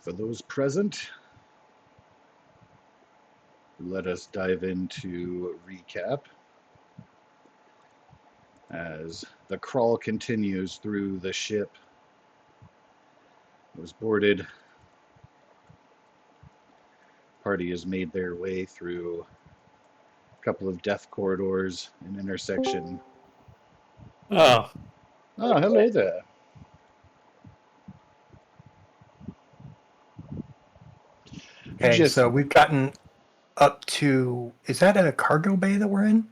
For those present, let us dive into recap as the crawl continues through the ship. It was boarded. Party has made their way through a couple of death corridors, an intersection. Oh, Hello there. Okay, so we've gotten up to, is that a cargo bay that we're in?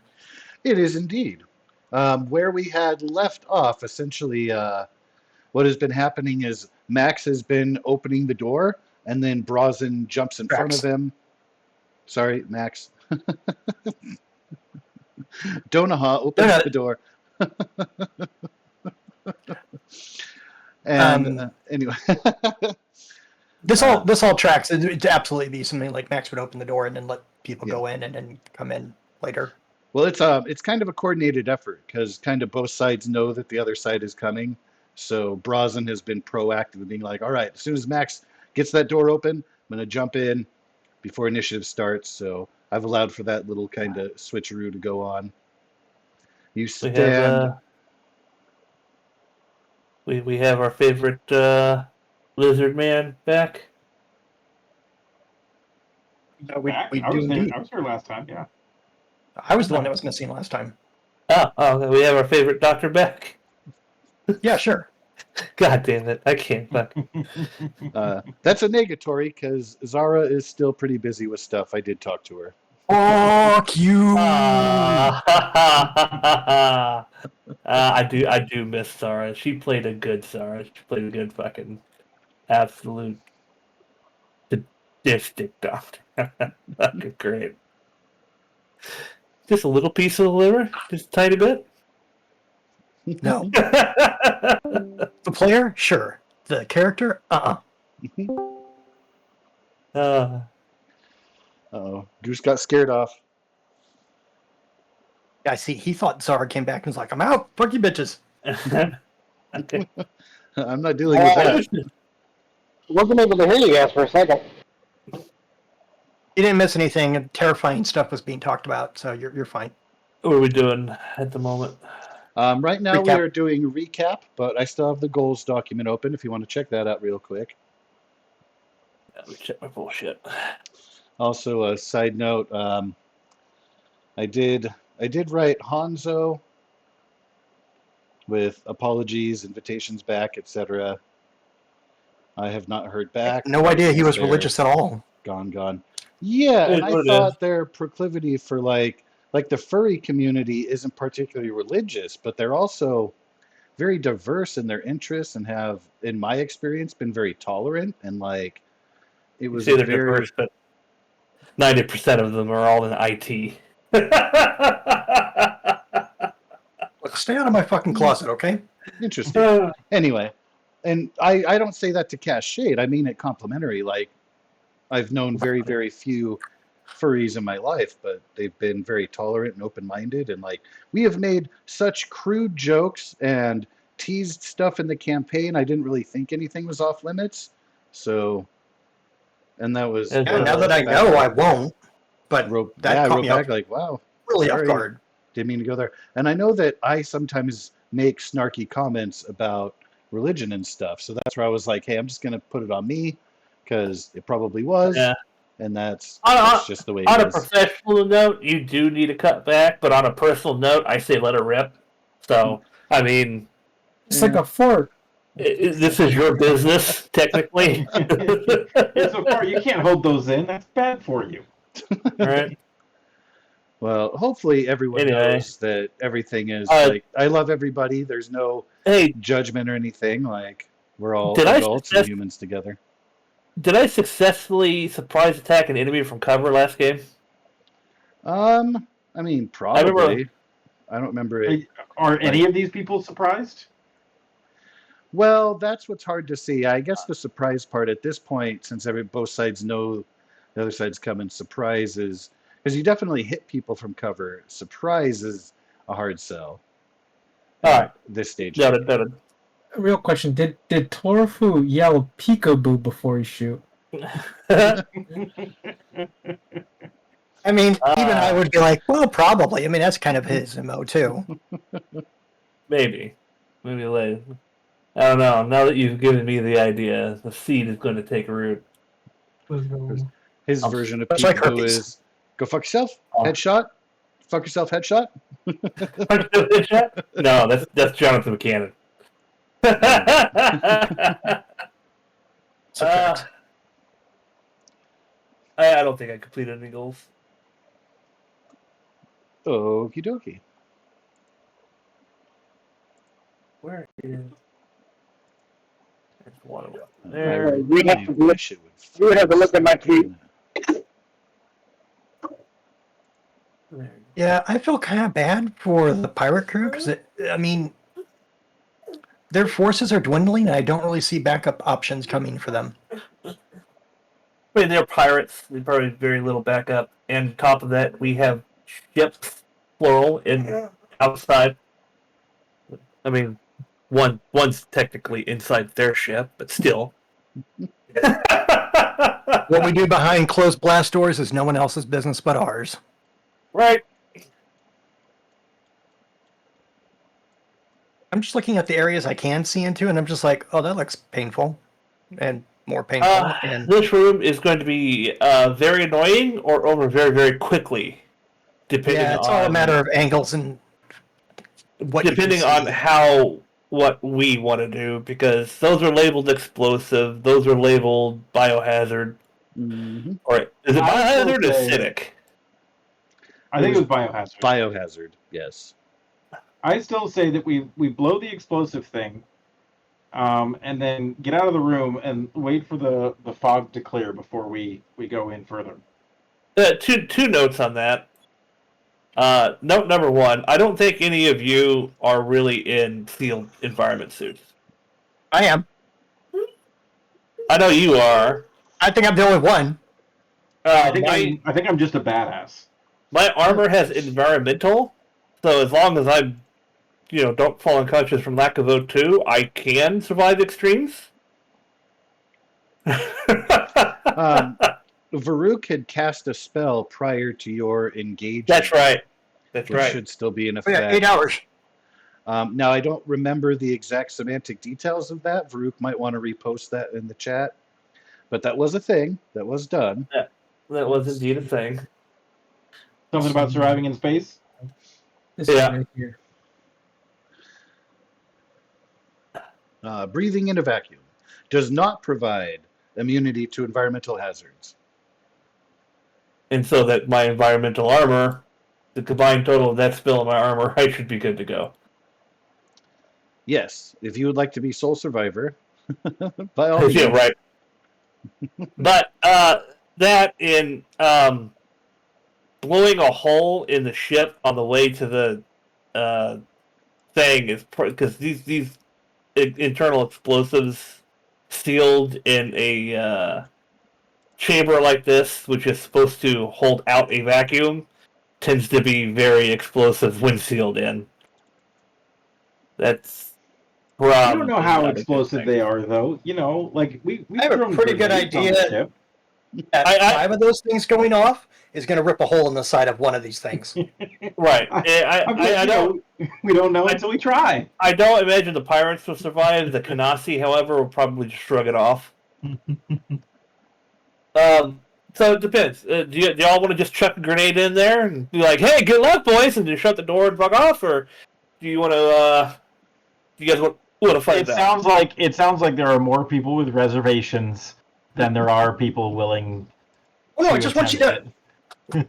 It is indeed. Where we had left off, essentially, what has been happening is Max has been opening the door, and then Brazen jumps in front of him. Sorry, Max. Donaha opens the door. And anyway. This all tracks. It'd absolutely be something like Max would open the door and then let people go in and then come in later. Well, it's kind of a coordinated effort because kind of both sides know that the other side is coming. So Brazen has been proactive in being like, all right, as soon as Max gets that door open, I'm going to jump in before initiative starts. So I've allowed for that little kind of switcheroo to go on. You stand. We have our favorite lizard man back. We do indeed. I was here last time, yeah. I was the one that was missing last time. Oh, we have our favorite doctor back. Yeah, sure. God damn it, I can't fuck. That's a negatory because Zara is still pretty busy with stuff. I did talk to her. Fuck you! I do miss Zara. She played a good Zara. She played a good fucking absolute sadistic doctor. Fucking great. Just a little piece of the liver? Just a tiny bit? No. The player? Sure. The character? Uh-oh. Goose got scared off. Yeah, I see. He thought Zara came back and was like, I'm out. Fuck you bitches. Okay. I'm not dealing with that. Wasn't able to hear you guys for a second. You didn't miss anything. Terrifying stuff was being talked about, so you're fine. What are we doing at the moment? Right now Recap. we are doing a recap, but I still have the goals document open if you want to check that out real quick. Let me check my bullshit. Also, a side note, I did write Hanzo with apologies, invitations back, etc. I have not heard back. No idea he was religious at all. Gone. Yeah, and I thought their proclivity for like the furry community isn't particularly religious, but they're also very diverse in their interests and have, in my experience, been very tolerant and like it was very diverse, but 90% of them are all in IT. Look, stay out of my fucking closet, okay? Interesting. Anyway, and I don't say that to cast shade. I mean it complimentary. Like, I've known very, very few furries in my life, but they've been very tolerant and open-minded. And like, we have made such crude jokes and teased stuff in the campaign. I didn't really think anything was off limits. So, and that was now that I know, I won't. But that caught me back like, wow, really sorry. off guard. Didn't mean to go there. And I know that I sometimes make snarky comments about religion and stuff. So that's where I was like, hey, I'm just going to put it on me because it probably was. Yeah. And that's just the way it is. On a is. professional note, you do need to cut back. But on a personal note, I say let it rip. So, I mean... It's like a fort. This is your business, technically. It's a fart. You can't hold those in. That's bad for you. Right. Well, hopefully everyone knows that everything is like, I love everybody. There's no judgment or anything. Like, we're all adults and humans together. Did I successfully surprise attack an enemy from cover last game? I mean, probably. I don't remember it. Are any of these people surprised? Well, that's what's hard to see. I guess the surprise part at this point, since both sides know the other side's coming, surprise is because you definitely hit people from cover. Surprise is a hard sell. All right, this stage. Noted. Real question: Did Torufu yell peekaboo before he shoot? I mean, even I would be like, well, probably. I mean, that's kind of his MO too. Maybe later. I don't know. Now that you've given me the idea, the seed is going to take root. His version of That's like peekaboo herpes. is go fuck yourself, Oh. headshot, fuck yourself, headshot. No, that's Jonathan McCannon. Subtract. I don't think I completed any goals. Okie dokie. Where is? There's one of them. I There. We'd have really to look- wish it would. you would have to look at my tweet. There. Yeah, I feel kind of bad for the pirate crew because, I mean, their forces are dwindling, and I don't really see backup options coming for them. I mean, they're pirates. They probably have very little backup. And on top of that, we have ships, plural, in outside. I mean, one's technically inside their ship, but still. What we do behind closed blast doors is no one else's business but ours. Right. I'm just looking at the areas I can see into, and I'm just like, oh, that looks painful, and more painful. And This room is going to be very annoying or over very, very quickly, depending yeah, it's on all a matter of angles and what depending you can on see. how what we want to do, because those are labeled explosive, those are labeled biohazard, Mm-hmm. or is it I will biohazard or say- acidic? I think it was biohazard. Biohazard, yes. I still say that we blow the explosive thing, and then get out of the room and wait for the fog to clear before we go in further. Two notes on that. Note number one: I don't think any of you are really in sealed environment suits. I am. I know you are. I think I'm the only one. I think My I'm just a badass. my armor has environmental, so as long as I, don't fall unconscious from lack of O2, I can survive extremes. Varuk had cast a spell prior to your engagement. That's right. That's Which right. should still be in Oh, effect. yeah, 8 hours. Now, I don't remember the exact semantic details of that. Varuk might want to repost that in the chat. But that was a thing. That was done. That was indeed a thing. Something about surviving in space. This Yeah. is right here. Breathing in a vacuum does not provide immunity to environmental hazards. And so that my environmental armor, the combined total of that spell and my armor, I should be good to go. Yes, if you would like to be sole survivor, by all means. Yeah, right. But that in blowing a hole in the ship on the way to the thing is because these internal explosives sealed in a chamber like this, which is supposed to hold out a vacuum, tends to be very explosive when sealed in. That's I probably don't know how not a good explosive thing. they are, though. Like we I have a thrown pretty good grenades on the idea. ship. That I- 5 of those things going off is going to rip a hole in the side of one of these things. Right. I don't. We don't know until we try. I don't imagine the pirates will survive. The Kanasi, however, will probably just shrug it off. So it depends. Do y'all want to just chuck a grenade in there and be like, "Hey, good luck, boys," and just shut the door and fuck off, or do you want to? Do you guys want to fight It that? sounds like there are more people with reservations than there are people willing. Oh, no, I just want you to.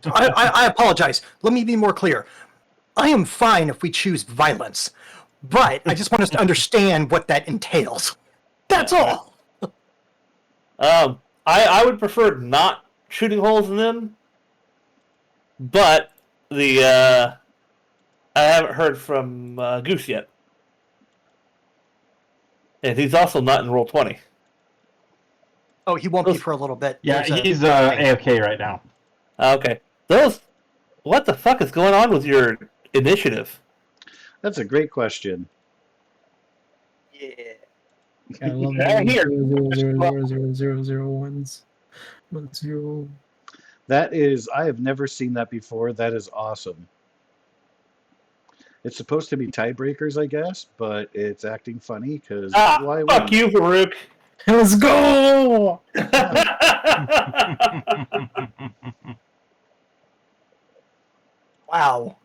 I apologize. Let me be more clear. I am fine if we choose violence, but I just want us to understand what that entails. That's all. I would prefer not shooting holes in them, but I haven't heard from Goose yet, and he's also not in Roll20. Oh, he won't be for a little bit. Yeah, There's a- he's AFK right now. Okay, what the fuck is going on with your initiative? That's a great question. Yeah. I love Yeah, those here. 0 1 0. That is, I have never seen that before. That is awesome. It's supposed to be tiebreakers, I guess, but it's acting funny because why Fuck wouldn't you, it? Farouk. Let's go! Wow.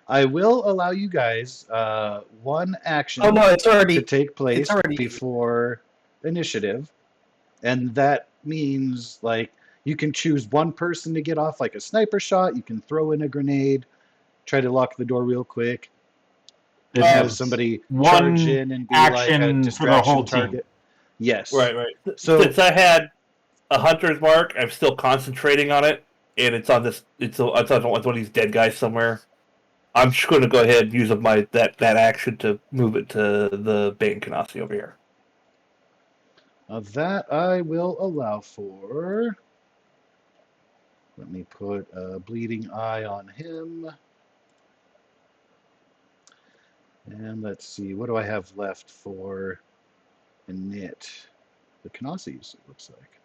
I will allow you guys one Oh action no, it's to already. take It's place already. before initiative, and that means like you can choose one person to get off like a sniper shot. You can throw in a grenade, try to lock the door real quick, This have is somebody charge one in and be like a action for the distraction whole team. target. Yes. Right. So Since I had a hunter's mark, I'm still concentrating on it, and it's on this. It's on one of these dead guys somewhere. I'm just going to go ahead and use up that action to move it to the Bane Kanasi over here. that I will allow for. Let me put a bleeding eye on him. And let's see, what do I have left for init? The Kanasis, it looks like.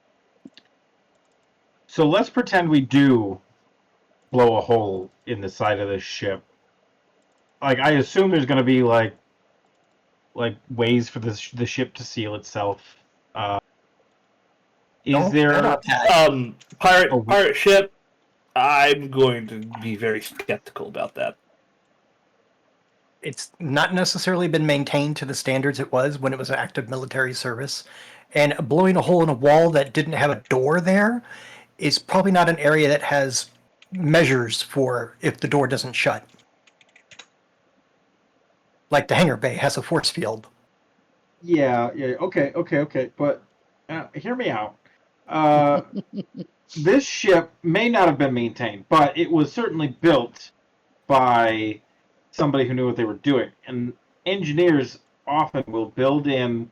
So let's pretend we do blow a hole in the side of this ship. Like, I assume there's going to be like ways for the ship to seal itself. Is Don't bet there on that. Pirate ship. I'm going to be very skeptical about that. It's not necessarily been maintained to the standards it was when it was active military service. And blowing a hole in a wall that didn't have a door there is probably not an area that has measures for if the door doesn't shut. Like the hangar bay has a force field. Yeah, okay. But hear me out. This ship may not have been maintained, but it was certainly built by somebody who knew what they were doing. And engineers often will build in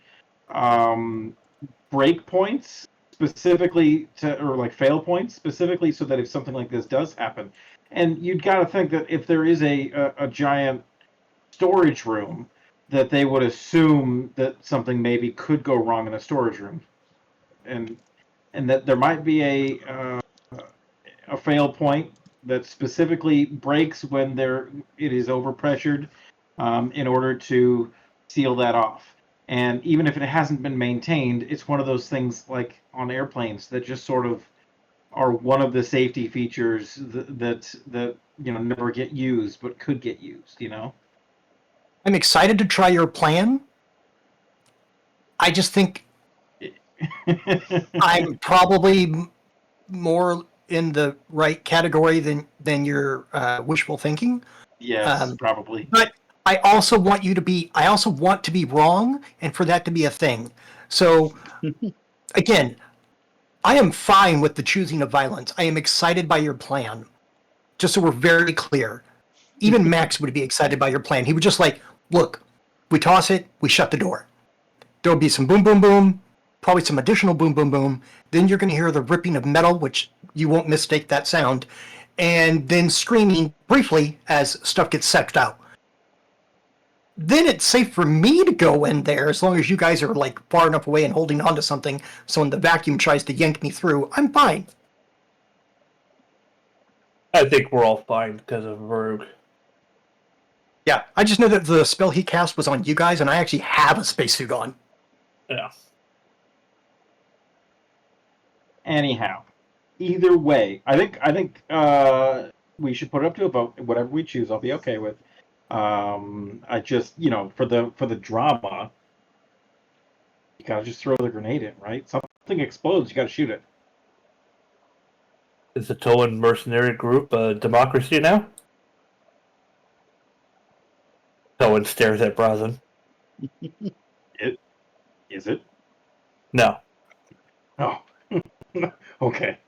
break points specifically or like fail points specifically so that if something like this does happen. And you'd got to think that if there is a giant storage room, that they would assume that something maybe could go wrong in a storage room, and that there might be a fail point that specifically breaks when it is overpressured, in order to seal that off. And even if it hasn't been maintained, it's one of those things like on airplanes that just sort of are one of the safety features that never get used but could get used. I'm excited to try your plan. I just think I'm probably more in the right category than your wishful thinking. Yes, probably. But I also want to be wrong and for that to be a thing. So again, I am fine with the choosing of violence. I am excited by your plan. Just so we're very clear. Even Max would be excited by your plan. He would just like, look, we toss it, we shut the door. There'll be some boom, boom, boom, probably some additional boom, boom, boom. Then you're going to hear the ripping of metal, which you won't mistake that sound, and then screaming briefly as stuff gets sucked out. Then it's safe for me to go in there as long as you guys are like far enough away and holding on to something. So when the vacuum tries to yank me through, I'm fine. I think we're all fine because of Rogue. Yeah, I just know that the spell he cast was on you guys, and I actually have a spacesuit on. Yeah. Anyhow, either way, I think we should put it up to a vote. Whatever we choose, I'll be okay with. I just for the drama, you gotta just throw the grenade in, right? Something explodes, you gotta shoot it. Is the Toan mercenary group a democracy now? Toan stares at Brazen. Is it? No. Oh, okay.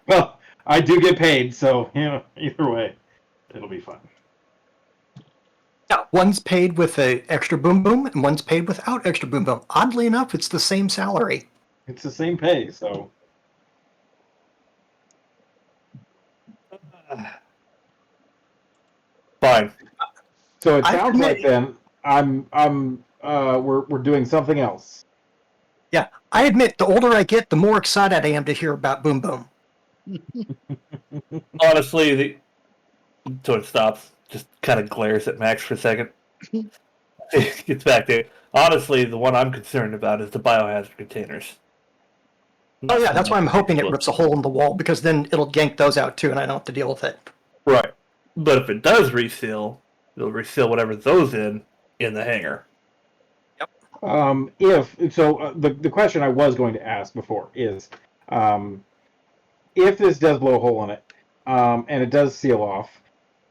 Well, I do get paid, so either way, it'll be fun. Yeah, one's paid with a extra boom boom, and one's paid without extra boom boom. Oddly enough, it's the same salary. It's the same pay, so Fine. it I sounds admit- like then we're doing something else. Yeah, I admit, the older I get, the more excited I am to hear about Boom Boom. Honestly, so it stops, just kind of glares at Max for a second. Gets back to it. Honestly, the one I'm concerned about is the biohazard containers. Oh Not yeah, so that's why much I'm the hoping it rips a explosives. hole in the wall, because then it'll yank those out too, and I don't have to deal with it. Right. But if it does reseal, it'll reseal whatever those in the hangar. The question I was going to ask before is, if this does blow a hole in it, and it does seal off,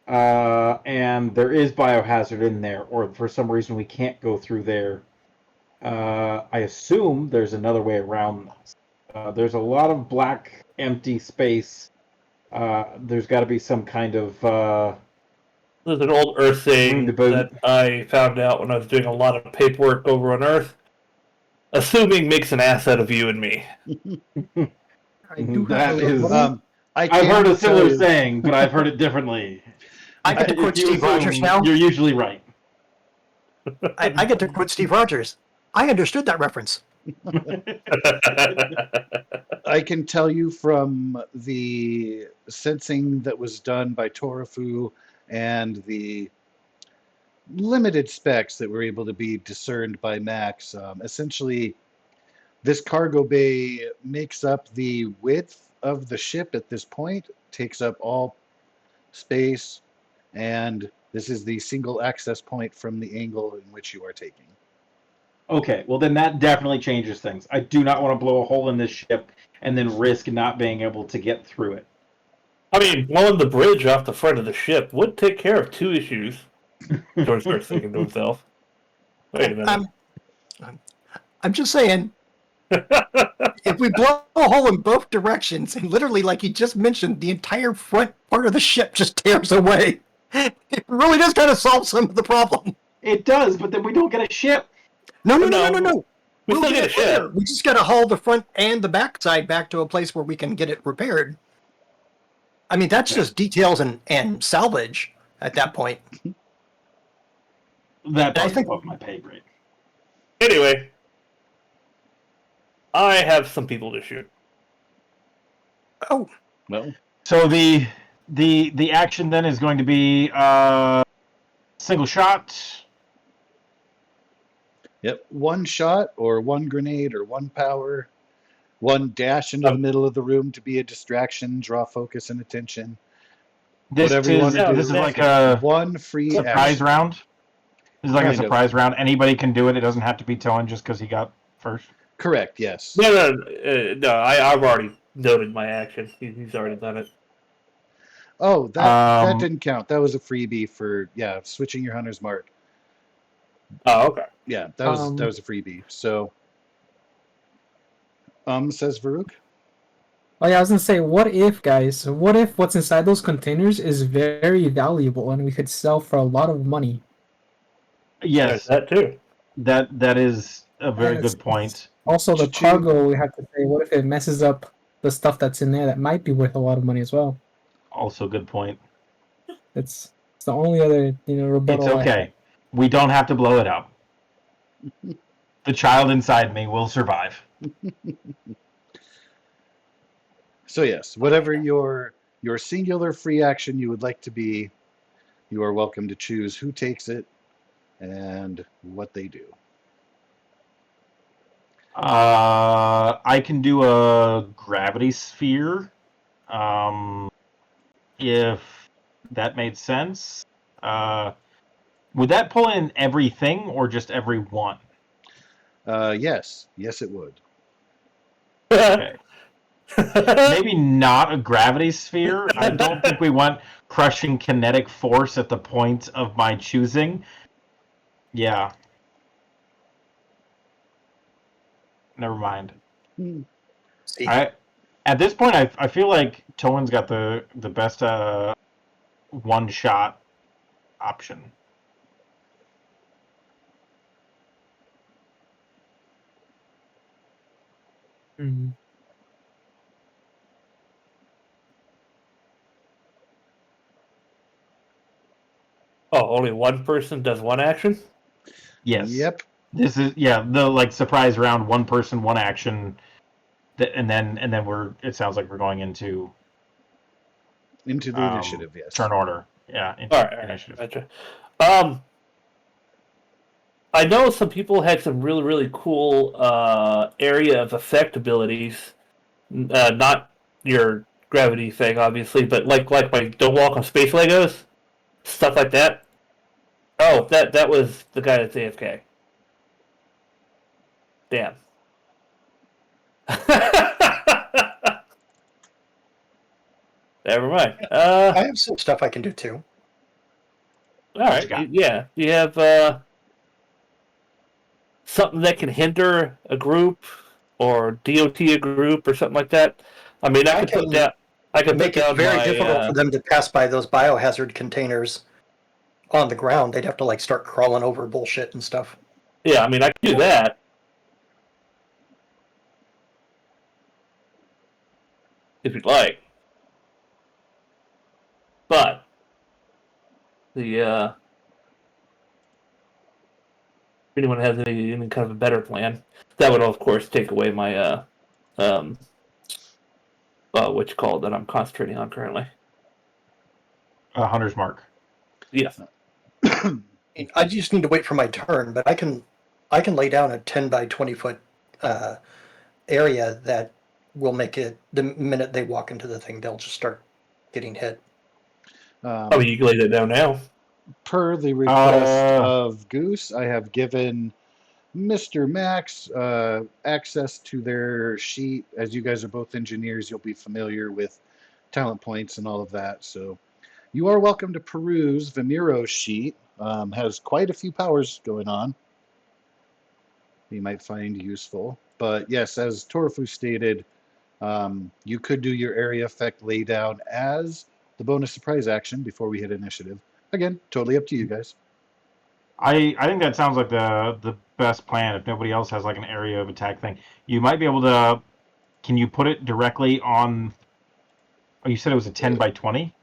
and there is biohazard in there, or for some reason we can't go through there, I assume there's another way around this. There's a lot of black, empty space. There's got to be some kind of There's an old Earth room to thing boot. that I found out when I was doing a lot of paperwork over on Earth. Assuming makes an ass out of you and me. I do have That a is, rebuttal. I've can heard a tell similar you- saying, but I've heard it differently. I get to quote If you Steve Rogers assume, now. you're usually right. I get to quote Steve Rogers. I understood that reference. I can tell you from the sensing that was done by Torafu and the limited specs that were able to be discerned by Max, essentially this cargo bay makes up the width of the ship at this point, takes up all space, and this is the single access point from the angle in which you are taking. Okay, well then that definitely changes things. I do not want to blow a hole in this ship and then risk not being able to get through it. I mean, blowing the bridge off the front of the ship would take care of two issues. George starts thinking to himself. Wait a minute. I'm just saying, if we blow a hole in both directions, and literally, like you just mentioned, the entire front part of the ship just tears away, it really does kind of solve some of the problem. It does, but then we don't get a ship. No. We We'll still get get a it later. ship. We just got to haul the front and the back side back to a place where we can get it repaired. I mean, that's just details and salvage at that point. That I part's think- above my pay grade. Anyway, I have some people to shoot. Oh, Well, So the action then is going to be single shot. yep, one shot or one grenade or one power, one dash into the middle of the room to be a distraction, draw focus and attention. Whatever you want to do. This is like a one free surprise action. round. This is like Kind a of. surprise round. Anybody can do it. It doesn't have to be Toan just because he got first. Correct, yes. No. I've already noted my action. He's already done it. Oh, that Um, didn't count. That was a freebie for switching your hunter's mark. Oh, okay. Yeah, that was a freebie. So says Varuk. Oh yeah, I was gonna say, what if, guys? What if what's inside those containers is very valuable and we could sell for a lot of money? There's Yes, that too. that is a very And good point. Also, the Cha-ching. cargo, we have to say, what if it messes up the stuff that's in there that might be worth a lot of money as well? Also, good point. It's the only other rebuttal. It's I have. okay. We don't have to blow it up. The child inside me will survive. So yes, whatever your singular free action you would like to be, you are welcome to choose who takes it and what they do. I can do a gravity sphere. If that made sense. Would that pull in everything or just every one? Yes, it would. Okay. Maybe not a gravity sphere. I don't think we want crushing kinetic force at the point of my choosing. Yeah. Never mind. see. At this point, I feel like Toan's got the best one shot option. Mhm. Oh, only one person does one action? Yes. Yep. This is the surprise round, one person, one action, and then we're. It sounds like we're going into Into the initiative, yes. turn order. Yeah, into All right, initiative. gotcha. I know some people had some really, really cool area of effect abilities. Not your gravity thing, obviously, but like my don't walk on space Legos, stuff like that. Oh, that was the guy that's AFK. Damn. Never mind. I have some stuff I can do too. All right. you got? Yeah. You have something that can hinder a group or DOT a group or something like that. I mean, I could put down. I could Make put down it very my, difficult for them to pass by those biohazard containers on the ground. They'd have to like start crawling over bullshit and stuff. Yeah, I mean, I could do that. If you'd like. But the if anyone has any kind of a better plan, that would of course take away my what you call that I'm concentrating on currently. Hunter's mark. Yes. I just need to wait for my turn, but I can lay down a 10 by 20 foot area that will make it the minute they walk into the thing, they'll just start getting hit. Oh, you can lay that down now. Per the request of Goose, I have given Mr. Max access to their sheet. As you guys are both engineers, you'll be familiar with talent points and all of that. So you are welcome to peruse Vimiro's sheet. Has quite a few powers going on you might find useful. But yes, as Torufu stated, you could do your area effect laydown as the bonus surprise action before we hit initiative. Again, totally up to you guys. I think that sounds like the best plan. If nobody else has like an area of attack thing, you might be able to. Can you put it directly on? Oh, you said it was a 10 by 20.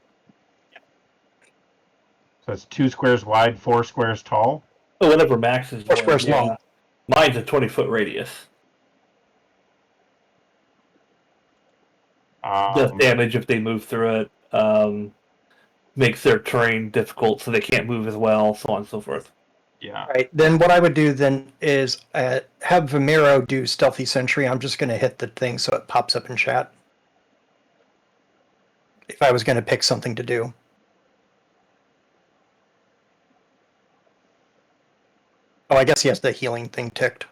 So it's 2 squares wide, 4 squares tall. Oh, whatever Max is. 4 squares long. Mine's a 20-foot radius. Does damage if they move through it. Makes their terrain difficult, so they can't move as well, so on and so forth. Yeah. All right. Then what I would do then is have Vimiro do Stealthy Sentry. I'm just going to hit the thing so it pops up in chat. If I was going to pick something to do. Oh, I guess he has the healing thing ticked.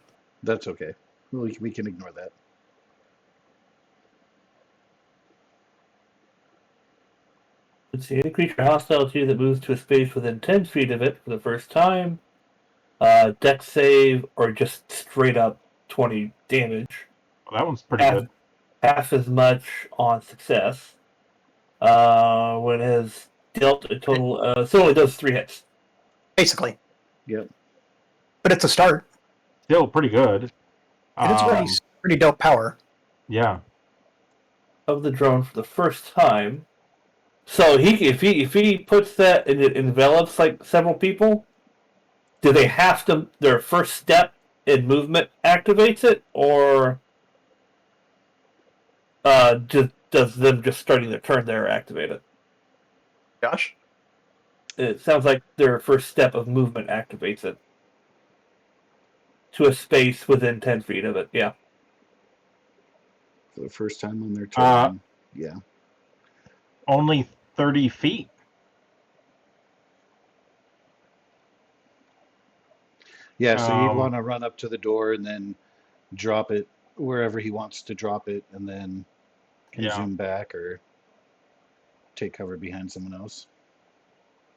That's okay. We can ignore that. Let's see. Any creature hostile to you that moves to a space within 10 feet of it for the first time, dex save, or just straight up 20 damage. Well, that one's pretty good. Half as much on success. When it has dealt a total, so it only does 3 hits. Basically. Yep. But it's a start. Still pretty good. And it's pretty dope power. Yeah. Of the drone for the first time. So if he puts that and it envelops like several people, do they have to their first step in movement activates it, or does them just starting their turn there activate it? Josh? It sounds like their first step of movement activates it to a space within 10 feet of it. Yeah. For the first time on their turn. Yeah. Only 30 feet. Yeah, so you'd want to run up to the door and then drop it wherever he wants to drop it, and then can zoom back or take cover behind someone else.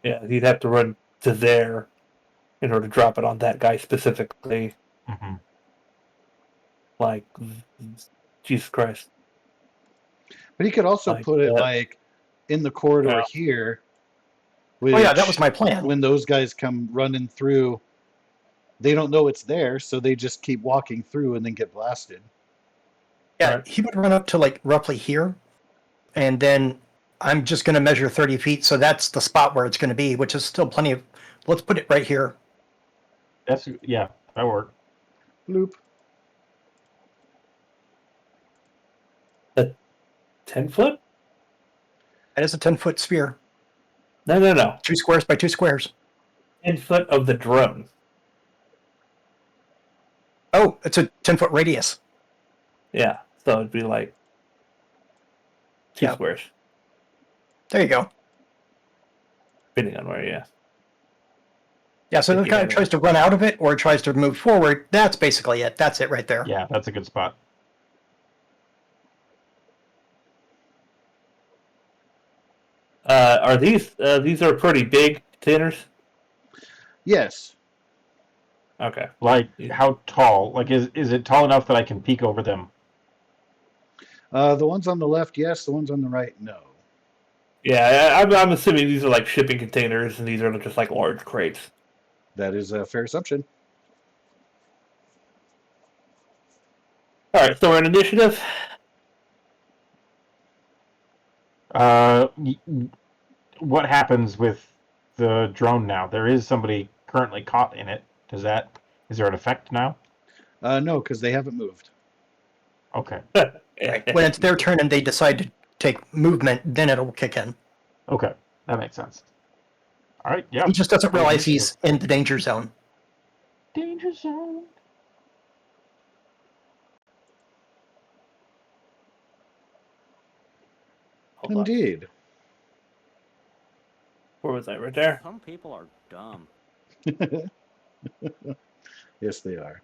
Yeah, he'd have to run to there in order to drop it on that guy specifically. Mm-hmm. Like, Jesus Christ. But he could also put it like in the corridor here. Which, oh yeah, that was my plan. When those guys come running through, they don't know it's there, so they just keep walking through and then get blasted. Yeah, he would run up to like roughly here, and then I'm just going to measure 30 feet, so that's the spot where it's going to be, which is still plenty of. Let's put it right here, Yeah, that worked. Bloop. 10 foot? That is a 10-foot sphere. No. 2 squares by 2 squares. 10 foot of the drone. Oh, it's a 10-foot radius. Yeah, so it'd be like 2 Yeah. squares, There you go. depending on where. Yeah. Yeah, so If if it you kind had of tries to run out of it or it tries to move forward, that's basically it. That's it right there. Yeah, that's a good spot. Are these are pretty big containers? Yes. Okay. Like, Yeah. how tall? Like, is it tall enough that I can peek over them? The ones on the left, yes. The ones on the right, no. Yeah, I'm assuming these are like shipping containers, and these are just like large crates. That is a fair assumption. All right, so we're in initiative. What happens with the drone now? There is somebody currently caught in it. Is there an effect now? No, because they haven't moved. Okay. Right. When it's their turn and they decide to take movement, then it'll kick in. Okay. That makes sense. All right. Yeah. He just doesn't realize he's in the danger zone. Danger zone. Hold on. Indeed. Where was I? Right there. Some people are dumb. Yes, they are.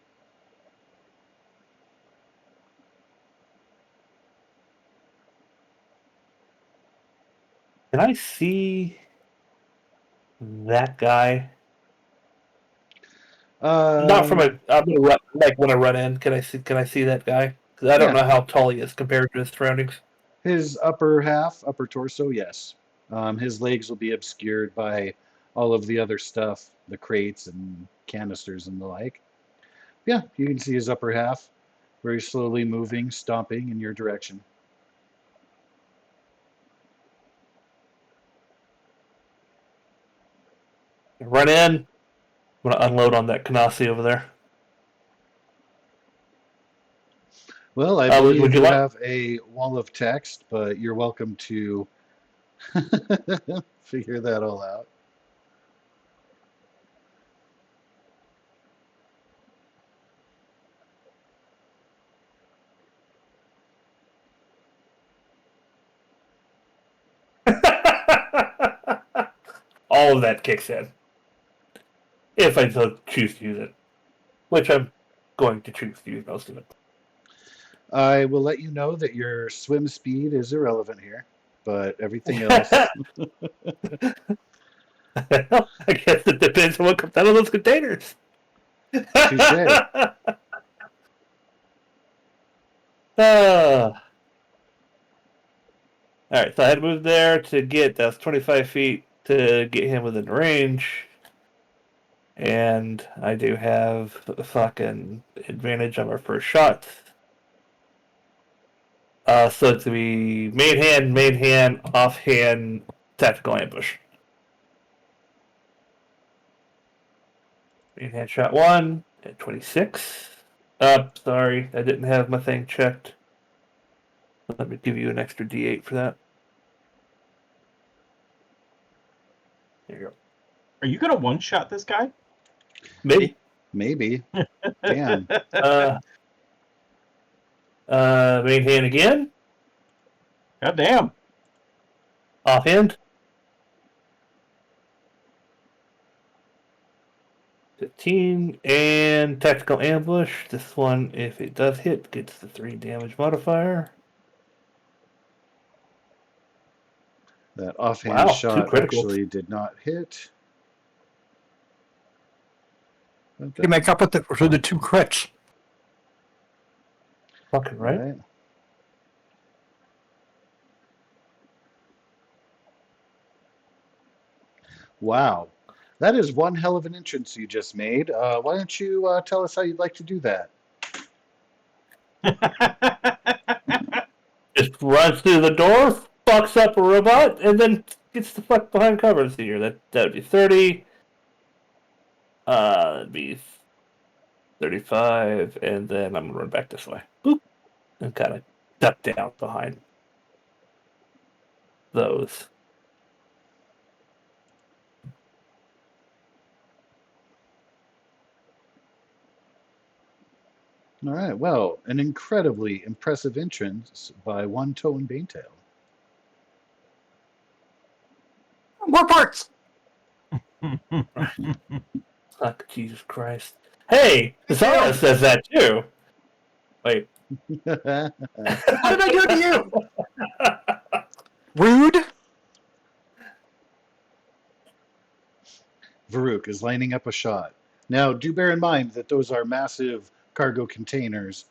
Can I see that guy? Not from a. I'm gonna run, like when I run in. Can I see that guy? Because I don't Yeah. know how tall he is compared to his surroundings. His upper half, upper torso, yes. His legs will be obscured by all of the other stuff, the crates and canisters and the like. Yeah, you can see his upper half very slowly moving, stomping in your direction. Run in. I'm gonna unload on that Kanasi over there. Well, I Would believe you you like- have a wall of text, but you're welcome to figure that all out. All of that kicks in. If I so choose to use it. Which I'm going to choose to use most of it. I will let you know that your swim speed is irrelevant here, but everything else. I guess it depends on what comes out of those containers. Touche. Alright, so I had to move there to get, that's 25 feet to get him within range. And I do have a fucking advantage on our first shot. So it's to be main hand, offhand, tactical ambush. Main hand shot 1 at 26. Sorry, I didn't have my thing checked. Let me give you an extra D8 for that. There you go. Are you gonna one-shot this guy? Maybe. Maybe. Damn. Main hand again. God damn. Offhand. 15 and tactical ambush. This one, if it does hit, gets the 3 damage modifier. That offhand Wow, 2 shot criticals. actually did not hit. You make up with for the 2 crits. Fucking right. Right. Wow. That is one hell of an entrance you just made. Why don't you tell us how you'd like to do that? Just runs through the door, fucks up a robot, and then gets the fuck behind cover. Let's see here. That would be 30. That'd be 35, and then I'm gonna run back this way. Boop, and kind of duck down behind those. All right. Well, an incredibly impressive entrance by One Toe and Banetail. More parts. Fuck, Jesus Christ. Hey, Zara says that too. Wait. What did I do to you? Rude. Varuk is lining up a shot. Now, do bear in mind that those are massive cargo containers.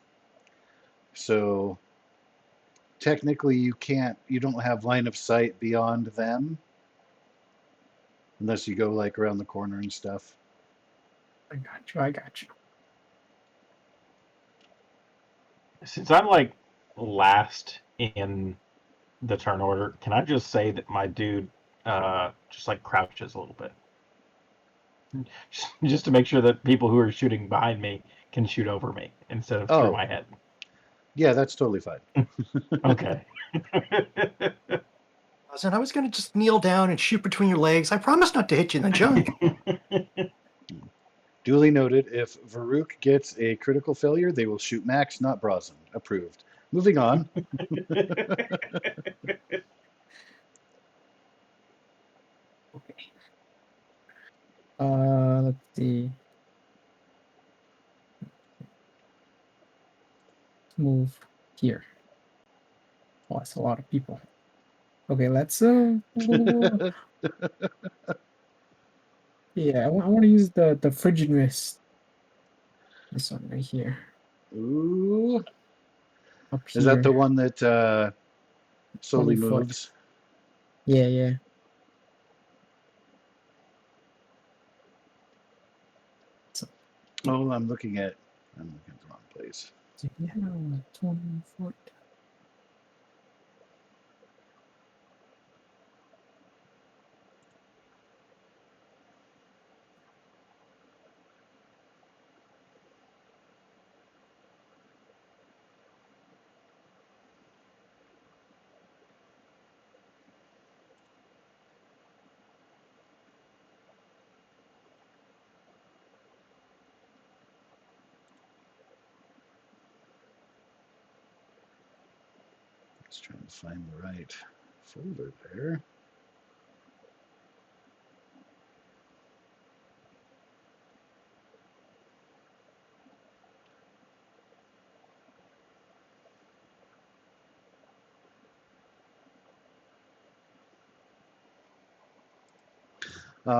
So technically you don't have line of sight beyond them unless you go like around the corner and stuff. I got you. Since I'm like last in the turn order, can I just say that my dude just like crouches a little bit? Just to make sure that people who are shooting behind me can shoot over me instead of through my head. Yeah, that's totally fine. Okay. I was going to just kneel down and shoot between your legs. I promise not to hit you in the junk. Duly noted. If Varuk gets a critical failure, they will shoot Max, not Brazen. Approved. Moving on. Okay. Let's see. Move here. Oh, that's a lot of people. Okay, let's yeah, I want to use the frigid mist. This one right here. Ooh. Up Is that the here. one that slowly 20 foot. moves? Yeah. So, Oh, I'm looking at the wrong place. yeah, 20 foot. Just trying to find the right folder there.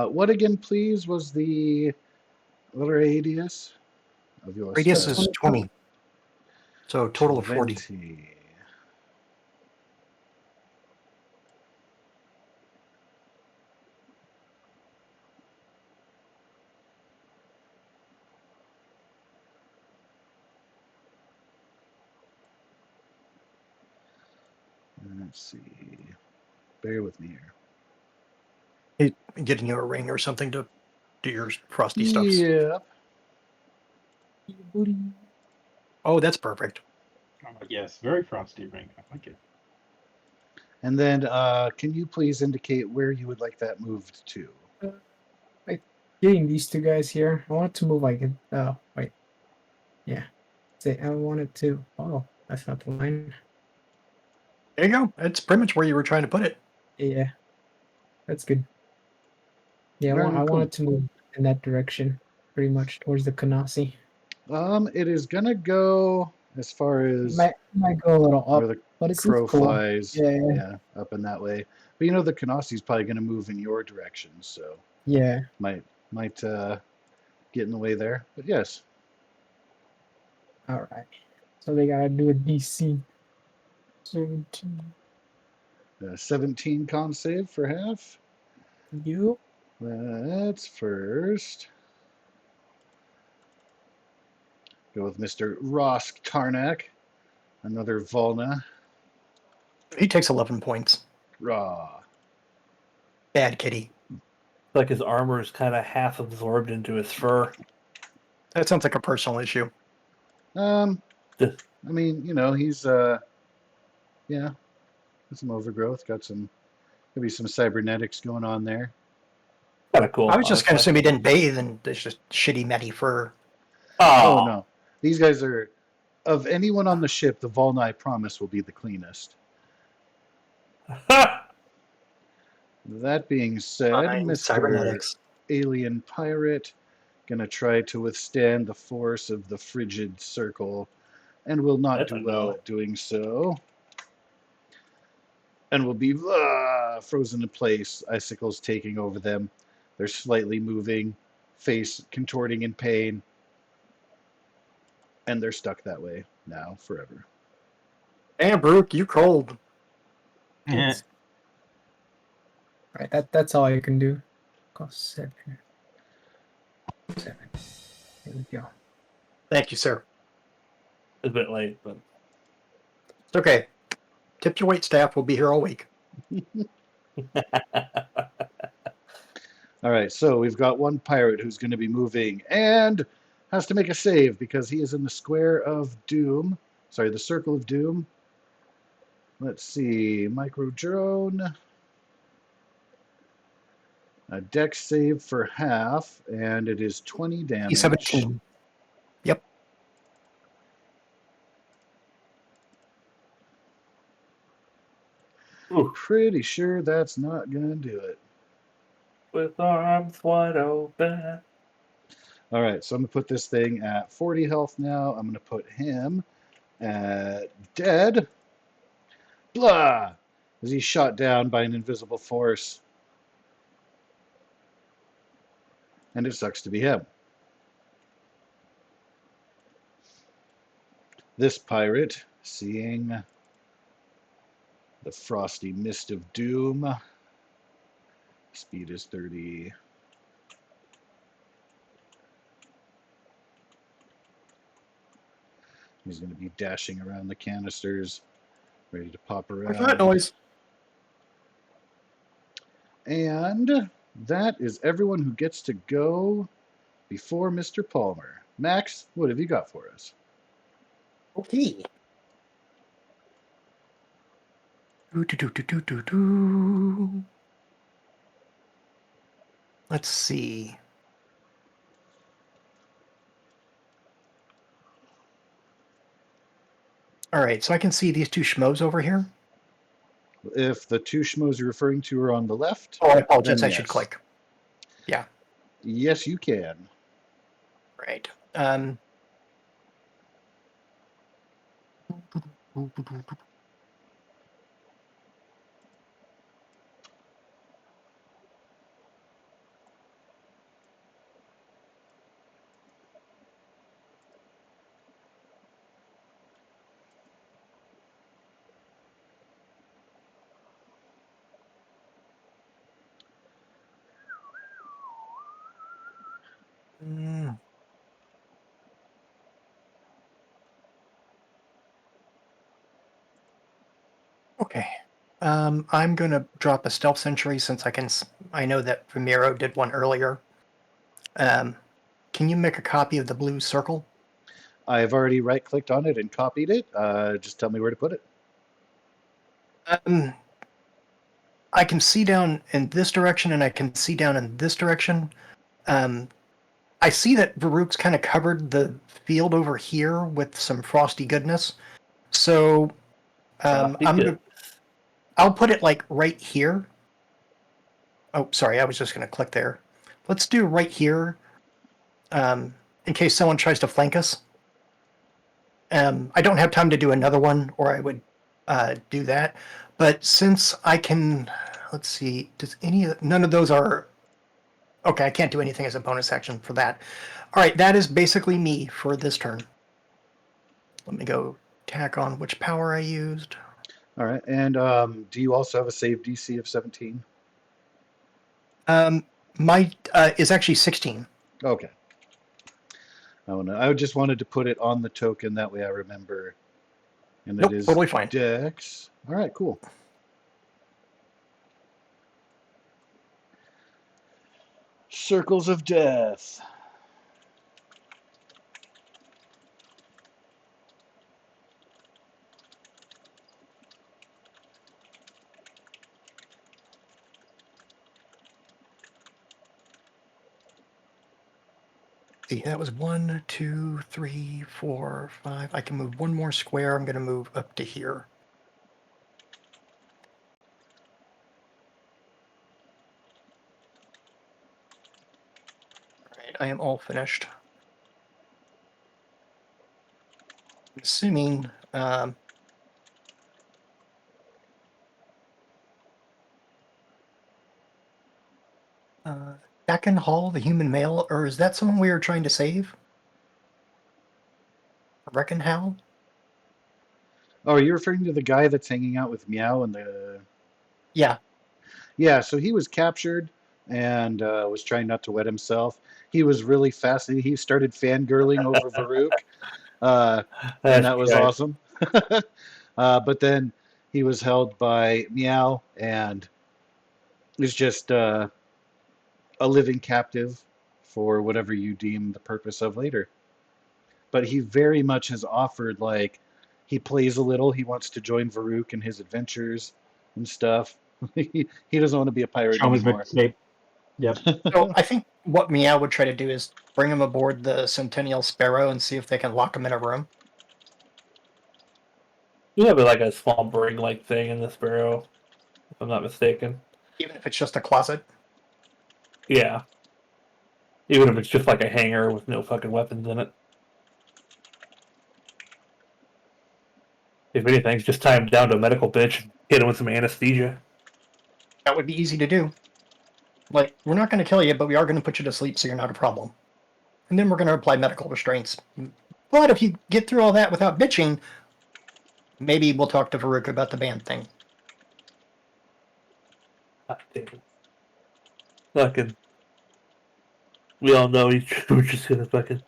What again, please, was the radius of your Radius spell? is 20. So total of 40. 20. Let's see. Bear with me here. Getting you a ring or something to do your frosty stuffs. Yeah. Oh, that's perfect. Yes, very frosty ring. I like it. And then can you please indicate where you would like that moved to? Like getting these two guys here. I want it to move like oh wait. Yeah. Say I want it to oh, that's not the line. There you go. That's pretty much where you were trying to put it. Yeah. That's good. Yeah, I Cool. want it to move in that direction, pretty much towards the Kanasi. It is gonna go as far as Might go a little up, where the but it's crow cool. flies. Yeah. Up in that way. But you know the Kanasi's probably gonna move in your direction, so Yeah. might get in the way there. But yes. All right. So they gotta do a DC 17. 17 con save for half. You. That's first. Go with Mr. Ross Tarnak. Another Volna. He takes 11 points. Raw. Bad kitty. Like his armor is kind of half absorbed into his fur. That sounds like a personal issue. I Just- mean, he's yeah, got some overgrowth, got some maybe some cybernetics going on there. Kind of cool. I was just going to honestly. assume he didn't bathe and there's just shitty matty fur. Oh Oh, no, these guys are of anyone on the ship. The Volna, I promise, will be the cleanest. That being said, Fine, Mr. cybernetics. Alien Pirate gonna try to withstand the force of the frigid circle, and will not That's do a well no. at doing so. And will be frozen in place, icicles taking over them. They're slightly moving, face contorting in pain, and they're stuck that way now forever. Damn, Brooke, you cold. It's, right, that's all I can do. Cost 7. 7. There we go. Thank you, sir. It's a bit late, but It's okay. Tip your wait staff will be here all week. All right, so we've got one pirate who's going to be moving and has to make a save because he is in the square of doom. Sorry, the circle of doom. Let's see, micro drone. A dex save for half, and it is 20 damage. E17. Yep. Ooh, Pretty sure that's not going to do it. with arms wide open. All right, so I'm going to put this thing at 40 health now. I'm going to put him at dead. Blah! As he's shot down by an invisible force. And it sucks to be him. This pirate, seeing the frosty mist of doom, speed is 30. He's going to be dashing around the canisters, ready to pop What's that around. noise? And that is everyone who gets to go before Mr. Palmer. Max, what have you got for us? Okay. Do. Let's see. All right, so I can see these two schmoes over here. If the two schmoes you're referring to are on the left, Oh, I apologize. then I should yes. click. Yeah. Yes, you can. Right. Mm. Okay. I'm gonna drop a stealth sentry since I know that Ramiro did one earlier. Can you make a copy of the blue circle? I have already right-clicked on it and copied it. Just tell me where to put it. I can see down in this direction and I can see down in this direction. I see that Varuk's kind of covered the field over here with some frosty goodness. So Frosty good. I'll put it like right here. Oh, sorry, I was just going to click there. Let's do right here in case someone tries to flank us. I don't have time to do another one, or I would do that. But since I can, let's see, none of those are, okay, I can't do anything as a bonus action for that. All right, that is basically me for this turn. Let me go tack on which power I used. All right, and do you also have a save DC of 17? My is actually 16. Okay. I just wanted to put it on the token, that way I remember. And Nope, it is totally fine. Dex. All right, cool. Circles of Death. See, that was 1, 2, 3, 4, 5. I can move one more square. I'm going to move up to here. All right, I am all finished. I'm assuming Dakin Hall, the human male, or is that someone we were trying to save? Reckon Hal? Oh, are you referring to the guy that's hanging out with Meow and the? Yeah. Yeah, so he was captured and was trying not to wet himself. He was really fascinated. He started fangirling over Varuk, and That's that was right. awesome. But then he was held by Meow and was just a living captive for whatever you deem the purpose of later. But he very much has offered, like, he plays a little. He wants to join Varuk in his adventures and stuff. He doesn't want to be a pirate Show him his anymore. mixtape. Yep. So I think what Meow would try to do is bring him aboard the Centennial Sparrow and see if they can lock him in a room. You have like a small brig-like thing in the Sparrow, if I'm not mistaken. Even if it's just a closet. Yeah. Even if it's just like a hangar with no fucking weapons in it. If anything, just tie him down to a medical bitch and hit him with some anesthesia. That would be easy to do. Like, we're not going to kill you, but we are going to put you to sleep so you're not a problem. And then we're going to apply medical restraints. But if you get through all that without bitching, maybe we'll talk to Farouk about the band thing. God damn it. Fucking. We all know we're just gonna fucking.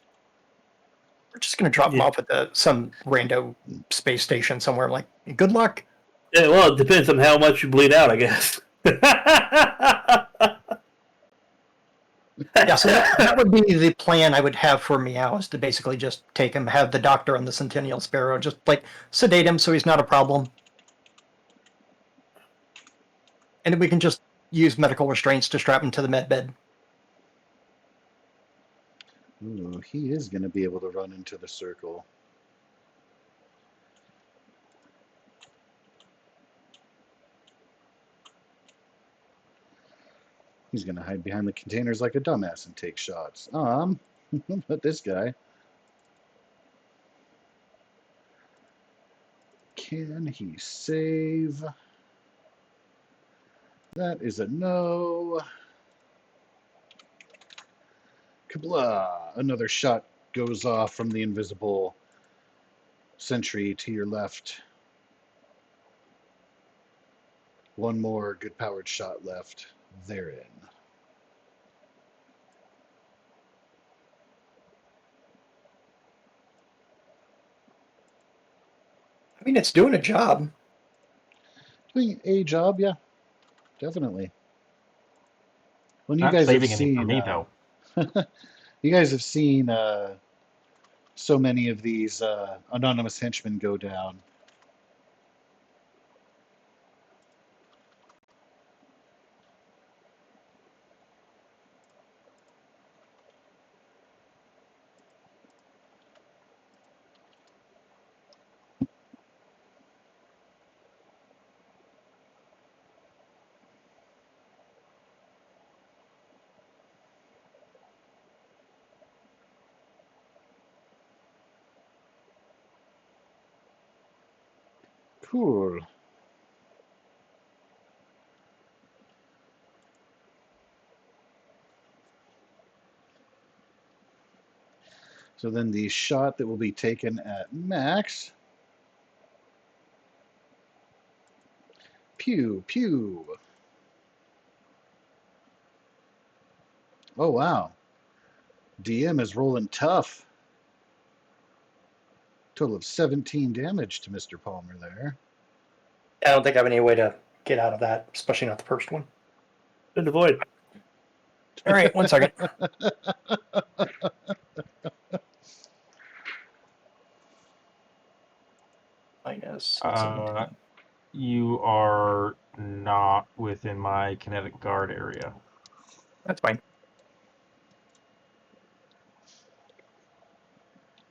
We're just going to drop him Yeah. off at some rando space station somewhere. Like, good luck. Yeah, well, it depends on how much you bleed out, I guess. Yeah, so that would be the plan I would have for Meow, is to basically just take him, have the doctor on the Centennial Sparrow, just like sedate him so he's not a problem. And then we can just use medical restraints to strap him to the med bed. Ooh, he is going to be able to run into the circle. He's going to hide behind the containers like a dumbass and take shots. But this guy. Can he save? That is a no. Kabla! Another shot goes off from the invisible sentry to your left. One more good powered shot left. They're in. I mean, it's doing a job. Doing a job, yeah, definitely. When you Not guys have saving any for seen, me though. you guys have seen so many of these anonymous henchmen go down. Cool. So then the shot that will be taken at Max. Pew, pew. Oh, wow. DM is rolling tough. Total of 17 damage to Mr. Palmer there. I don't think I have any way to get out of that, especially not the first one. In the void. All right, 1 second. Minus 17. You are not within my kinetic guard area. That's fine.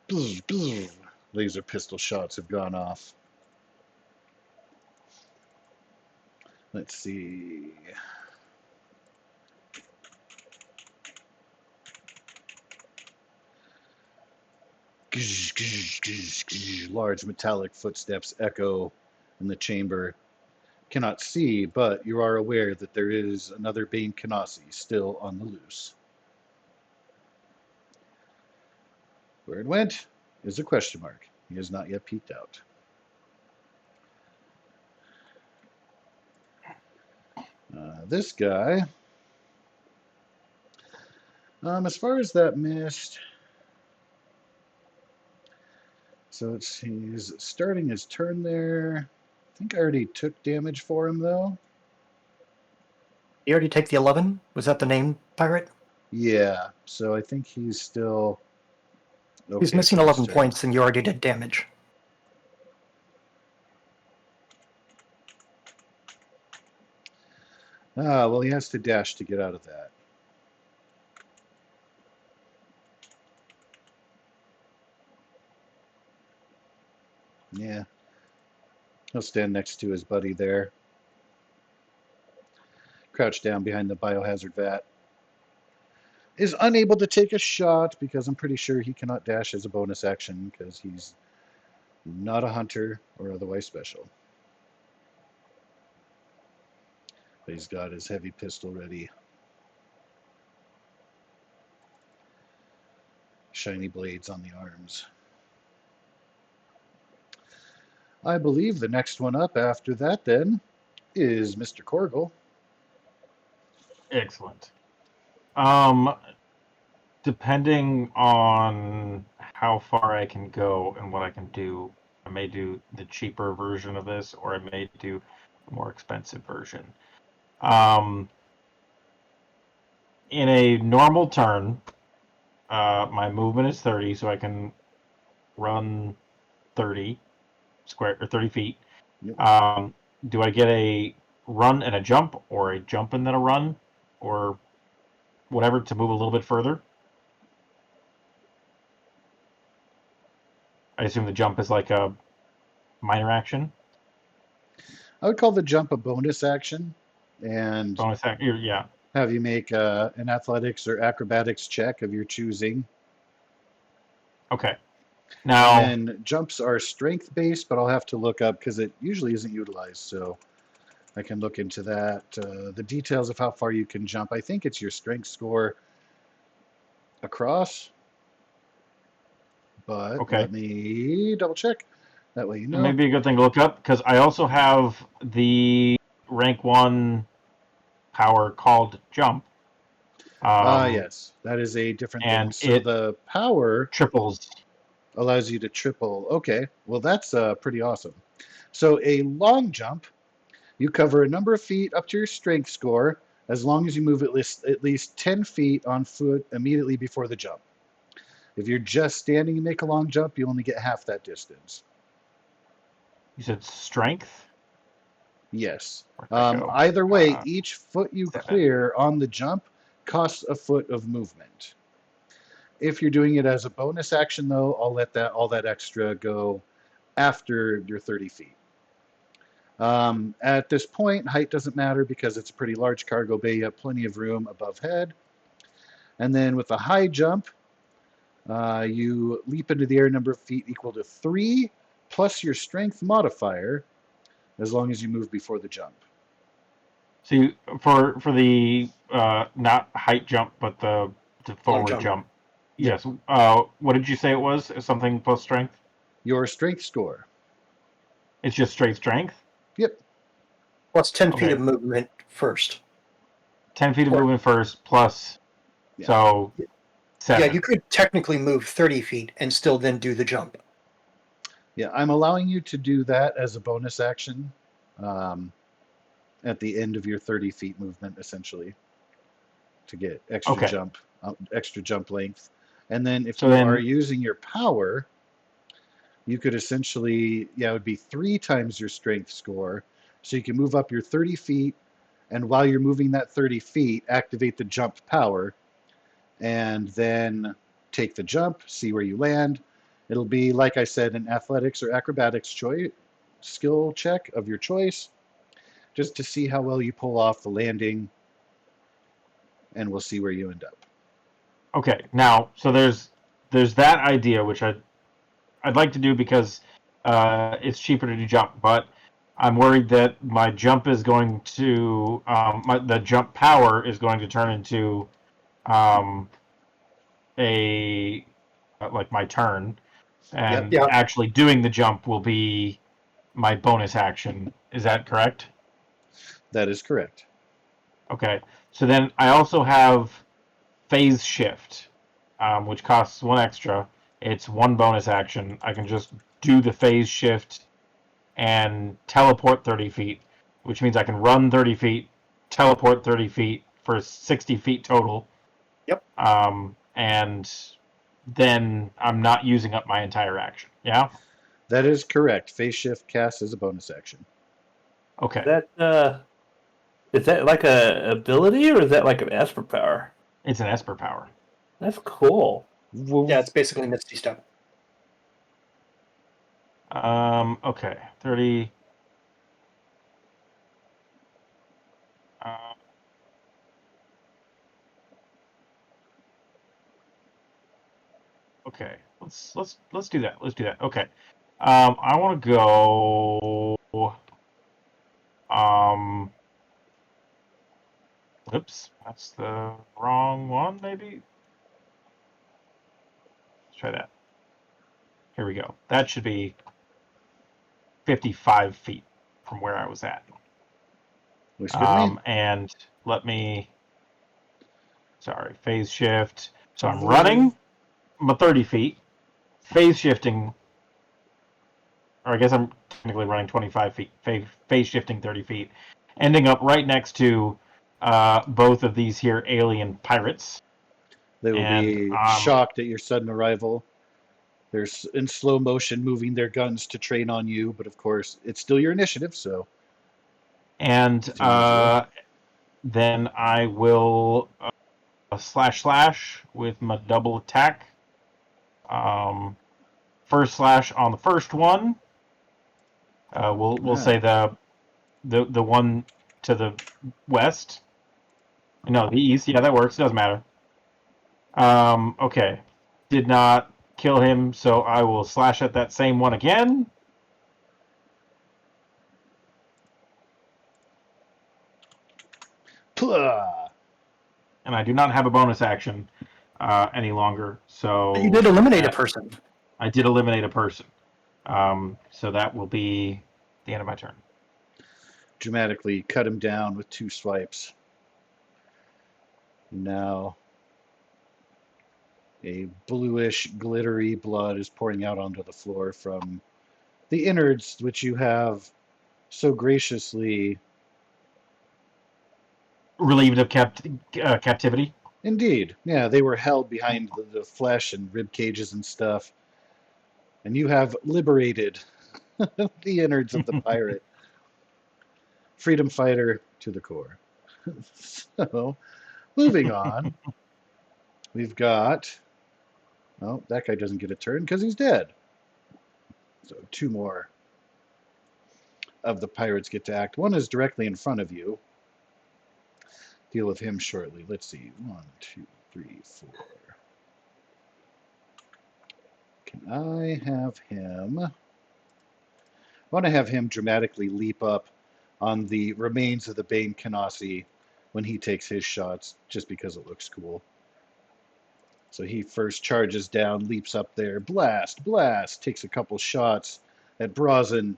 Bzz, bzz. Laser pistol shots have gone off. Let's see. Large metallic footsteps echo in the chamber. Cannot see, but you are aware that there is another Bane Kenasi still on the loose. Where it went is a question mark. He has not yet peeked out. This guy, as far as that missed, so he's starting his turn there. I think I already took damage for him, though. You already take the 11? Was that the name, pirate? Yeah, so I think he's still okay. He's missing 11 points, and you already did damage. Well, he has to dash to get out of that. Yeah. He'll stand next to his buddy there. Crouch down behind the biohazard vat. Is unable to take a shot because I'm pretty sure he cannot dash as a bonus action because he's not a hunter or otherwise special. But he's got his heavy pistol ready. Shiny blades on the arms. I believe the next one up after that then is Mr. Corgle. Excellent. Depending on how far I can go and what I can do, I may do the cheaper version of this, or I may do a more expensive version. In a normal turn, my movement is 30, so I can run 30 square or 30 feet. Yep. Do I get a run and a jump, or a jump and then a run, or whatever to move a little bit further? I assume the jump is like a minor action. I would call the jump a bonus action and Bonus action, yeah. have you make an athletics or acrobatics check of your choosing. Okay. Now, And then jumps are strength based, but I'll have to look up because it usually isn't utilized. So I can look into that. The details of how far you can jump. I think it's your strength score across. But okay. let me double check. That way you It know. may be a good thing to look up, because I also have the rank 1 power called jump. Yes, that is a different thing. And So it the power triples. allows you to triple. Okay, well that's pretty awesome. So a long jump, you cover a number of feet up to your strength score as long as you move at least 10 feet on foot immediately before the jump. If you're just standing and make a long jump, you only get half that distance. You said strength? Yes. Where'd that go? Either way, each foot you 7. clear on the jump costs a foot of movement. If you're doing it as a bonus action, though, I'll let all that extra go after your 30 feet. At this point, height doesn't matter because it's a pretty large cargo bay. You have plenty of room above head. And then with a high jump, you leap into the air a number of feet equal to 3 plus your strength modifier as long as you move before the jump. So for the not height jump, but the forward jump. Yes. What did you say it was? Something plus strength? Your strength score. It's just straight strength? Yep. Plus 10 feet Okay. of movement first. 10 feet of movement first, plus, Yeah. so 7. Yeah, you could technically move 30 feet and still then do the jump. Yeah, I'm allowing you to do that as a bonus action at the end of your 30 feet movement, essentially, to get extra jump length. And then if you are using your power, you could essentially, it would be 3 times your strength score. So you can move up your 30 feet, and while you're moving that 30 feet, activate the jump power, and then take the jump, see where you land, It'll be, like I said, an athletics or acrobatics skill check of your choice, just to see how well you pull off the landing, and we'll see where you end up. Okay, now so there's that idea which I'd like to do because it's cheaper to do jump, but I'm worried that my jump is going to the jump power is going to turn into a like my turn, and Yep, Yeah. actually doing the jump will be my bonus action. Is that correct? that is correct. Okay. So then I also have phase shift, which costs 1 extra. It's 1 bonus action. I can just do the phase shift and teleport 30 feet, which means I can run 30 feet, teleport 30 feet for 60 feet total. Yep. And then I'm not using up my entire action. Yeah? That is correct. Phase shift cast is a bonus action. Okay. Is that like a ability or is that like an Esper power? It's an Esper power. That's cool. Yeah, it's basically Misty Step. Okay. 30. Okay, let's do that. Let's do that. Okay, I want to go. Oops, that's the wrong one. Maybe. Let's try that. Here we go. That should be 55 feet from where I was at. Looks good to me. And let me. Sorry, phase shift. So I'm running. I'm at 30 feet. Phase shifting. Or I guess I'm technically running 25 feet. Phase shifting 30 feet. Ending up right next to both of these here alien pirates. They will And be shocked at your sudden arrival. They're in slow motion moving their guns to train on you, but of course, it's still your initiative, so. and then I will slash with my double attack. First slash on the first one. We'll say the one to the west. No, the east. Yeah, that works. Doesn't matter. Okay. Did not kill him, so I will slash at that same one again. Plah! And I do not have a bonus action any longer. So But you did eliminate a person. I did eliminate a person. So that will be the end of my turn. Dramatically cut him down with 2 swipes. Now, a bluish, glittery blood is pouring out onto the floor from the innards which you have so graciously. Relieved of captivity. Indeed, yeah, they were held behind the flesh and rib cages and stuff, and you have liberated the innards of the pirate. Freedom fighter to the core. So, moving on, we've got. Oh, that guy doesn't get a turn because he's dead. So 2 more of the pirates get to act. One is directly in front of you. Deal with him shortly. Let's see. 1, 2, 3, 4. Can I have him? I want to have him dramatically leap up on the remains of the Bane Kanasi when he takes his shots, just because it looks cool. So he first charges down, leaps up there, blast, blast, takes a couple shots at Brazen.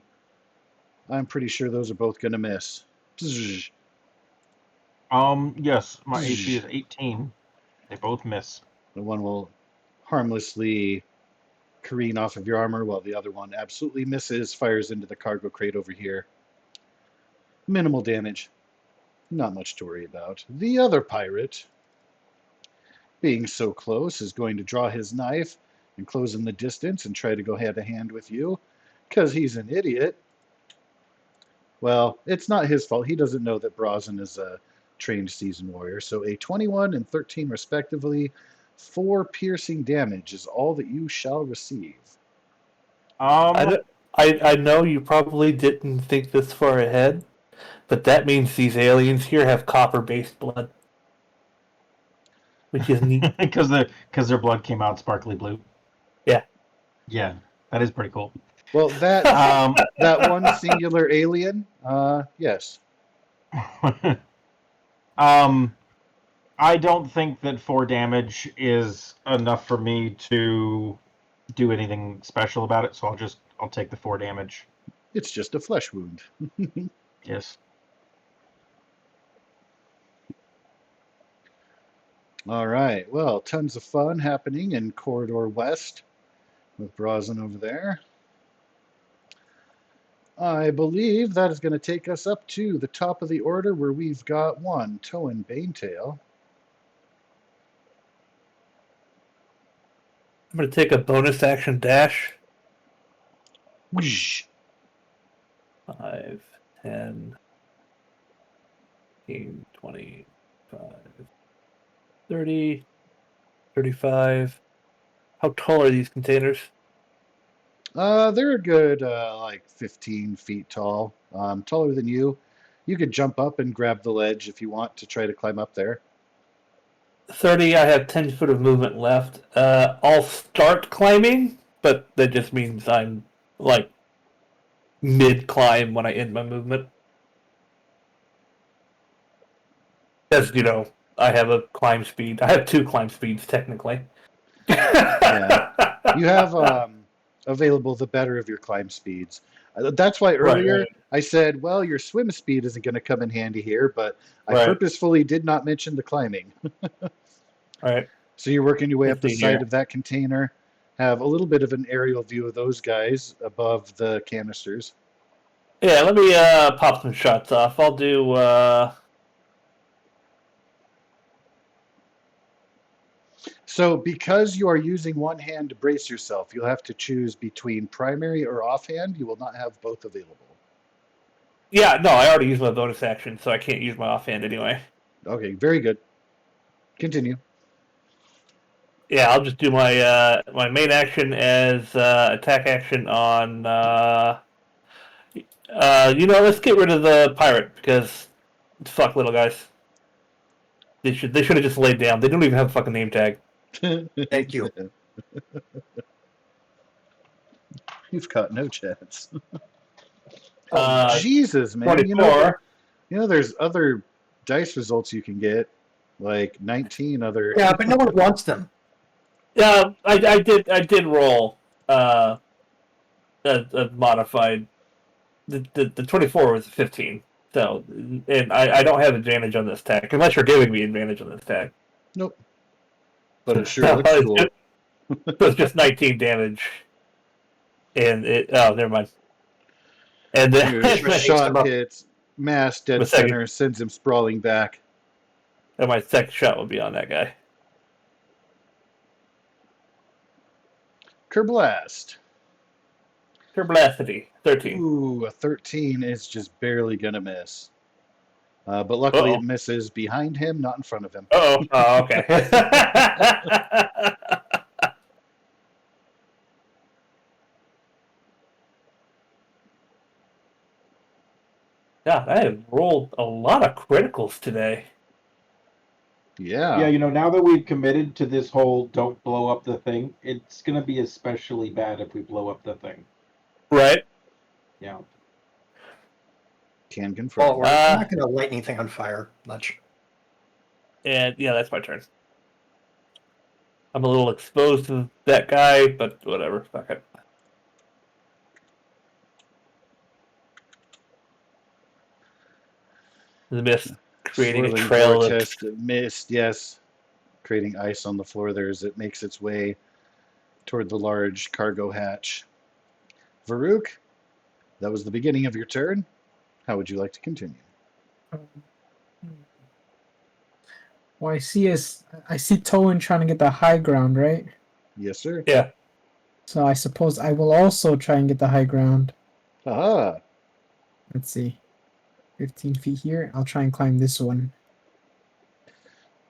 I'm pretty sure those are both going to miss. Bzz. Yes, my AC is 18. They both miss. The one will harmlessly careen off of your armor, while the other one absolutely misses, fires into the cargo crate over here. Minimal damage. Not much to worry about. The other pirate, being so close, is going to draw his knife and close in the distance and try to go hand to hand with you, because he's an idiot. Well, it's not his fault. He doesn't know that Brazen is a trained seasoned warrior. So a 21 and 13 respectively, 4 piercing damage is all that you shall receive. I know you probably didn't think this far ahead, but that means these aliens here have copper-based blood, which is neat. because their blood came out sparkly blue. Yeah. Yeah, that is pretty cool. Well, that that one singular alien, yes. I don't think that 4 damage is enough for me to do anything special about it, so I'll take the 4 damage. It's just a flesh wound. Yes. All right. Well, tons of fun happening in Corridor West with Brazen over there. I believe that is going to take us up to the top of the order where we've got one Toan Banetail. I'm going to take a bonus action dash. Whoosh. 5, 10, 15, 25, 30, 35. How tall are these containers? They're a good like 15 feet tall, taller than you. You could jump up and grab the ledge if you want to try to climb up there. 30, I have 10 foot of movement left. I'll start climbing, but that just means I'm like mid-climb when I end my movement. Because, I have a climb speed. I have 2 climb speeds, technically. Yeah. You have available the better of your climb speeds. That's why earlier Right. I said, well, your swim speed isn't going to come in handy here, but I Right. purposefully did not mention the climbing. Right. So you're working your way up the Let's see side here. of that container, have a little bit of an aerial view of those guys above the canisters. Yeah, let me pop some shots off. I'll do... So because you are using one hand to brace yourself, you'll have to choose between primary or offhand. You will not have both available. Yeah, no, I already used my bonus action, so I can't use my offhand anyway. Okay, very good. Continue. Yeah, I'll just do my my main action as attack action on... let's get rid of the pirate, because fuck little guys. They should have just laid down. They don't even have a fucking name tag. Thank you. You've got no chance. Uh, Jesus, man. 24. There's other dice results you can get, like 19 other. Yeah, but no one wants them. Yeah, I did roll a modified. The 24 was a 15. So, and I don't have advantage on this tag, unless you're giving me advantage on this tag. Nope. But it sure looks cool. It's just 19 damage. And never mind. And then Your Makes shot them up. hits mass dead The second- center, sends him sprawling back. and my second shot will be on that guy. Kerblast. Turbulacity, 13. Ooh, a 13 is just barely going to miss. But luckily Uh-oh. it misses behind him, not in front of him. Oh, okay. God, I have rolled a lot of criticals today. Yeah. Yeah, now that we've committed to this whole don't blow up the thing, it's going to be especially bad if we blow up the thing. Right? Yeah. Can confirm. Well, we're not going to light anything on fire much. And yeah, that's my turn. I'm a little exposed to that guy, but whatever. Fuck it. The mist creating a Swirling trail of vortex mist, yes. Creating ice on the floor there as it makes its way toward the large cargo hatch. Varuk, that was the beginning of your turn. How would you like to continue? Well, I see Toan trying to get the high ground, right? Yes, sir. Yeah. So I suppose I will also try and get the high ground. Aha. Let's see. 15 feet here. I'll try and climb this one.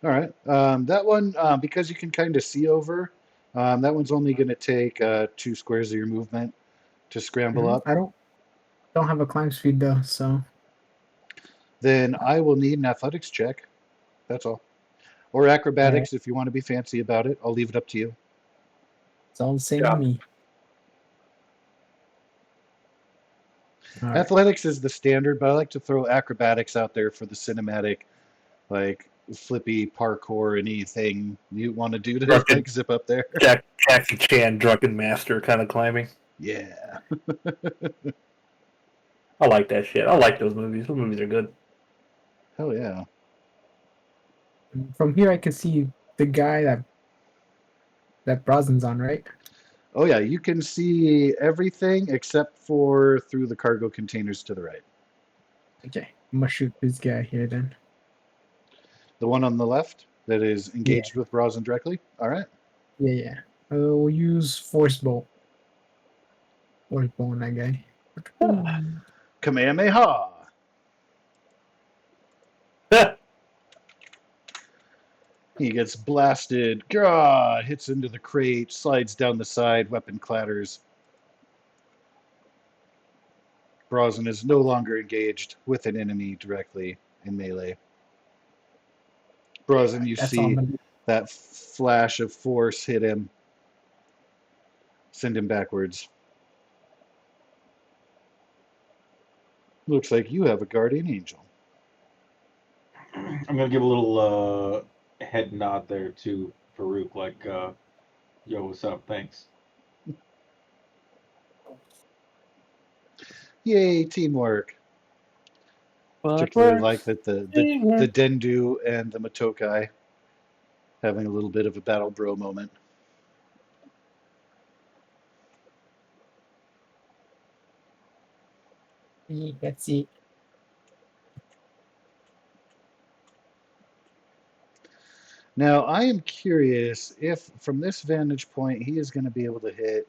All right. That one, because you can kind of see over, that one's only going to take 2 squares of your movement. to scramble up? I don't have a climb speed though, so Then I will need an athletics check. That's all. Or acrobatics if you want to be fancy about it. I'll leave it up to you. it's all the same Yeah. to me. All right. Athletics is the standard, but I like to throw acrobatics out there for the cinematic, like flippy parkour, anything you want to do to Drunken- like zip up there. Jackie Chan, drunken master kind of climbing. Yeah. I like that shit. I like those movies. Those movies are good. Hell yeah. From here, I can see the guy that Brosnan's on, right? Oh yeah, you can see everything except for through the cargo containers to the right. Okay, I'm gonna shoot this guy here then. The one on the left that is engaged with Brosnan directly. All right. Yeah. We'll use force bolt. Force bolt on that guy. Kamehameha. He gets blasted. God, hits into the crate, slides down the side, weapon clatters. Brosnan is no longer engaged with an enemy directly in melee. Brosnan, you That's all I'm see gonna do. that flash of force hit him, send him backwards. Looks like you have a guardian angel. I'm gonna give a little head nod there to Farouk, like, "Yo, what's up? Thanks." Yay, teamwork. Particularly like that the Dendu and the Matokai having a little bit of a battle bro moment. Let's see. Now, I am curious if from this vantage point he is going to be able to hit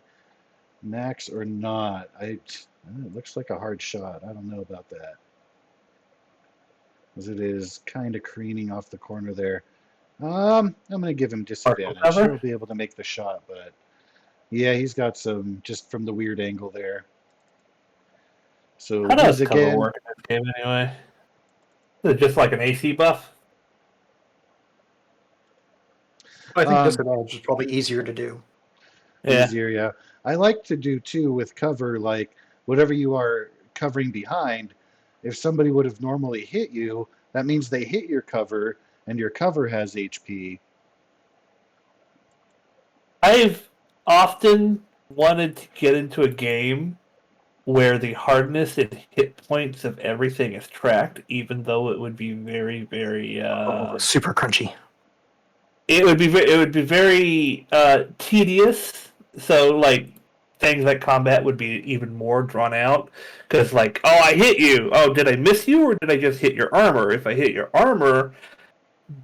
Max or not. It looks like a hard shot. I don't know about that. As it is kind of careening off the corner there. I'm going to give him disadvantage. cover? He'll be able to make the shot, but yeah, he's got some just from the weird angle there. So How does he's cover again. work in this game anyway? Is it just like an AC buff? I think Um, disadvantage is probably easier to do. Yeah. Easier, yeah. I like to do too with cover, like whatever you are covering behind. If somebody would have normally hit you, that means they hit your cover, and your cover has HP. I've often wanted to get into a game where the hardness and hit points of everything is tracked, even though it would be very, very Super crunchy. it would be very tedious. So like things like combat would be even more drawn out because like, oh, I hit you. Oh, did I miss you or did I just hit your armor? If I hit your armor,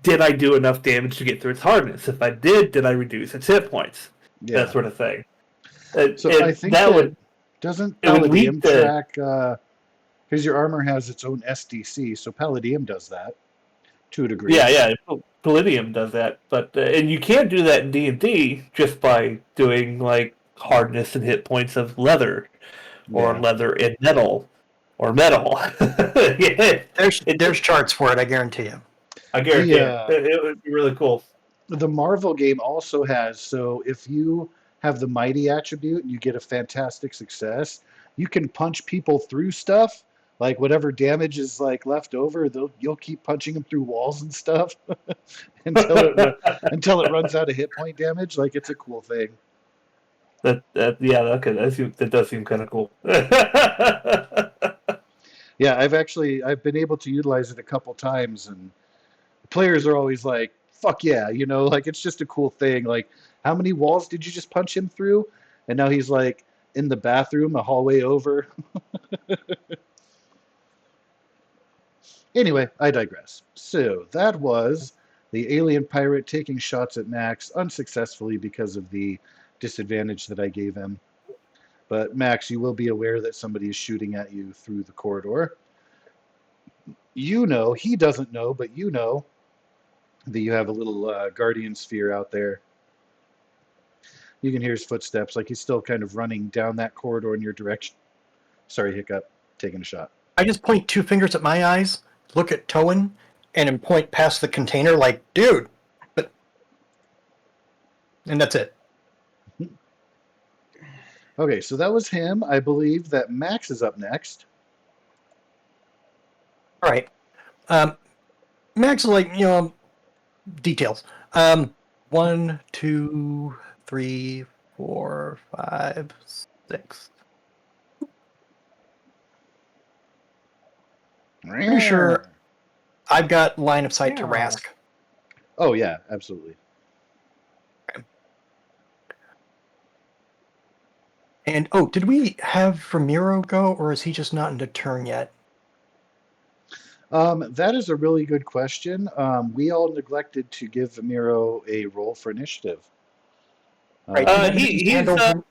did I do enough damage to get through its hardness? If I did I reduce its hit points? Yeah. That sort of thing. So I think that doesn't it would lead Palladium to- track because your armor has its own SDC, so Palladium does that to a degree. Yeah. Palladium does that, but and you can't do that in D&D just by doing like hardness and hit points of leather, or Yeah. leather and metal, or metal. Yeah, There's charts for it, I guarantee you. I guarantee The, it would be really cool. The Marvel game also has, so if you have the mighty attribute and you get a fantastic success, you can punch people through stuff, like whatever damage is like left over, you'll keep punching them through walls and stuff until it runs out of hit point damage. Like it's a cool thing. That does seem kind of cool. Yeah, I've been able to utilize it a couple times, and players are always like, "Fuck yeah," like it's just a cool thing. Like, how many walls did you just punch him through? And now he's like in the bathroom, a hallway over. Anyway, I digress. So that was the alien pirate taking shots at Max unsuccessfully because of the disadvantage that I gave him. But Max, you will be aware that somebody is shooting at you through the corridor. He doesn't know, but you know that you have a little guardian sphere out there. You can hear his footsteps, like he's still kind of running down that corridor in your direction. Sorry, Hiccup, taking a shot. I just point 2 fingers at my eyes, look at Towan, and then point past the container like, dude. But, and that's it. Okay, so that was him. I believe that Max is up next. All right. Max is like, details. 1, 2, 3, 4, 5, 6. Pretty sure I've got line of sight to Yeah. Rask. Oh yeah, absolutely. And did we have Ramiro go, or is he just not into turn yet? That is a really good question. We all neglected to give Vamiro a roll for initiative. Right. and then just hand over-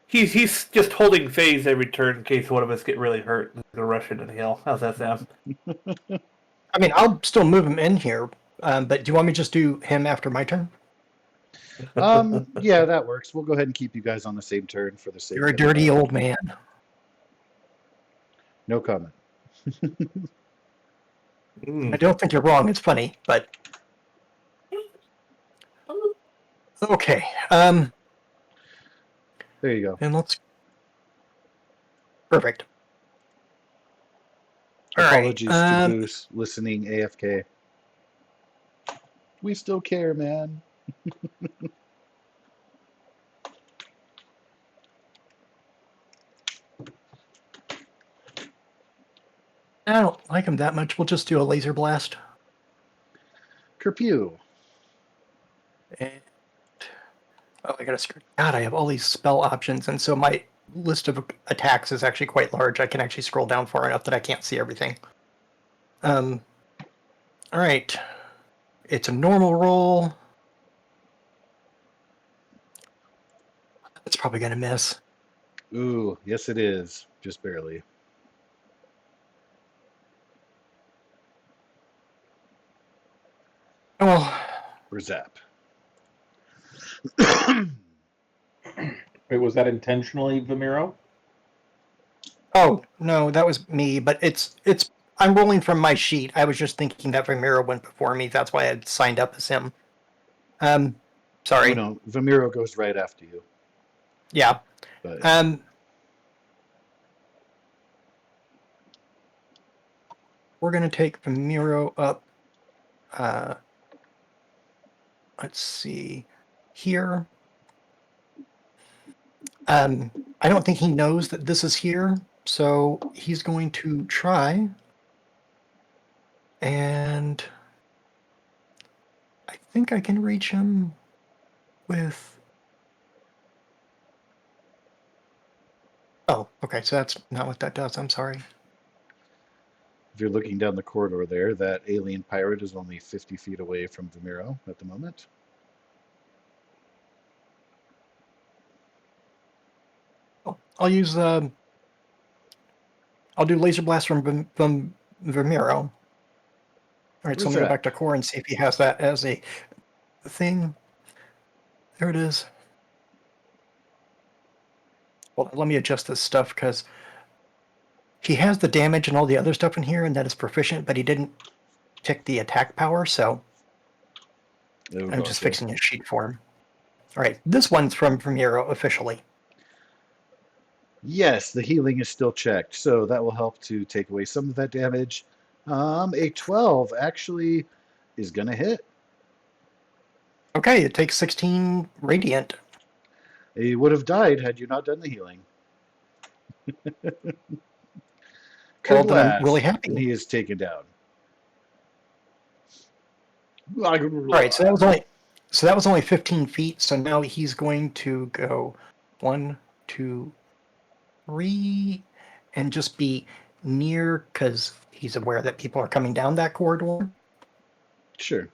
He's just holding phase every turn in case one of us get really hurt. He's gonna rush in and heal. How's that sound? I mean, I'll still move him in here, but do you want me to just do him after my turn? Yeah, that works. We'll go ahead and keep you guys on the same turn for the sake You're a of dirty old man. No comment. I don't think you're wrong. It's funny, but okay. There you go. And let's. Perfect. All right, Apologies to Goose listening AFK. We still care, man. I don't like him that much. We'll just do a laser blast. Kerpew. And I gotta screw. God, I have all these spell options, and so my list of attacks is actually quite large. I can actually scroll down far enough that I can't see everything. All right. It's a normal roll. It's probably gonna miss. Ooh, yes it is. Just barely. Well, Or zap. Wait, was that intentionally Vamiro? oh no, that was me. But it's. I'm rolling from my sheet. I was just thinking that Ramiro went before me. That's why I had signed up as him. Sorry. Oh no, Vamiro goes right after you. Yeah. But We're gonna take Vamiro up. Let's see here. I don't think he knows that this is here, so he's going to try. And I think I can reach him with. Oh, okay, so that's not what that does. I'm sorry. if you're looking down the corridor there, that alien pirate is only 50 feet away from Vamiro at the moment. I'll use I'll do laser blast from Vamiro. All right, so I'm gonna go back to core and see if he has that as a thing. There it is. Well, let me adjust this stuff because he has the damage and all the other stuff in here, and that is proficient, but he didn't tick the attack power, so I'm just fixing his sheet for him. All right, this one's from Vamiro officially. Yes, the healing is still checked, so that will help to take away some of that damage. A 12 actually is going to hit. Okay, it takes 16 radiant. He would have died had you not done the healing. Well, then I'm really happy. And he is taken down. All right, so that was only 15 feet. So now he's going to go 1, 2, 3, and just be near because he's aware that people are coming down that corridor. Sure.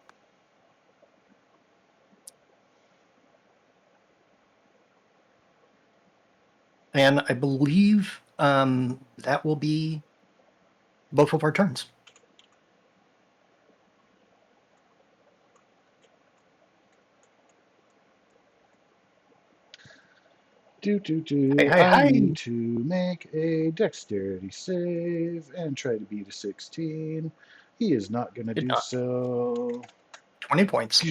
And I believe that will be both of our turns. Hey, I hey. need to make a dexterity save and try to beat a 16. He is not going to Did do not. so. 20 points.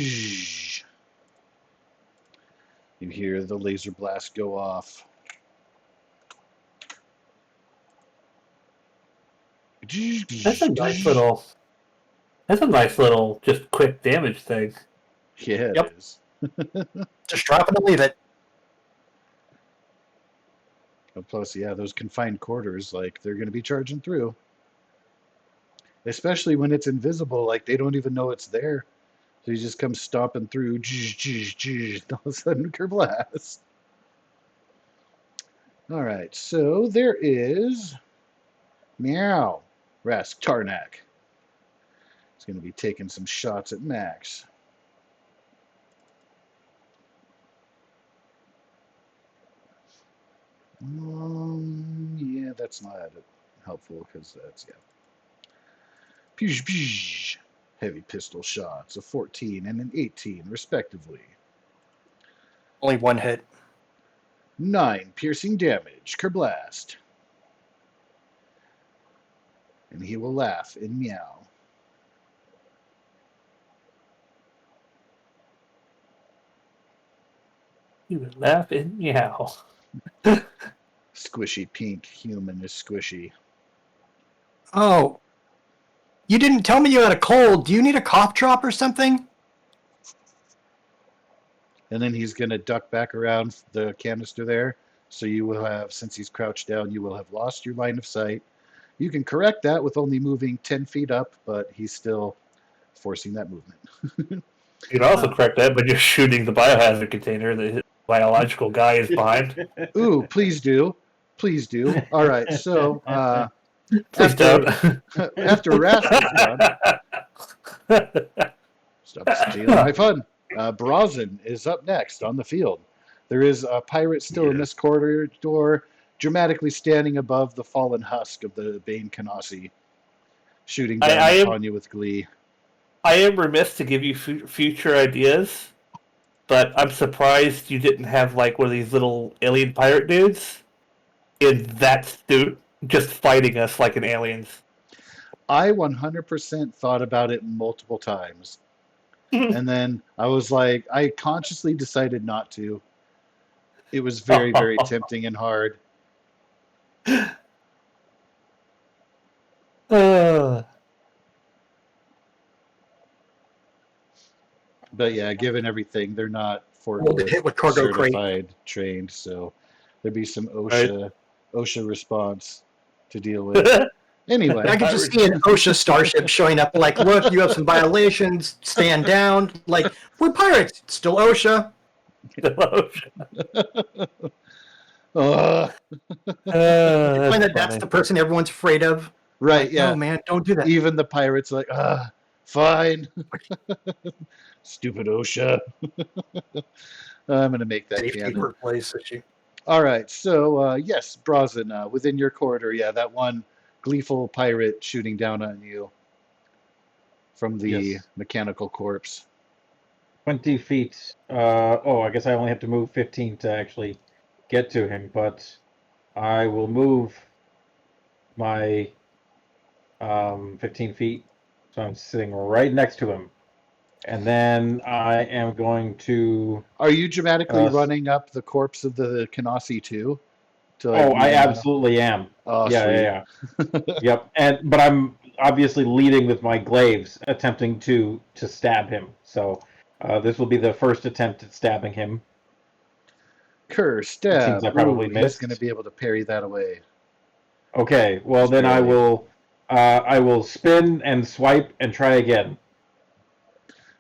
You hear the laser blast go off. That's a nice little. That's a nice little, just quick damage thing. Yeah, it Yep. is. Just drop it and leave it. Plus, yeah, those confined quarters, like, they're going to be charging through. Especially when it's invisible, like, they don't even know it's there. So he just comes stomping through, and all of a sudden, kerblast. All right, so there is Meow, Rask Tarnak. He's going to be taking some shots at Max. Yeah, that's not helpful because that's, yeah. Pew, pew. Heavy pistol shots, a 14 and an 18, respectively. Only one hit. 9 piercing damage, kerblast. And he will laugh and meow. You would laugh and meow. Squishy pink human is squishy. Oh. You didn't tell me you had a cold. Do you need a cough drop or something? And then he's going to duck back around the canister there. So you will have, since he's crouched down, you will have lost your line of sight. You can correct that with only moving 10 feet up, but he's still forcing that movement. You can also correct that, but you're shooting the biohazard container the biological guy is behind. Ooh, please do. Please do. All right, so Please don't. after Rask is done, stop stealing my fun. Brazen is up next on the field. There is a pirate still in this corridor, dramatically standing above the fallen husk of the Bane Kanasi, shooting down upon you with glee. I am remiss to give you future ideas, but I'm surprised you didn't have like one of these little alien pirate dudes in that suit just fighting us like an aliens. I 100% thought about it multiple times. And then I was like, I consciously decided not to. It was very, very tempting and hard. But yeah, given everything, they're not Hit with cargo crate. certified, trained, so there'd be some OSHA response to deal with. Anyway, I could just see an OSHA starship showing up like, look, you have some violations, stand down. Like, we're pirates. Still OSHA. Find that's the person everyone's afraid of. Right, like, yeah. No, man, don't do that. Even the pirates are like, fine. Stupid OSHA. I'm going to make that canon. All right, so yes, Brazen, within your corridor, yeah, that one gleeful pirate shooting down on you from the mechanical corpse. 20 feet. I guess I only have to move 15 to actually get to him, but I will move my 15 feet, so I'm sitting right next to him. And then I am going to... Are you dramatically running up the corpse of the Kanasi too? I absolutely am. Oh, yeah. Yep. But I'm obviously leading with my glaives, attempting to stab him. So this will be the first attempt at stabbing him. Stab. Seems I probably missed. He's going to be able to parry that away. Okay. Well, then I will spin and swipe and try again.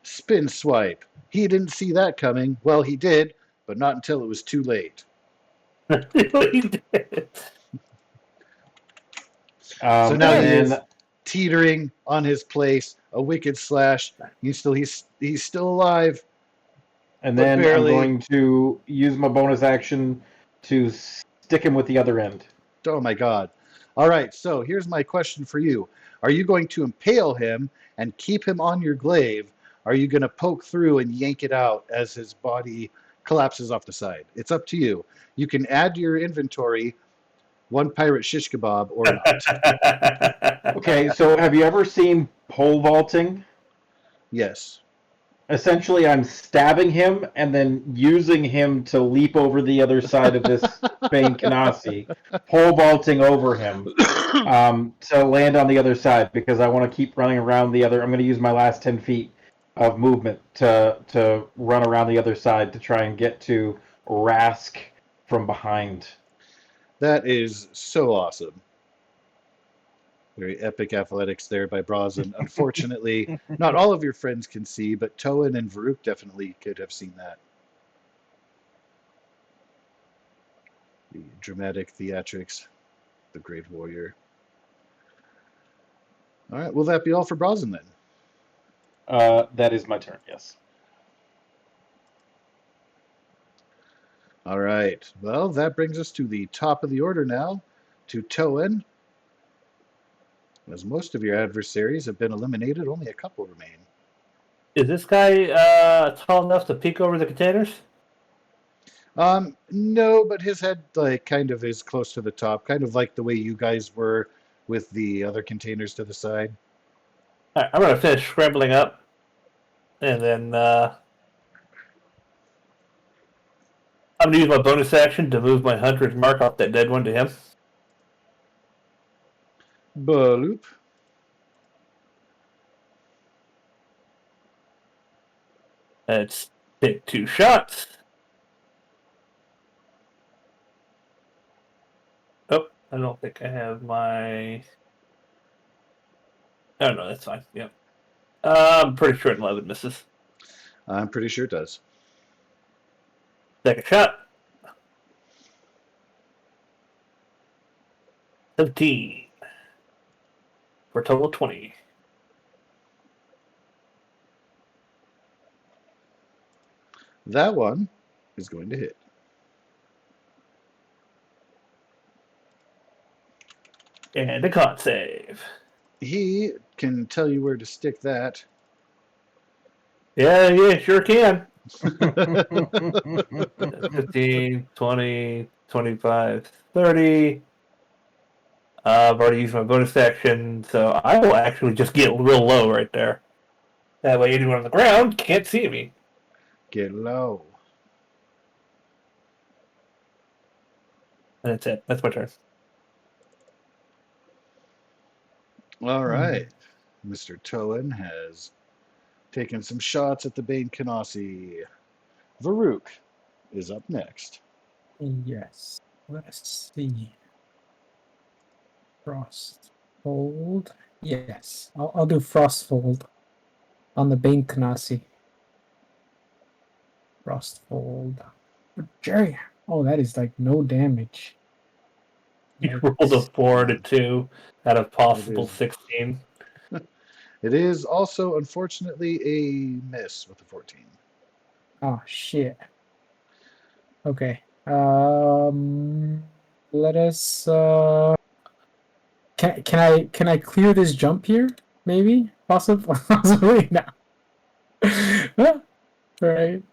Spin swipe. He didn't see that coming. Well, he did, but not until it was too late. So now he is teetering on his place. A wicked slash. He's still alive. And then I'm going to use my bonus action to stick him with the other end. Oh my god. All right, so here's my question for you. Are you going to impale him and keep him on your glaive? Are you going to poke through and yank it out as his body collapses off the side. It's up to you. You can add to your inventory one pirate shish kebab or not. Okay, so have you ever seen pole vaulting? Yes. Essentially, I'm stabbing him and then using him to leap over the other side of this Bane Kanasi, pole vaulting over him to land on the other side because I want to keep running around the other. I'm going to use my last 10 feet of movement to run around the other side to try and get to Rask from behind. That is so awesome. Very epic athletics there by Brazen. Unfortunately, not all of your friends can see, but Toan and Varuk definitely could have seen that. The dramatic theatrics, the Great Warrior. All right, will that be all for Brazen then? That is my turn, yes. All right, well, that brings us to the top of the order now, to Toan. As most of your adversaries have been eliminated, only a couple remain. Is this guy tall enough to peek over the containers? No, but his head like kind of is close to the top, kind of like the way you guys were with the other containers to the side. All right, I'm gonna finish scrambling up, and then I'm gonna use my bonus action to move my hunter's mark off that dead one to him. Bloop. Let's take 2 shots. Oh, I don't think I have my. Oh no, that's fine. Yep. I'm pretty sure 11 misses. I'm pretty sure it does. Second shot. 17. For a total of 20. That one is going to hit. And a con save. He can tell you where to stick that. Yeah, sure can. 15, 20, 25, 30. I've already used my bonus action, so I will actually just get real low right there. That way anyone on the ground can't see me. Get low. And that's it. That's my turn. All right. Mr. Toan has taken some shots at the Bane Kanasi. Varuk is up next. Yes. Let's see. Frost fold. Yes, I'll do frost fold on the Bane Kanasi. Frost fold. Jerry. Oh, that is like no damage. You rolled a 4 and a 2 out of possible is. 16. It is also, unfortunately, a miss with a 14. Oh shit. Okay. Let us. Can I clear this jump here? Maybe. Possibly now. Right.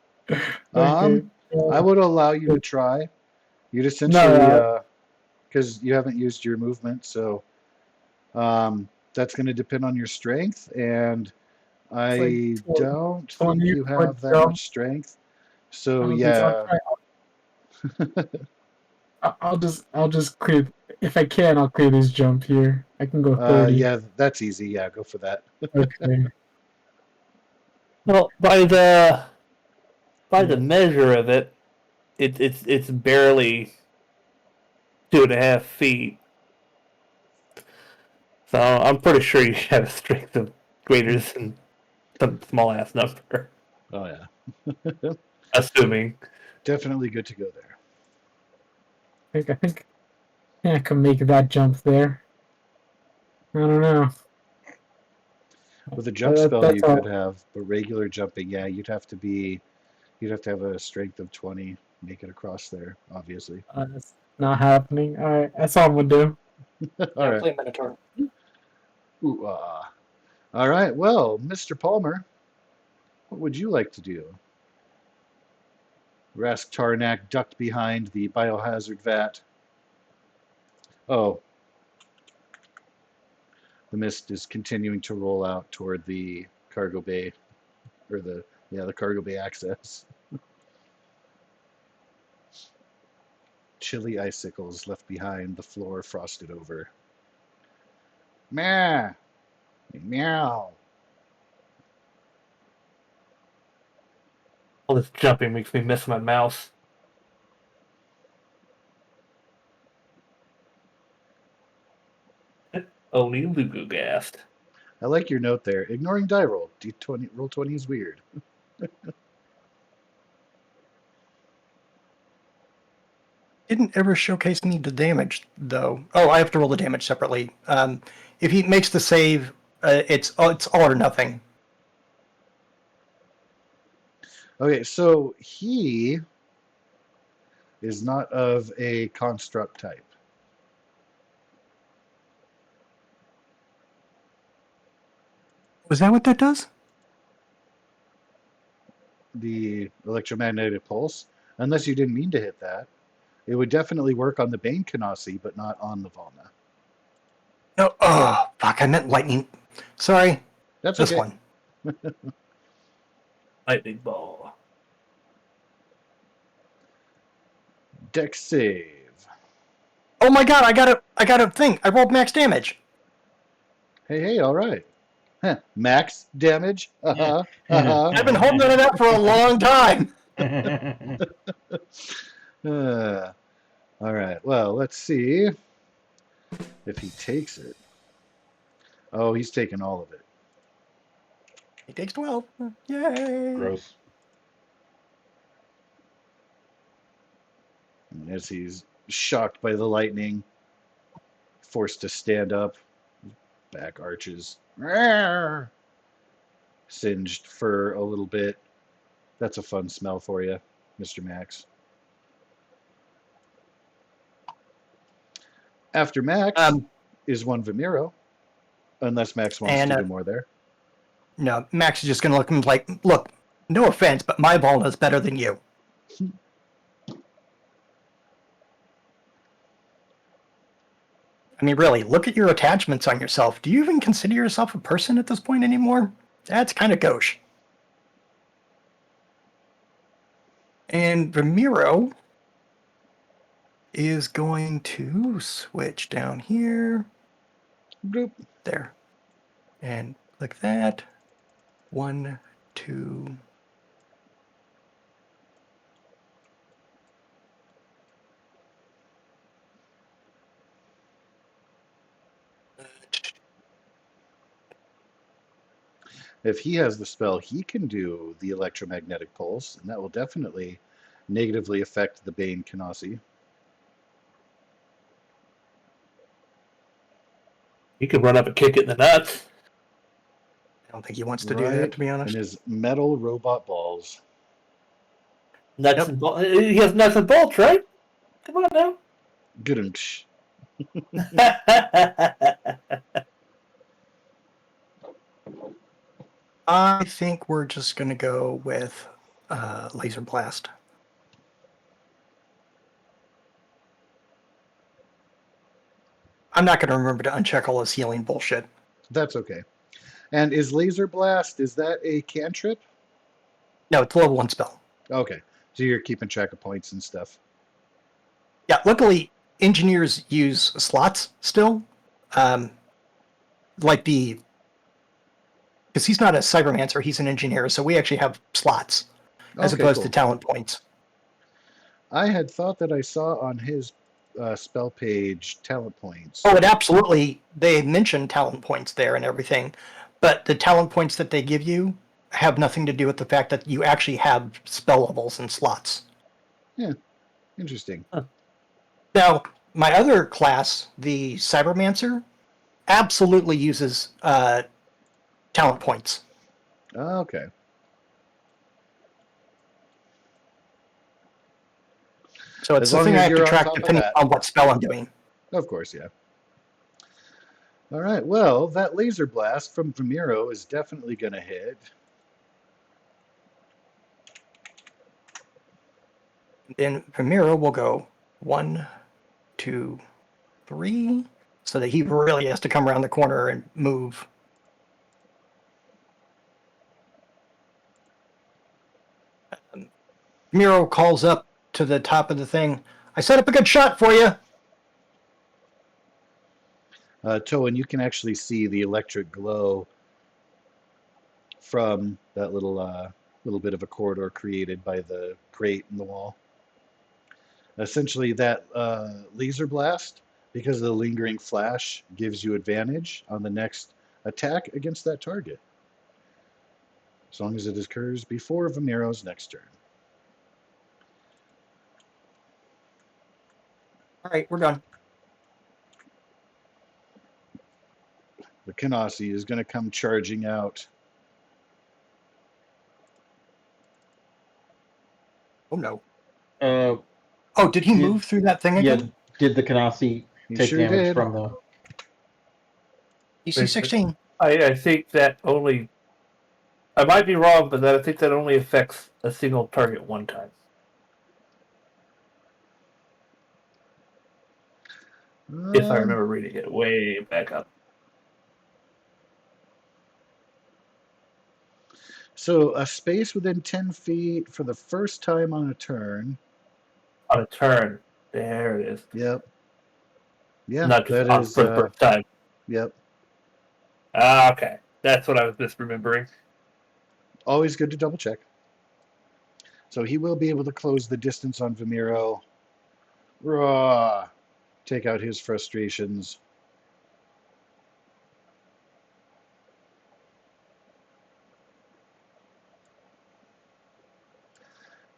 Okay. I would allow you to try. You'd essentially, No. because you haven't used your movement, so that's going to depend on your strength, and I It's like don't think 20 you have that jump. much strength. I So don't think so. yeah, I'll just clear. If I can, I'll clear this jump here. I can go 30. yeah, that's easy. Yeah, go for that. Okay. Well, by the measure of it, it's barely 2.5 feet. So I'm pretty sure you have a strength of greater than some small ass number. Oh yeah, Assuming. definitely good to go there. I think I can make that jump there. I don't know. With a jump spell, That's you all. could have, but regular jumping, yeah, you'd have to have a strength of 20, make it across there, obviously. That's not happening. All right, that's all I'm gonna do. All right. Play Minotaur. Ooh, all right. Well, Mr. Palmer, what would you like to do? Rask Tarnak ducked behind the biohazard vat. Oh, the mist is continuing to roll out toward the cargo bay, or the cargo bay access. Chilly icicles left behind, the floor frosted over. Meow, meow. All this jumping makes me miss my mouse. Only Lugogast. I like your note there. Ignoring die roll. D20 roll 20 is weird. Didn't ever showcase me the damage though. Oh, I have to roll the damage separately. If he makes the save, it's all or nothing. Okay, so he is not of a construct type. Was that what that does? The electromagnetic pulse, unless you didn't mean to hit that. It would definitely work on the Bane Kanasi, but not on the Valna. No. Oh, fuck! I meant lightning. Sorry. That's This okay. one. Lightning ball. Dex save. Oh my god! I got a thing. I rolled max damage. Hey, all right. Huh. Max damage. Uh-huh. Uh-huh. I've been holding on to that for a long time. All right. Well, let's see if he takes it. Oh, he's taking all of it. He takes 12. Yay! Gross. And as he's shocked by the lightning, forced to stand up, back arches. Rawr! Singed fur a little bit. That's a fun smell for you, Mr. Max. After Max is one Vimiro, unless Max wants to do more there. No, Max is just going to look at him like, look, no offense, but my ball is better than you. I mean, really, look at your attachments on yourself. Do you even consider yourself a person at this point anymore? That's kind of gauche. And Ramiro is going to switch down here. Bloop. There. And click that. 1, 2. If he has the spell, he can do the electromagnetic pulse, and that will definitely negatively affect the Bane Kanasi. He could run up and kick it in the nuts. I don't think he wants to do that, to be honest. And his metal robot balls. Nuts and bolts. He has nuts and bolts, right? Come on now. Good. I think we're just going to go with Laser Blast. I'm not going to remember to uncheck all this healing bullshit. That's okay. And is Laser Blast, is that a cantrip? No, it's a level 1 spell. Okay. So you're keeping track of points and stuff. Yeah, luckily, engineers use slots still. Like the... Because he's not a cybermancer, he's an engineer, so we actually have slots as opposed to talent points. I had thought that I saw on his spell page talent points. Oh, it absolutely, they mention talent points there and everything, but the talent points that they give you have nothing to do with the fact that you actually have spell levels and slots. Yeah, interesting. Huh. Now, my other class, the cybermancer, absolutely uses talent points. Okay. So it's As the long thing as I have to you're on track top of depending that. on what spell I'm doing. Of course, yeah. All right, well, that laser blast from Vimiro is definitely going to hit. Then Vamiro will go 1, 2, 3, so that he really has to come around the corner and move. Miro calls up to the top of the thing. I set up a good shot for you. Toan, you can actually see the electric glow from that little bit of a corridor created by the grate in the wall. Essentially, that laser blast, because of the lingering flash, gives you advantage on the next attack against that target, as long as it occurs before Vamiro's next turn. All right, we're done. The Kanasi is going to come charging out. Oh, no. Uh, Oh, did he Did- move through that thing yeah. again? Did the Kanasi He take sure damage did. from the? DC 16. I think that only. I might be wrong, but I think that only affects a single target one time. If I remember reading it way back up. So a space within 10 feet for the first time on a turn. On a turn. There it is. Yep. Yeah, Not just that on is. for the first time. Yep. Ah, okay. That's what I was misremembering. Always good to double check. So he will be able to close the distance on Vamiro. Raw. Take out his frustrations.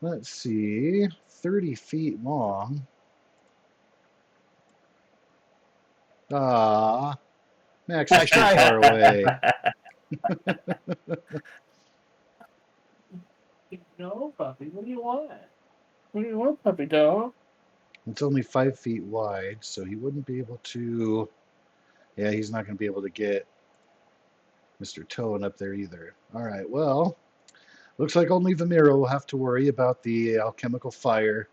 Let's see. 30 feet long. Ah. Max is Nice too try. far away. No, puppy. What do you want? What do you want, puppy dog? It's only 5 feet wide, so he wouldn't be able to. Yeah, he's not going to be able to get Mr. Toan up there either. All right, well, looks like only Vamiro will have to worry about the alchemical fire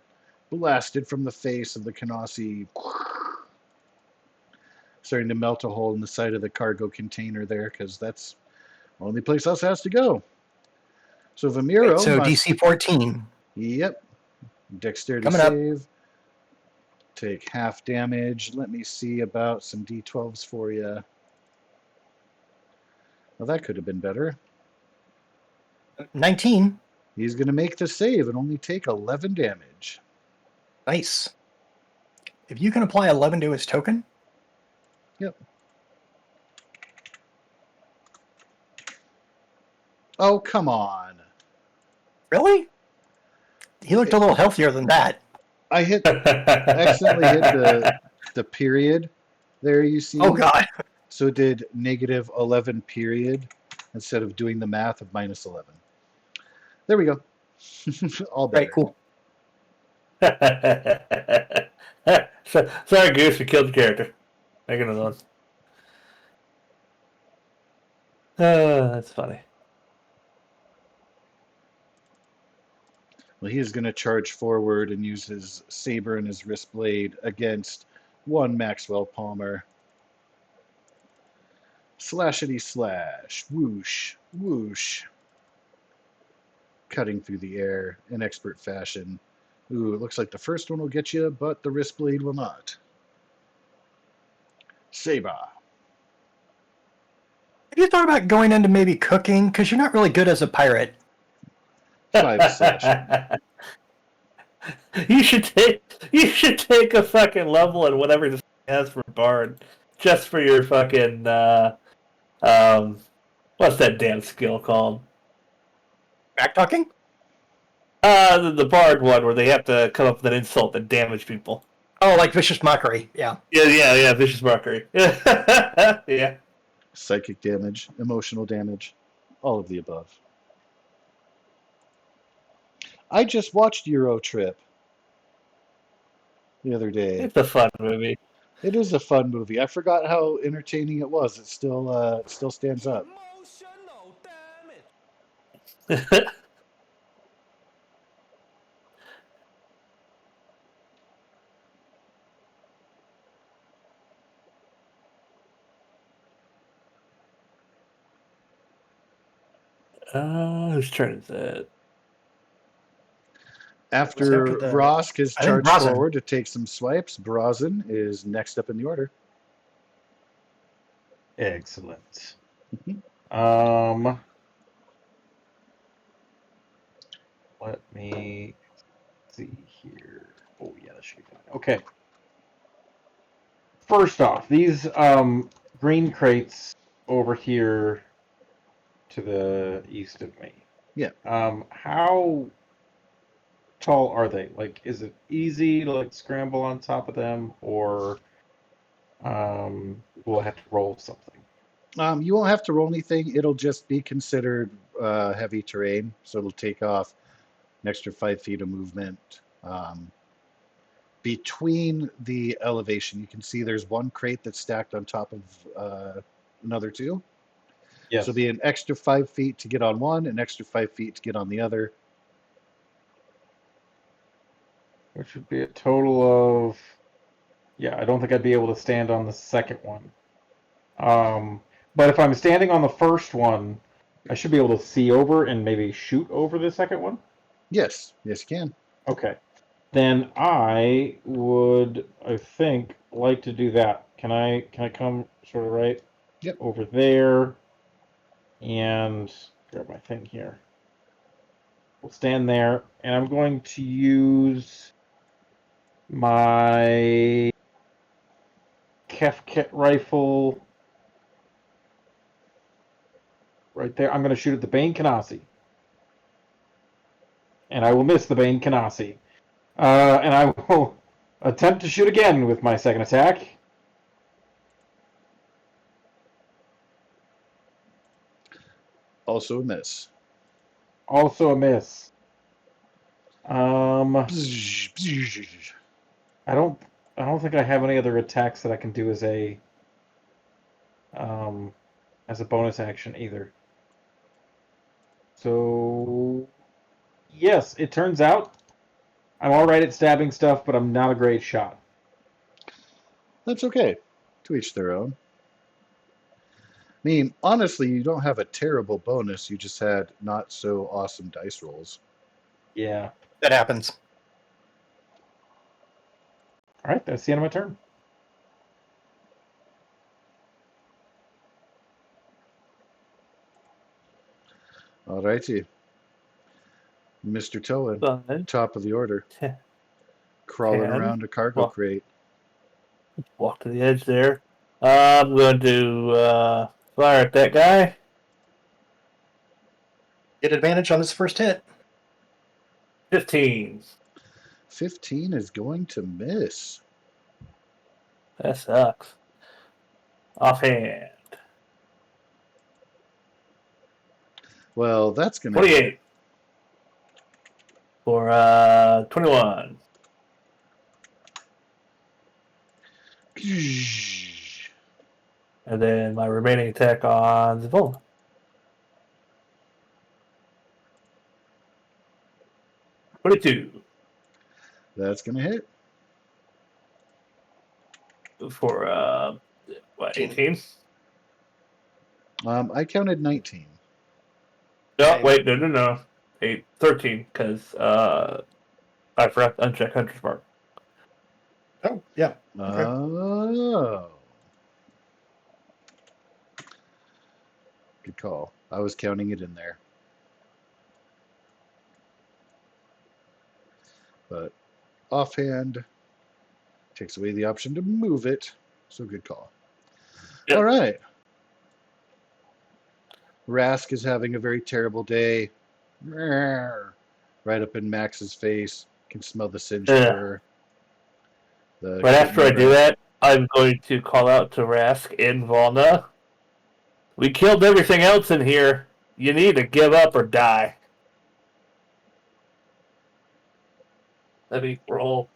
blasted from the face of the Kanasi, starting to melt a hole in the side of the cargo container there, because that's the only place else has to go. So Vamiro So must. DC 14. Yep. Dexterity Coming up. save. Take half damage. Let me see about some D12s for you. Well, that could have been better. 19. He's going to make the save and only take 11 damage. Nice. If you can apply 11 to his token. Yep. Oh, come on. Really? He looked a little healthier than that. I accidentally hit the period there, you see. Oh, God. So it did negative 11 period instead of doing the math of minus 11. There we go. All better. Right, cool. Sorry, Goose, we killed the character. Make another one. That's funny. Well, he is going to charge forward and use his saber and his wrist blade against one Maxwell Palmer. Slashity slash. Whoosh. Whoosh. Cutting through the air in expert fashion. Ooh, it looks like the first one will get you, but the wrist blade will not. Saber. Have you thought about going into maybe cooking? Because you're not really good as a pirate. 5 slashing. You should take a fucking level in whatever this has for Bard, just for your fucking what's that damn skill called? Backtalking? The Bard one where they have to come up with an insult that damage people. Oh, like vicious mockery. Yeah. Yeah, vicious mockery. Yeah. Psychic damage, emotional damage, all of the above. I just watched Euro Trip the other day. It's a fun movie. It is a fun movie. I forgot how entertaining it was. It still stands up. Emotional, damn it. Whose turn is that? After after the- Rosk has I think charged Brazen. forward to take some swipes, Brazen is next up in the order. Excellent. Mhm. Let me see here. Oh yeah, that should be fine. Okay. First off, these green crates over here to the east of me. Yeah. How tall are they? Like, is it easy to like scramble on top of them, or will I have to roll something? You won't have to roll anything. It'll just be considered heavy terrain, so it'll take off an extra 5 feet of movement. Between the elevation, you can see there's one crate that's stacked on top of another two. Yes. So it'll be an extra 5 feet to get on one, an extra 5 feet to get on the other. Which would be a total of, yeah, I don't think I'd be able to stand on the second one. But if I'm standing on the first one, I should be able to see over and maybe shoot over the second one. Yes, yes, you can. Okay. Then I would, I think, like to do that. Can I come sort of right Yep. over there and grab my thing here? We'll stand there, and I'm going to use my Kefket rifle right there. I'm going to shoot at the Bane Kanasi. And I will miss the Bane Kanasi. And I will attempt to shoot again with my second attack. Also a miss. Also a miss. I don't think I have any other attacks that I can do as a bonus action either. So yes, it turns out I'm all right at stabbing stuff, but I'm not a great shot. That's okay. To each their own. I mean, honestly, you don't have a terrible bonus. You just had not so awesome dice rolls. Yeah. That happens. All right, that's the end of my turn. Alrighty. Mr. Towan, Fine. top of the order. Ten. Crawling 10. around a cargo Well- crate. Walk to the edge there. I'm going to fire at that guy. Get advantage on this first hit. 15. 15 is going to miss. That sucks. Offhand. Well, that's going to 28. For 21. And then my remaining attack on Zvona. 22. That's going to hit. For, 18? I counted 19. No, wait, no. 13, because I forgot to uncheck Hunter's Mark. Oh, yeah. Okay. Oh. Good call. I was counting it in there. But offhand takes away the option to move it. So good call. Yep. All right. Rask is having a very terrible day. Right up in Max's face. Can smell the singed fur. Right after I do that, I'm going to call out to Rask and Volna. We killed everything else in here. You need to give up or die. Let me roll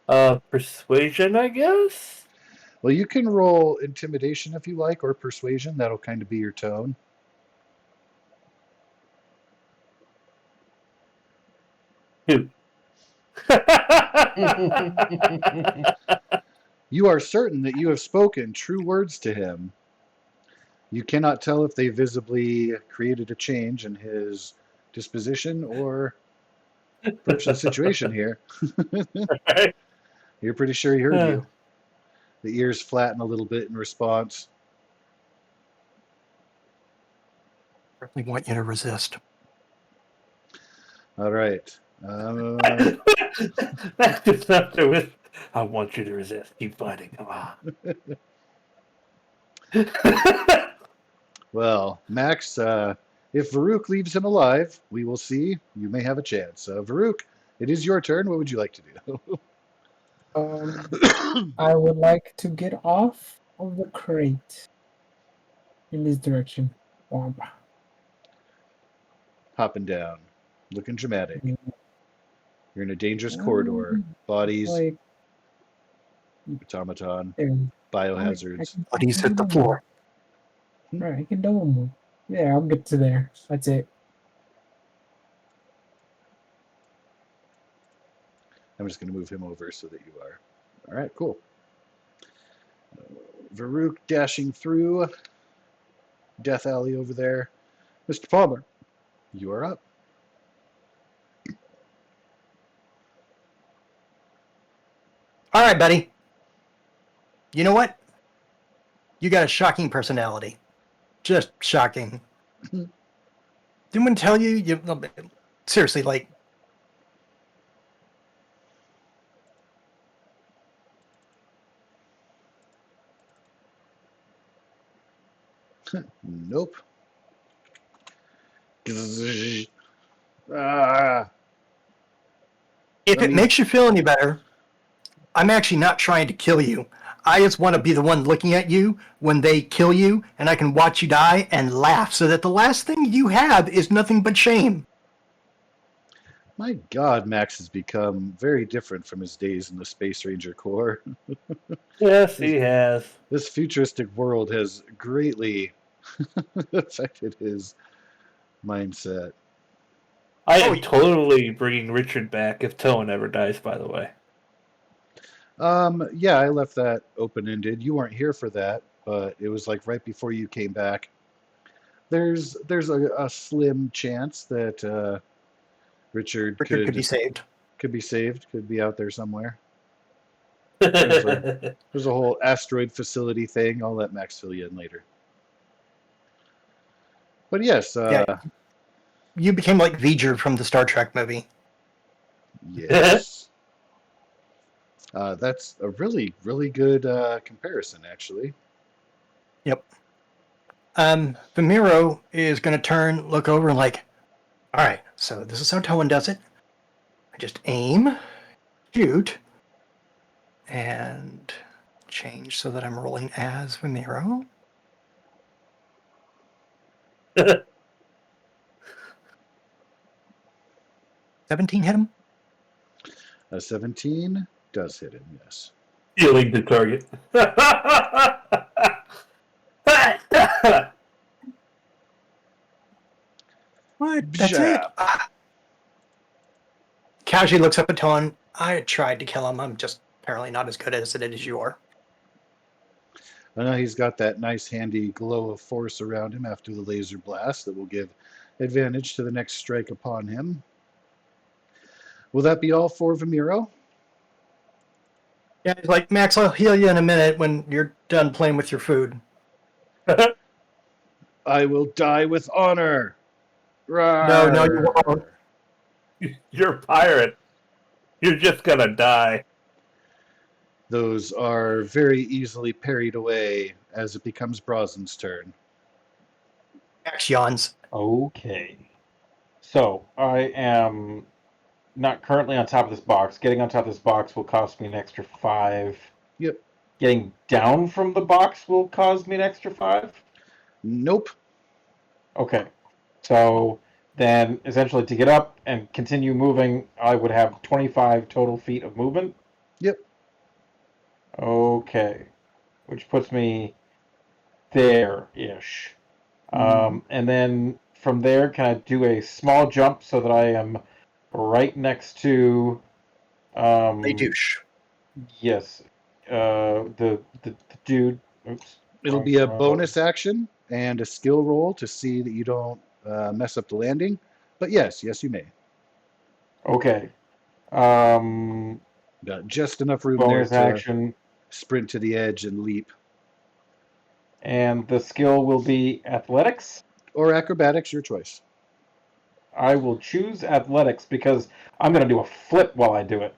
persuasion, I guess? Well, you can roll intimidation if you like, or persuasion. That'll kind of be your tone. Two. You are certain that you have spoken true words to him, You cannot tell if they visibly created a change in his disposition or approach to the situation here. Right? You're pretty sure he heard you. The ears flatten a little bit in response. We want you to resist. All right. That's just not to it. I want you to resist. Keep fighting. Come on. Well, Max, if Varuk leaves him alive, we will see. You may have a chance. Varuk, it is your turn. What would you like to do? I would like to get off of the crate in this direction. Womp. Hopping down, looking dramatic. Mm. You're in a dangerous corridor. Bodies, Like automaton, there. biohazards. Buddies hit the floor. Right, I can double move. Yeah, I'll get to there. That's it. I'm just going to move him over so that you are. All right, cool. Varuk dashing through. Death Alley over there. Mr. Palmer, you are up. All right, buddy. You know what? You got a shocking personality. Just shocking. Didn't one tell you? Seriously, like. Nope. Ah. If it makes you feel any better, I'm actually not trying to kill you. I just want to be the one looking at you when they kill you, and I can watch you die and laugh so that the last thing you have is nothing but shame. My God, Max has become very different from his days in the Space Ranger Corps. Yes, he has. This futuristic world has greatly affected his mindset. I am totally bringing Richard back if Toan ever dies, by the way. Yeah, I left that open-ended. You weren't here for that, but it was like right before you came back. There's a slim chance that Richard could be saved. Could be saved. Could be out there somewhere. There's a whole asteroid facility thing. I'll let Max fill you in later. But yes, Yeah. You became like V'ger from the Star Trek movie. Yes. That's a really, really good comparison, actually. Yep. Vamiro is going to turn, look over, and like, all right, so this is how Toan does it. I just aim, shoot, and change so that I'm rolling as Vamiro. 17 hit him? 17 does hit him, yes. Healing the target. What? That's it? Casually looks up at Toan. I tried to kill him. I'm just apparently not as good as it is you are. I know he's got that nice handy glow of force around him after the laser blast that will give advantage to the next strike upon him. Will that be all for Vamiro? Yeah, he's like, Max, I'll heal you in a minute when you're done playing with your food. I will die with honor. No, you won't. You're a pirate. You're just gonna die. Those are very easily parried away as it becomes Brosnan's turn. Max yawns. Okay. So, I am not currently on top of this box. Getting on top of this box will cost me an extra 5. Yep. Getting down from the box will cause me an extra 5? Nope. Okay. So, then, essentially, to get up and continue moving, I would have 25 total feet of movement? Yep. Okay. Which puts me there-ish. And then from there, can I do a small jump so that I am right next to... They douche. Yes. The dude... Oops. It'll be a bonus action, and a skill roll to see that you don't mess up the landing. But yes, you may. Okay. Got just enough room there Bonus to action, sprint to the edge and leap. and the skill will be athletics. Or acrobatics, your choice. I will choose athletics because I'm going to do a flip while I do it.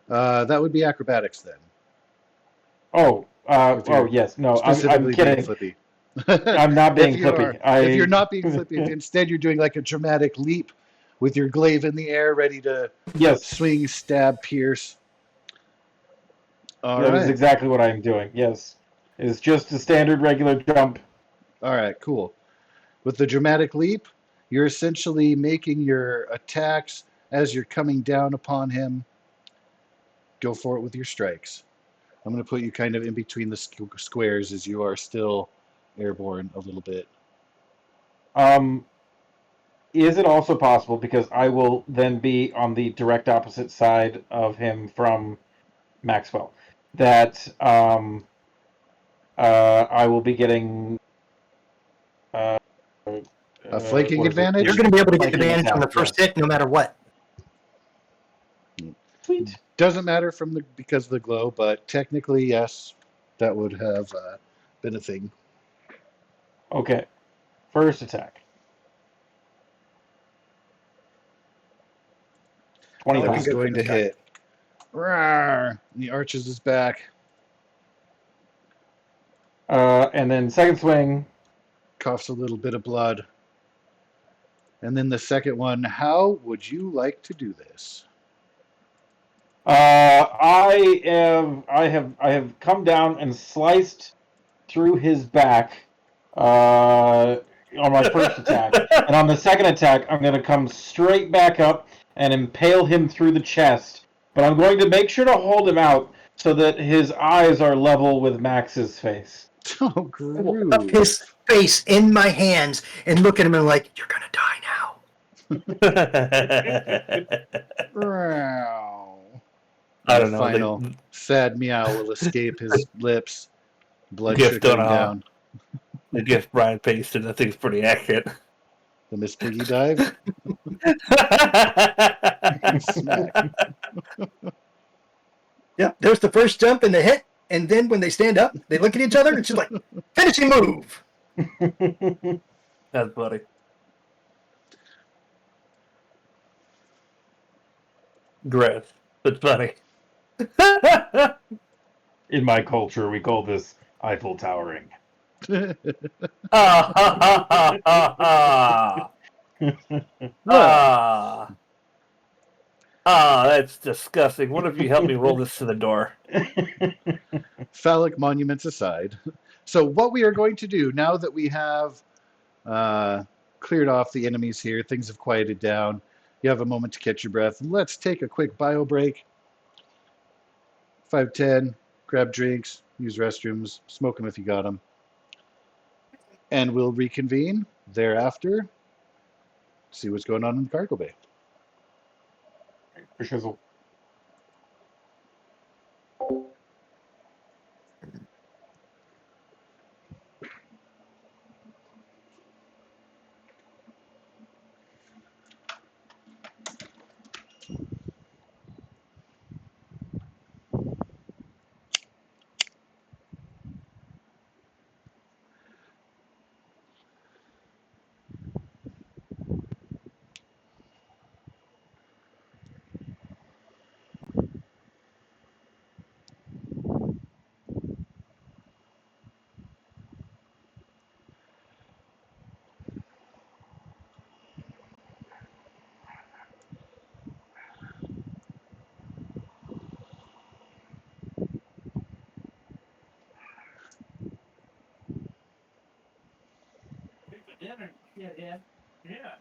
That would be acrobatics then. Oh, If you're yes. No, I'm specifically being kidding. flippy. I'm not being If you are, flippy. if you're not being flippy, if instead you're doing like a dramatic leap with your glaive in the air, ready to Yes, swing, stab, pierce. All that is right. exactly what I'm doing. Yes, it's just a standard regular jump. All right, cool. With the dramatic leap, you're essentially making your attacks as you're coming down upon him. Go for it with your strikes. I'm going to put you kind of in between the squares as you are still airborne a little bit. Is it also possible, because I will then be on the direct opposite side of him from Maxwell, that I will be getting A flanking what is it? advantage? You're going to be able to get Flanking advantage on the attack, first yes. hit no matter what. Sweet. Doesn't matter because of the glow, but technically, yes, that would have been a thing. Okay, first attack. That 25. is good for going to this guy. hit. Rawr! And he arches his back, And then second swing. coughs a little bit of blood. And then the second one, how would you like to do this? I have come down and sliced through his back on my first attack, and on the second attack, I'm going to come straight back up and impale him through the chest. But I'm going to make sure to hold him out so that his eyes are level with Max's face. Oh, Up groove. his face in my hands and look at him and like, you're going to die now. Rawr. I And don't the know. final sad meow will escape his lips, blood Gift trickling on down. the gift Brian pasted, I think is pretty accurate. The Miss Piggy dive. Smack. Yeah, there's the first jump and the hit. And then when they stand up, they look at each other and it's just like, finishing move. That's funny. Gross. That's funny. In my culture, we call this Eiffel Towering. Ah, ha, ha, ha, ha, ha. Well, That's disgusting. What if you help me roll this to the door? phallic monuments aside. So what we are going to do now that we have cleared off the enemies here, things have quieted down. You have a moment to catch your breath. Let's take a quick bio break. 5:10. Grab drinks, use restrooms, smoke them if you got them, and we'll reconvene thereafter. See what's going on in the cargo bay. For shizzle. Dinner. Yeah. Yeah. Yeah.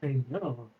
I know.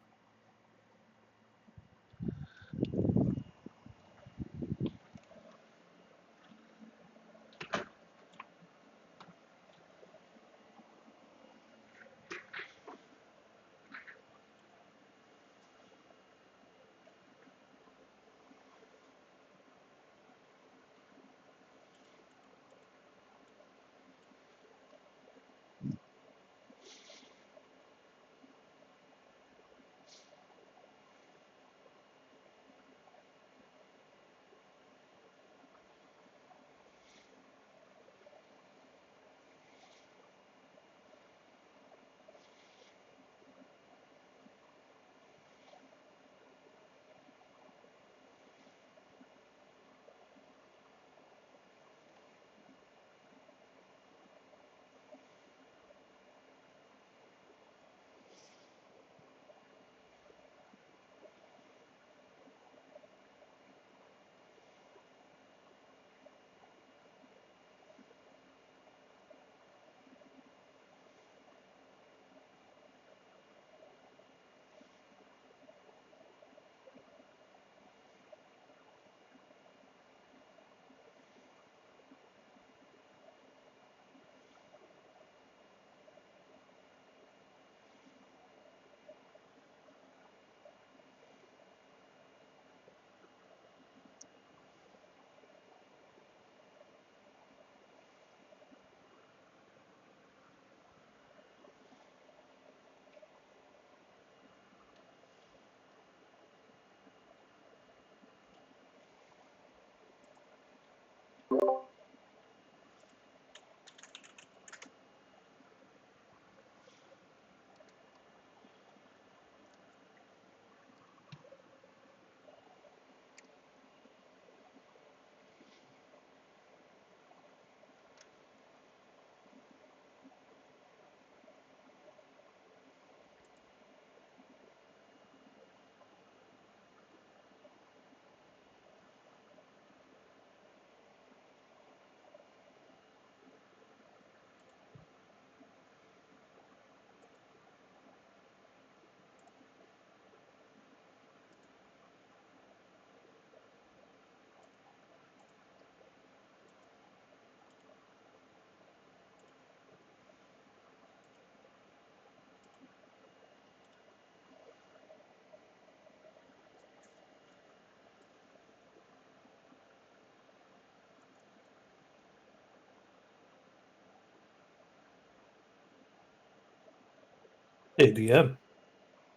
Hey, DM,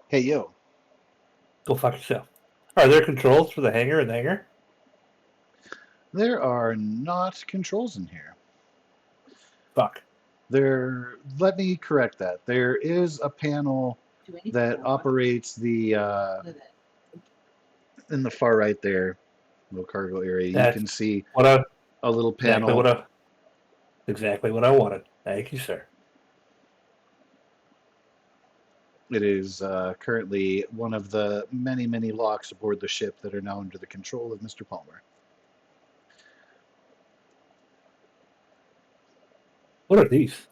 Hey, yo. go fuck yourself. Are there controls for the hangar and the hangar? There are not controls in here. Fuck. Let me correct that. There is a panel that operates the in the far right there, little cargo area. You That's can see what I a little exactly panel. what I wanted. Thank you, sir. It is currently one of the many, many locks aboard the ship that are now under the control of Mr. Palmer. What are these?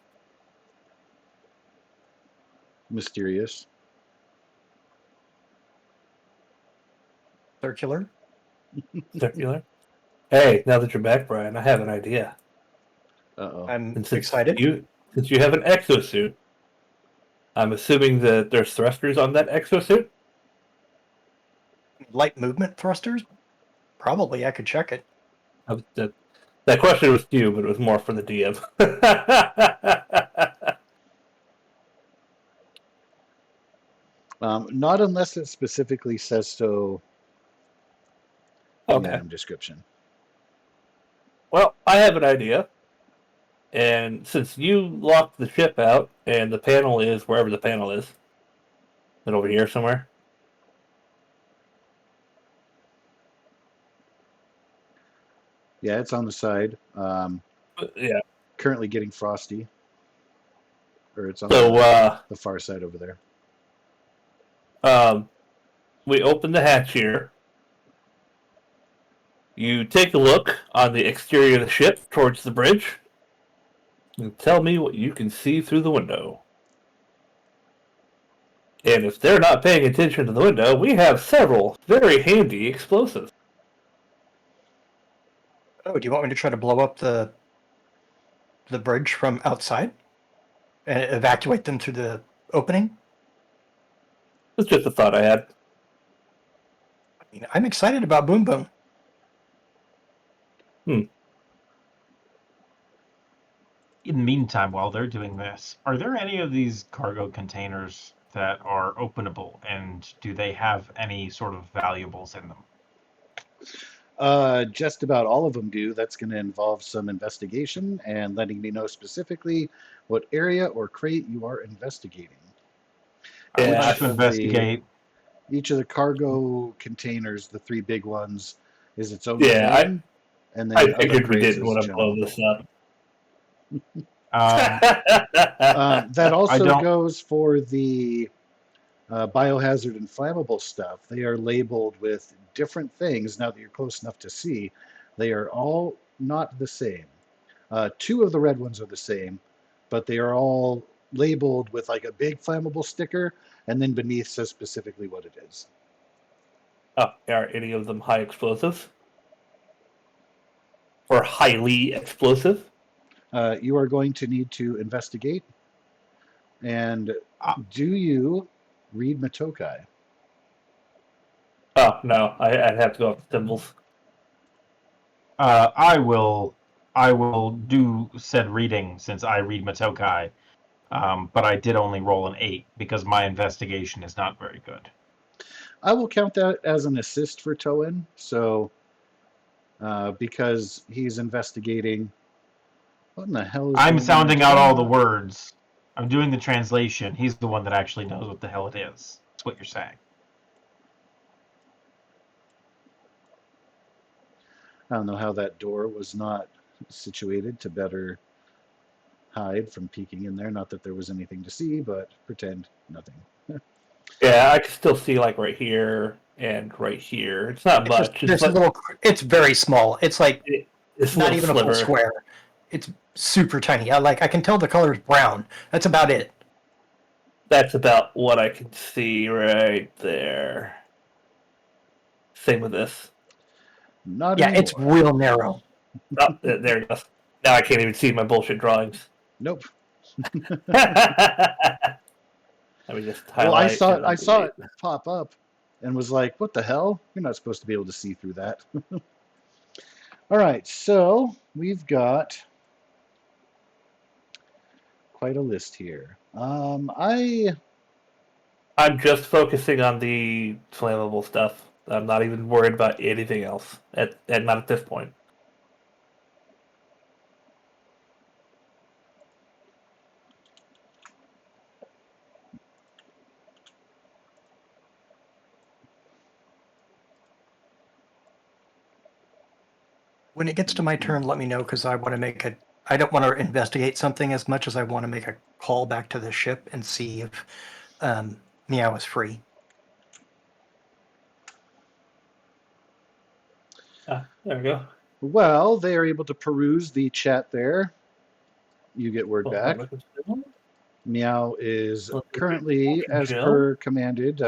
Mysterious. Circular. Circular? Hey, now that you're back, Brian, I have an idea. Uh-oh. I'm And since excited. you have an exosuit, I'm assuming that there's thrusters on that exosuit. Light movement thrusters? Probably. I could check it. That question was to you, but it was more for the DM. Not unless it specifically says so in the Okay. item description. Well, I have an idea. And since you locked the ship out, and the panel is wherever the panel is over here somewhere. Yeah, it's on the side. Yeah. Currently getting frosty. Or it's on So, the far side over there. we open the hatch here. You take a look on the exterior of the ship towards the bridge, and tell me what you can see through the window. And if they're not paying attention to the window, we have several very handy explosives. Oh, do you want me to try to blow up the bridge from outside and evacuate them through the opening? It's just a thought I had. I mean, I'm excited about Boom Boom. In the meantime, while they're doing this, are there any of these cargo containers that are openable, and do they have any sort of valuables in them? Just about all of them do. That's going to involve some investigation and letting me know specifically what area or crate you are investigating. I would Yeah, like to investigate. Each of the cargo containers, the three big ones, is its own Yeah, thing, and then I other figured we crates didn't is want to blow general. this up. That also don't- goes for the biohazard and flammable stuff. They are labeled with different things. Now that you're close enough to see, they are all not the same. Two of the red ones are the same, but they are all labeled with like a big flammable sticker, and then beneath says specifically what it is. Oh, are any of them high explosives? Or highly explosive? You are going to need to investigate. And do you read Matokai? Oh, no. I'd have to go off the symbols. I will do said reading since I read Matokai, but I did only roll an 8 because my investigation is not very good. I will count that as an assist for Toen. So, because he's investigating, what in the hell is I'm going on sounding with out all that? the words. I'm doing the translation. He's the one that actually knows what the hell it is. That's what you're saying. I don't know how that door was not situated to better hide from peeking in there. Not that there was anything to see, but pretend nothing. Yeah, I can still see like right here and right here. It's not It's just much. there's a little. It's very small. It's like It's not even a full square. It's super tiny. I can tell the color is brown. That's about it. That's about what I can see right there. Same with this. Not Yeah, anymore. it's real narrow. Oh, there it goes. Now I can't even see my bullshit drawings. Nope. Let me just Well, I highlight. saw it pop up and was like, what the hell? You're not supposed to be able to see through that. All right, so we've got quite a list here. I'm just focusing on the flammable stuff. I'm not even worried about anything else. Not at this point. When it gets to my turn, let me know because I want to make a. I don't want to investigate something as much as I want to make a call back to the ship and see if Meow is free. There we go. Well, they are able to peruse the chat there. You get word back. Meow is currently, as per commanded,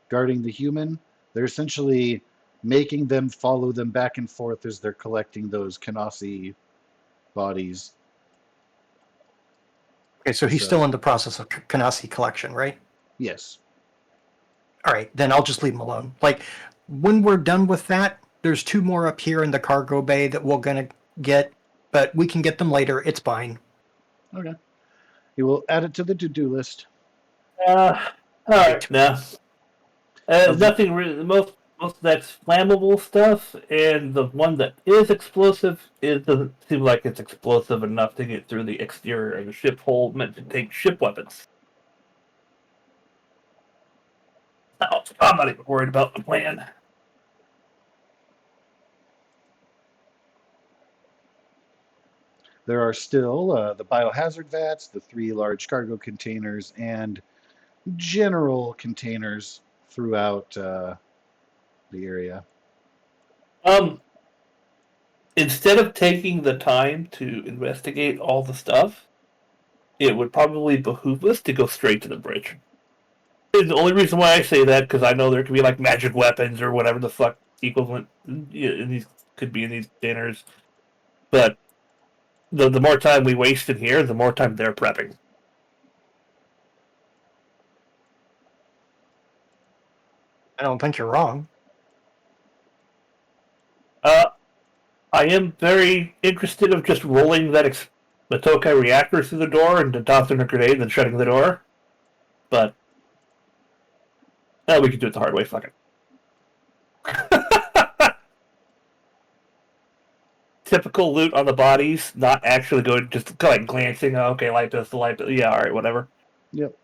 guarding the human. They're essentially making them follow them back and forth as they're collecting those Kanasi bodies. Okay, so he's still in the process of Kanasi collection, right? Yes. All right, then I'll just leave him alone. Like, when we're done with that, there's 2 more up here in the cargo bay that we're going to get, but we can get them later. It's fine. Okay. You will add it to the to-do list. All right. No. Nothing really. most of that's flammable stuff, and the one that is explosive doesn't seem like it's explosive enough to get through the exterior of the ship hull meant to take ship weapons. Oh, I'm not even worried about the plan. There are still the biohazard vats, the 3 large cargo containers, and general containers throughout the area. Instead of taking the time to investigate all the stuff, it would probably behoove us to go straight to the bridge. And the only reason why I say that because I know there could be like magic weapons or whatever the fuck equivalent in these could be in these dinners, but the more time we waste in here, the more time they're prepping. I don't think you're wrong. I am very interested of just rolling that the Tokai reactor through the door and tossing a grenade and then shutting the door. But we could do it the hard way. Fuck it. Typical loot on the bodies, not actually going, just like glancing. Oh, okay, light this, yeah, all right, whatever. Yep.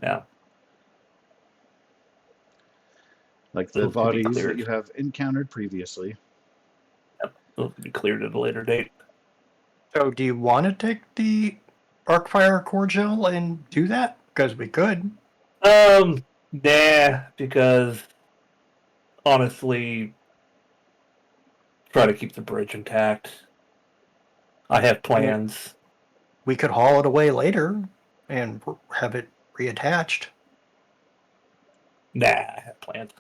Yeah. Like the Those could be bodies that cleared. you have encountered previously. Yep, those could be cleared at a later date. So do you want to take the Arcfire core gel and do that? Because we could. Nah, because honestly, try to keep the bridge intact. I have plans. We could haul it away later and have it reattached. Nah, I have plans.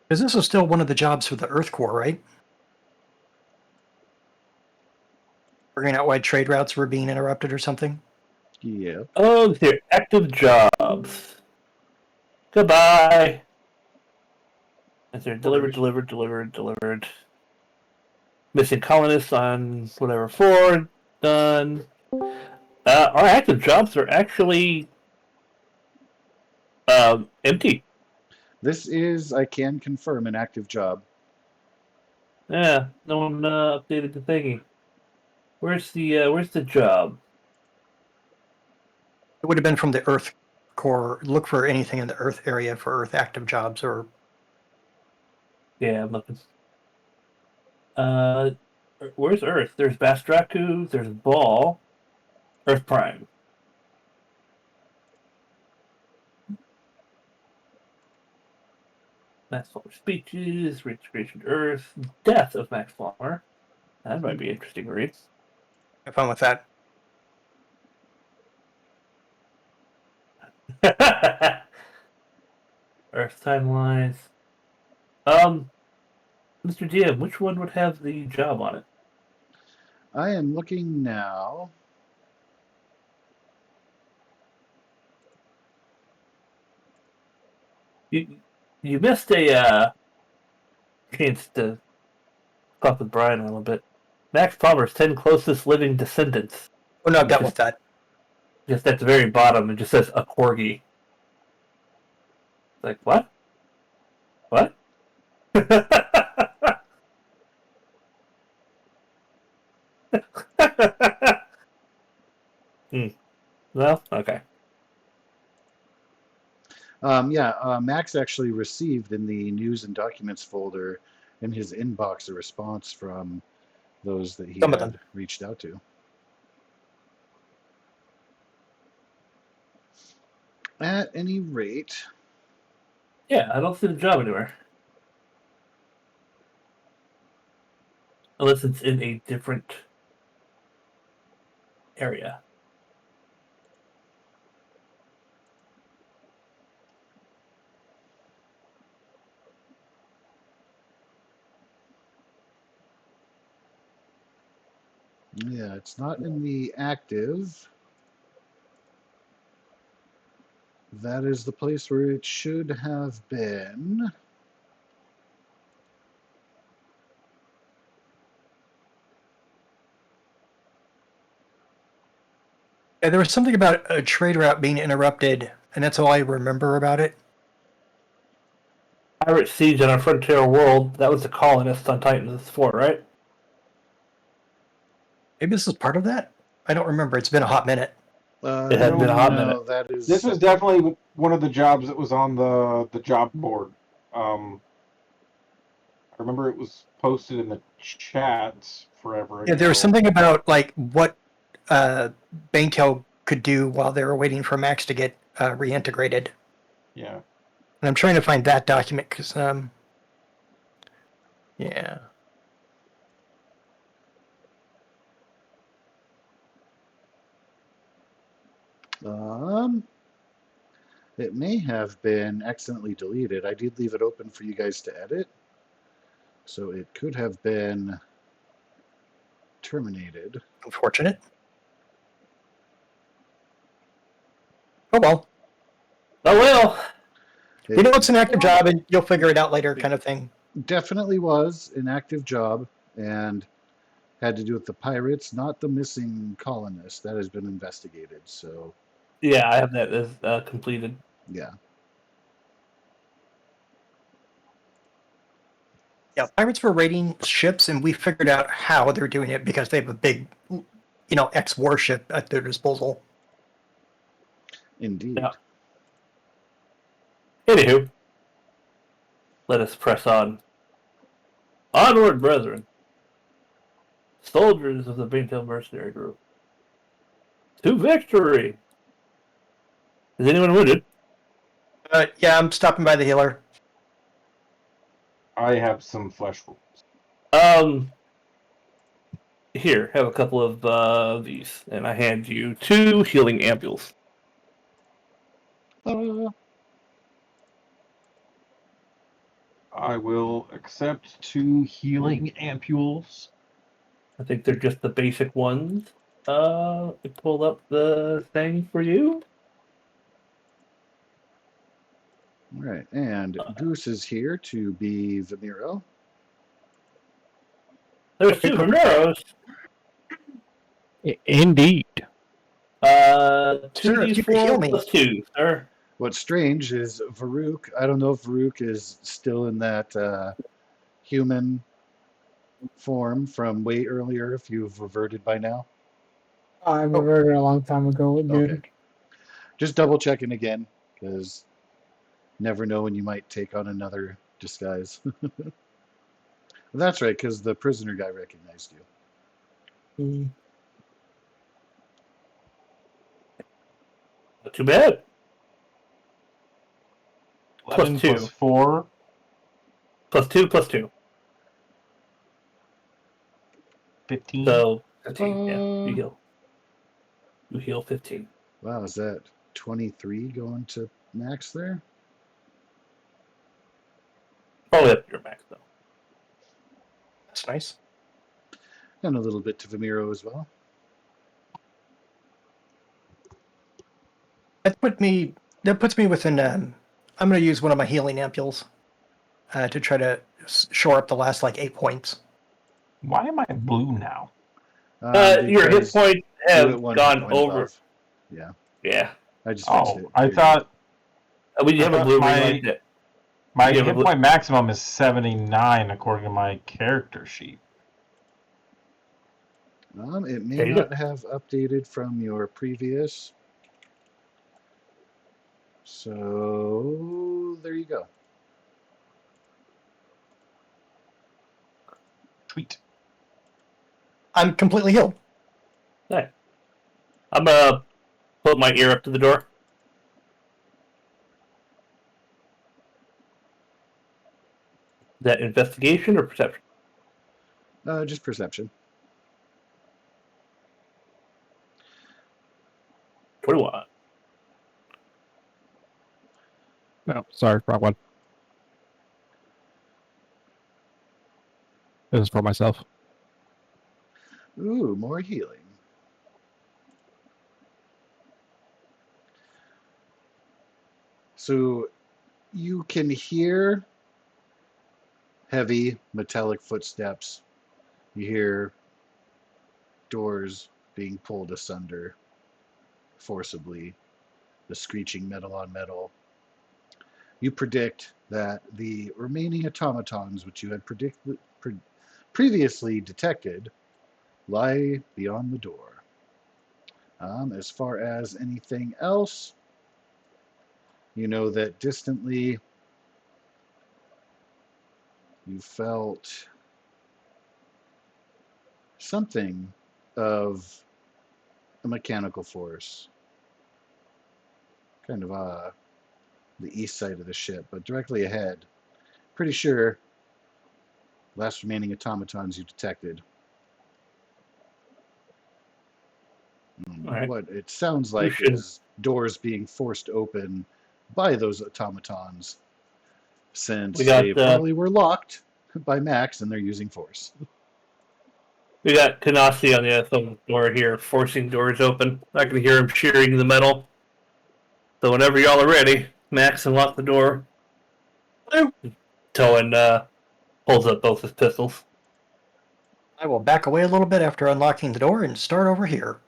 Because this is still one of the jobs for the Earth Core, right? Figuring out why trade routes were being interrupted or something? Yeah. Oh, they're active jobs. Goodbye. As they're delivered. Missing colonists on whatever 4. Done. Our active jobs are actually empty. This is, I can confirm, an active job. Yeah, no one updated the thingy. Where's the job? It would have been from the Earth Core. Look for anything in the Earth area for Earth active jobs or... Yeah, I'm looking. Where's Earth? There's Bastraku, there's Ball, Earth Prime. Max Palmer speeches, Reintegration to Earth, Death of Max Palmer. That might be interesting to read. Have fun with that. Earth timelines. Mr. DM, which one would have the job on it? I am looking now. You missed a chance to talk with Brian a little bit. Max Palmer's 10 closest living descendants. Oh, no, I've dealt with that. Just at the very bottom, it just says a corgi. Like, what? What? Well, okay. Max actually received in the news and documents folder in his inbox a response from those that he Some of had them. reached out to. At any rate, Yeah, I don't see the job anywhere. Unless it's in a different area. yeah, it's not in the active. That is the place where it should have been. Yeah, there was something about a trade route being interrupted, and that's all I remember about it. pirate siege on our frontier world. That was the colonists on Titan's 4, right? Maybe this is part of that? I don't remember. It's been a hot minute. It has been a hot minute. No, that is. This was definitely one of the jobs that was on the job board. I remember it was posted in the chat forever ago. Yeah, there was something about like what Banetail could do while they were waiting for Max to get reintegrated. Yeah. And I'm trying to find that document because, yeah. It may have been accidentally deleted. I did leave it open for you guys to edit. So it could have been terminated. Unfortunate. Oh well. Oh well. You know, it's an active job and you'll figure it out later kind of thing. Definitely was an active job and had to do with the pirates, not the missing colonists. That has been investigated. So, Yeah, I have that as completed. yeah. Yeah, pirates were raiding ships and we figured out how they're doing it because they have a big, ex-warship at their disposal. Indeed. Yeah. Anywho, let us press on. Onward, brethren. Soldiers of the Banetail Mercenary Group. To victory! Is anyone wounded? Yeah, I'm stopping by the healer. I have some flesh wounds. Here, have a couple of these, and I hand you 2 healing ampules. I will accept 2 healing ampules. I think they're just the basic ones. I pulled up the thing for you. All right. And Goose is here to be Vamiro. There's 2 Romeros. Indeed. Sir, if you could heal 2d4 me. plus 2, sir. What's strange is Varuk. I don't know if Varuk is still in that human form from way earlier, if you've reverted by now. I reverted a long time ago, dude. Okay. Just double checking again, because never know when you might take on another disguise. That's right, because the prisoner guy recognized you. Mm. Not too bad. 11 Plus 2. plus 4. Plus 2 plus 2. 15. So 15. Yeah, you heal. You heal 15. Wow, is that 23 going to max there? Probably up to your max though. That's nice. And a little bit to Vamiro as well. That puts me within. I'm going to use one of my healing ampules to try to shore up the last 8 points. Why am I blue now? Your hit Because points you have hit one gone point over. above. Yeah, Yeah. I just fixed it. I Here you thought We have a thought blue ring my- like that. my Yeah, hit but- point maximum is 79 according to my character sheet. go. It may There you not have updated from your previous. So there you go. Sweet. I'm completely healed. Right. I'm gonna put my ear up to the door. Is that investigation or perception? Just perception. 21. No, sorry, wrong one. This is for myself. Ooh, more healing. So you can hear heavy metallic footsteps. You hear doors being pulled asunder forcibly, the screeching metal on metal. you predict that the remaining automatons, which you had previously detected, lie beyond the door. As far as anything else, you know that distantly you felt something of a mechanical force, kind of the east side of the ship, but directly ahead. Pretty sure last remaining automatons you detected. All right. What it sounds We like should. is doors being forced open by those automatons, since We got they probably were locked by Max and they're using force. We got Kanasi on the other side of the door here, forcing doors open. I can hear him shearing the metal. So whenever y'all are ready, Max unlock the door. Toan holds up both his pistols. I will back away a little bit after unlocking the door and start over here.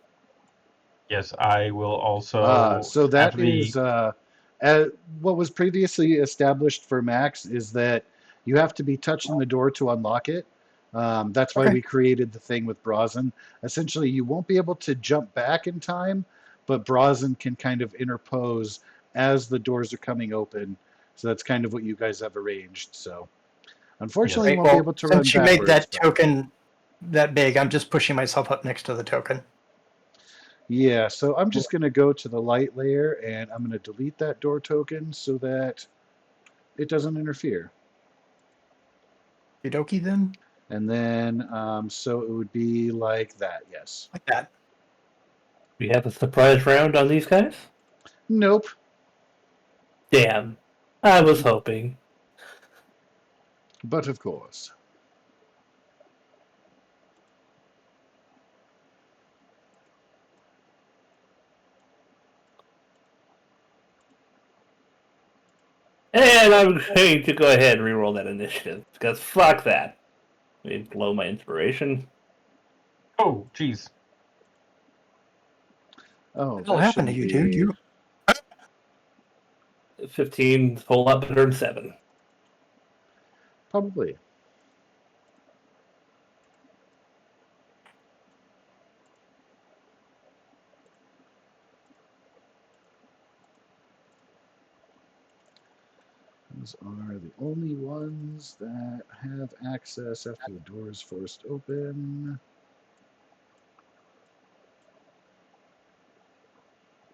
Yes, I will also. So that after the is what was previously established for Max is that you have to be touching the door to unlock it. That's why Okay. we created the thing with Brazen. Essentially, you won't be able to jump back in time, but Brazen can kind of interpose as the doors are coming open. So that's kind of what you guys have arranged. So unfortunately, you Right, won't be well, able to run since you made backwards. that token that big, I'm just pushing myself up next to the token. Yeah, so I'm just going to go to the light layer and I'm going to delete that door token so that it doesn't interfere. Yudoki then? And then, so it would be like that, yes. Like that. We have a surprise round on these guys? Nope. Damn. I was hoping. But of course. And I'm going to go ahead and reroll that initiative, because fuck that. It'd blow my inspiration. Oh, geez. Oh, What'll that happen to shouldn't you, dude? be. You 15, whole lot better than 7. Probably. Those are the only ones that have access after the door is forced open.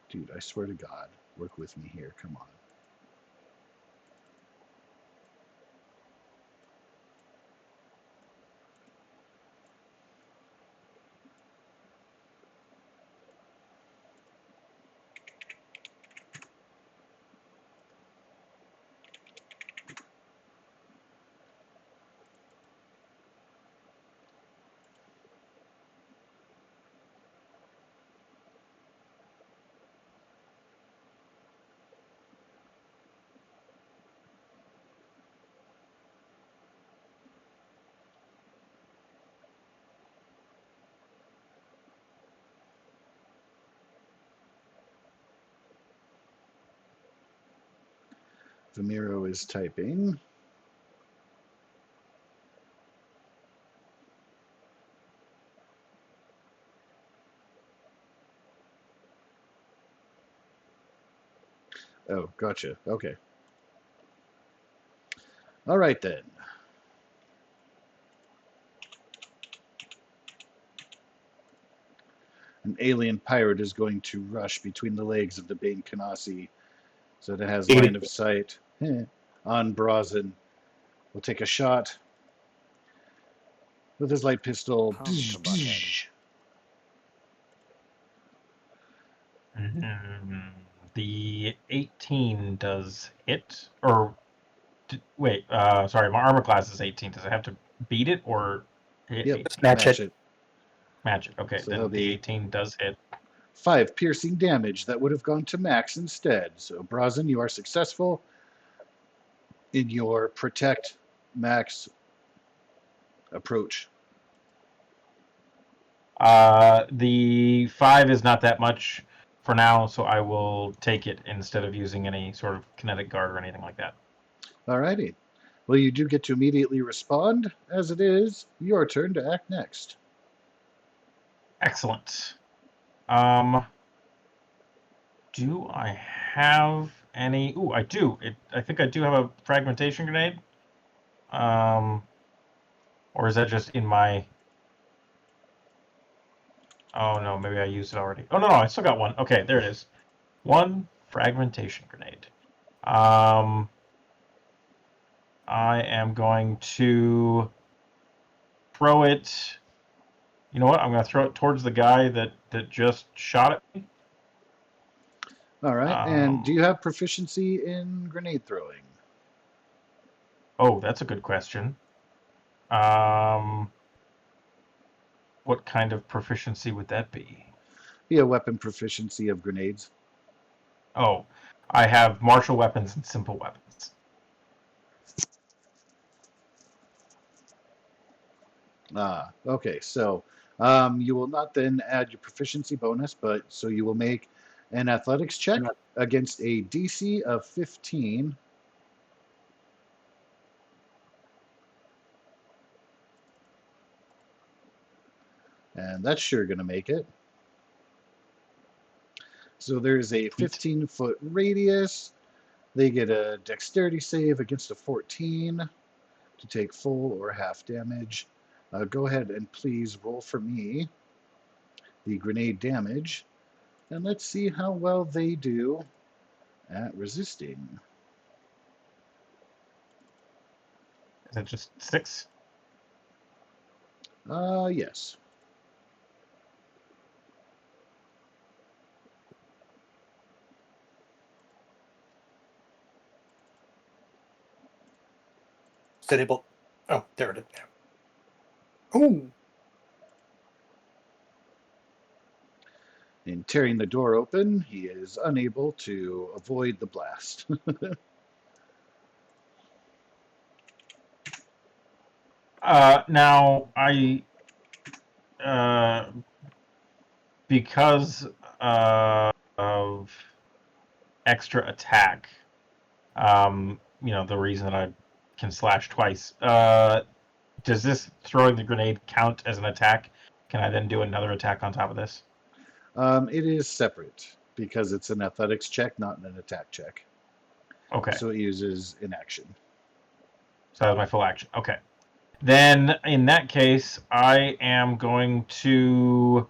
Dude, I swear to God, work with me here. Come on. Vamiro is typing. Oh, gotcha. Okay. All right then. An alien pirate is going to rush between the legs of the Bane Kanasi so that it has line of sight on Brazen. We'll take a shot with his light pistol. The 18 does hit, or wait, sorry, my armor class is 18. Does it have to beat it or hit Yep, 18? match it. Match it. Okay, So then that'll the be 18 does hit. 5 piercing damage that would have gone to Max instead. So Brazen, you are successful in your protect Max approach. The 5 is not that much for now, so I will take it instead of using any sort of kinetic guard or anything like that. Alrighty. Well, you do get to immediately respond, as it is your turn to act next. Excellent. Do I have any? Ooh, I do. I think I do have a fragmentation grenade. Or is that just in my? Oh no, maybe I used it already. Oh no, I still got one. Okay, there it is. One fragmentation grenade. I am going to throw it. You know what? I'm going to throw it towards the guy that just shot at me. All right. And do you have proficiency in grenade throwing? Oh, that's a good question. What kind of proficiency would that be? Be a weapon proficiency of grenades. Oh, I have martial weapons and simple weapons. Okay. So you will not then add your proficiency bonus, but so you will make an athletics check against a DC of 15. And that's sure going to make it. So there's a 15-foot radius. They get a dexterity save against a 14 to take full or half damage. Go ahead and please roll for me the grenade damage. And let's see how well they do at resisting. Is it just 6? Yes. Able. Oh, there it is. Oh, In tearing the door open, he is unable to avoid the blast. Now because of extra attack, the reason that I can slash twice. Does this throwing the grenade count as an attack? Can I then do another attack on top of this? It is separate because it's an athletics check, not an attack check. Okay. So it uses inaction. So that was my full action. Okay. Then in that case, I am going to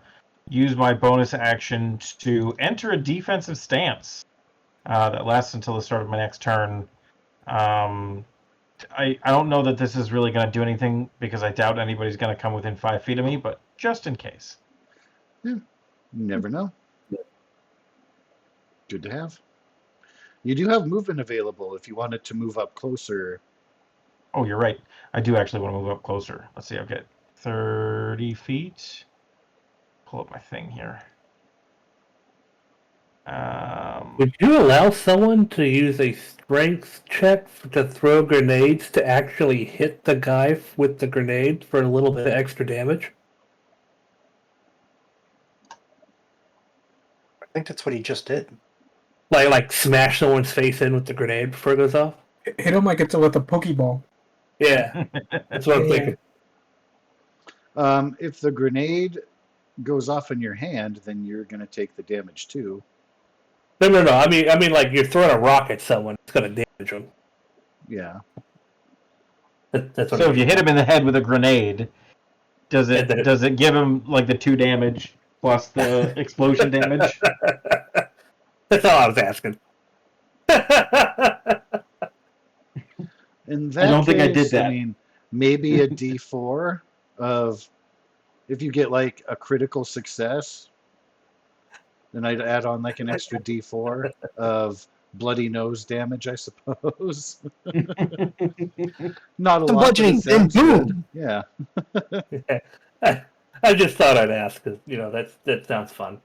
use my bonus action to enter a defensive stance that lasts until the start of my next turn. I don't know that this is really going to do anything because I doubt anybody's going to come within 5 feet of me, but just in case. You never know. Good to have. You do have movement available if you wanted to move up closer. Oh, you're right. I do actually want to move up closer. Let's see. I'll get 30 feet. Pull up my thing here. Would you allow someone to use a strength check to throw grenades to actually hit the guy with the grenade for a little bit of extra damage? I think that's what he just did. Like smash someone's face in with the grenade before it goes off? Hit him like it's with a Pokeball. Yeah, that's what I'm Yeah. thinking. If the grenade goes off in your hand, then you're going to take the damage too. No. I mean, like you're throwing a rock at someone, it's going to damage them. Yeah. That's what so if you hit him in the head with a grenade, does And then it give him like the 2 damage plus the explosion damage? That's all I was asking. In that I don't think I case, did that. I mean, maybe a D4 of if you get like a critical success, then I'd add on like an extra D4 of bloody nose damage, I suppose. Not a Some lot, but bludgeoning, it then sounds good. boom. Yeah. I just thought I'd ask because that sounds fun.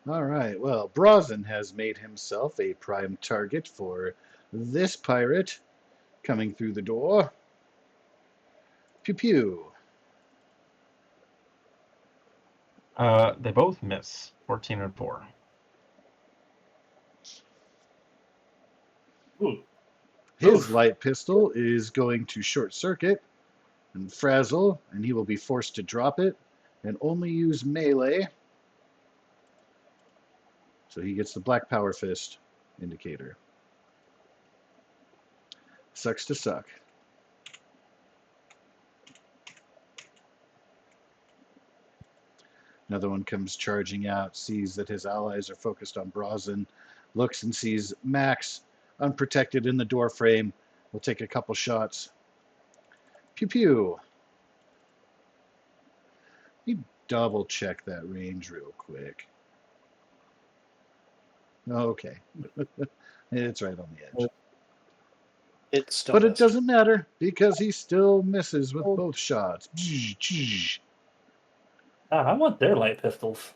All right. Well, Brazen has made himself a prime target for this pirate coming through the door. Pew pew. They both miss. 14 and 4. Ooh. His Oof. light pistol is going to short circuit and frazzle, and he will be forced to drop it and only use melee. So he gets the black power fist indicator. Sucks to suck. Another one comes charging out, sees that his allies are focused on Brazen, looks and sees Max unprotected in the door frame. Will take a couple shots. Pew pew. Let me double check that range real quick. Okay. It's right on the edge. It still But it missed. doesn't matter because he still misses with both shots. I want their light pistols.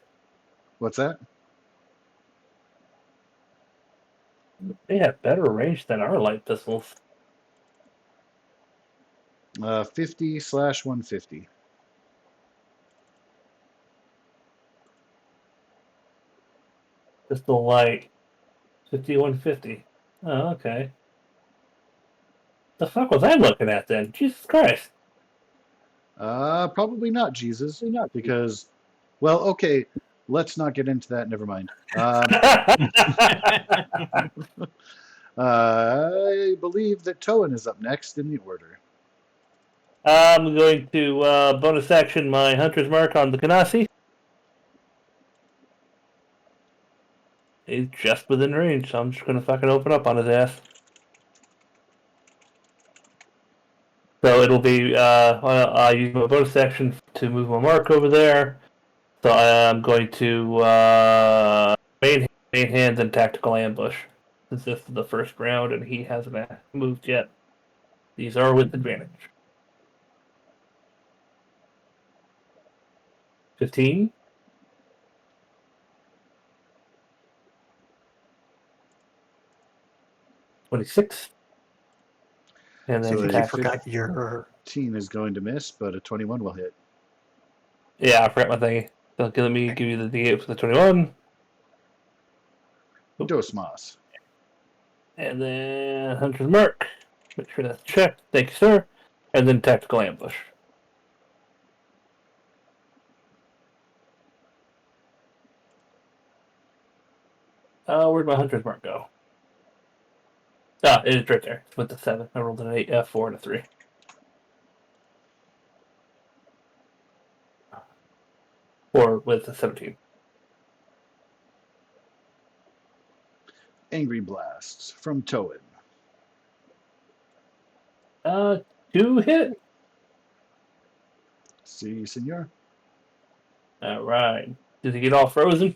What's that? They have better range than our light pistols. 50/150. Pistol light 5150. Oh, okay. The fuck was I looking at then? Jesus Christ. Probably not Jesus, because, well, okay, let's not get into that. Never mind. I believe that Toan is up next in the order. I'm going to bonus action my Hunter's Mark on the Ganassi. He's just within range, so I'm just going to fucking open up on his ass. So it'll be, I use my bonus action to move my mark over there. So I'm going to main hand and tactical ambush. Since this is the first round and he hasn't moved yet. These are with advantage. 15. 26. And then So I a think you forgot your. 15 is going to miss, but a 21 will hit. Yeah, I forgot my thingy. So let me give you the D8 for the 21. Dos mas. And then Hunter's Mark. Make sure that's checked. Thank you, sir. And then Tactical Ambush. Where'd my Hunter's Mark go? Ah, it is right there. It's with the 7. I rolled an 8, F4, and a 3. Or with the 17. Angry blasts from Toan. 2 hit. See, senor. Alright. Did he get all frozen?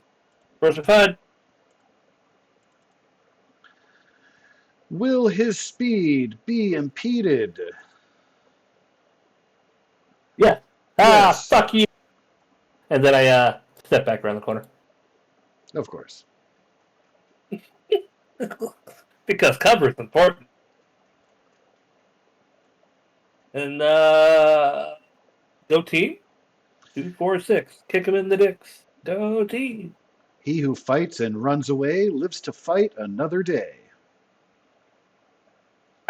Frozen. Will his speed be impeded? Yeah. Yes. Fuck you. And then I step back around the corner. Of course. Because cover is important. And go team. 2, 4, 6. Kick him in the dicks. Go team. He who fights and runs away lives to fight another day.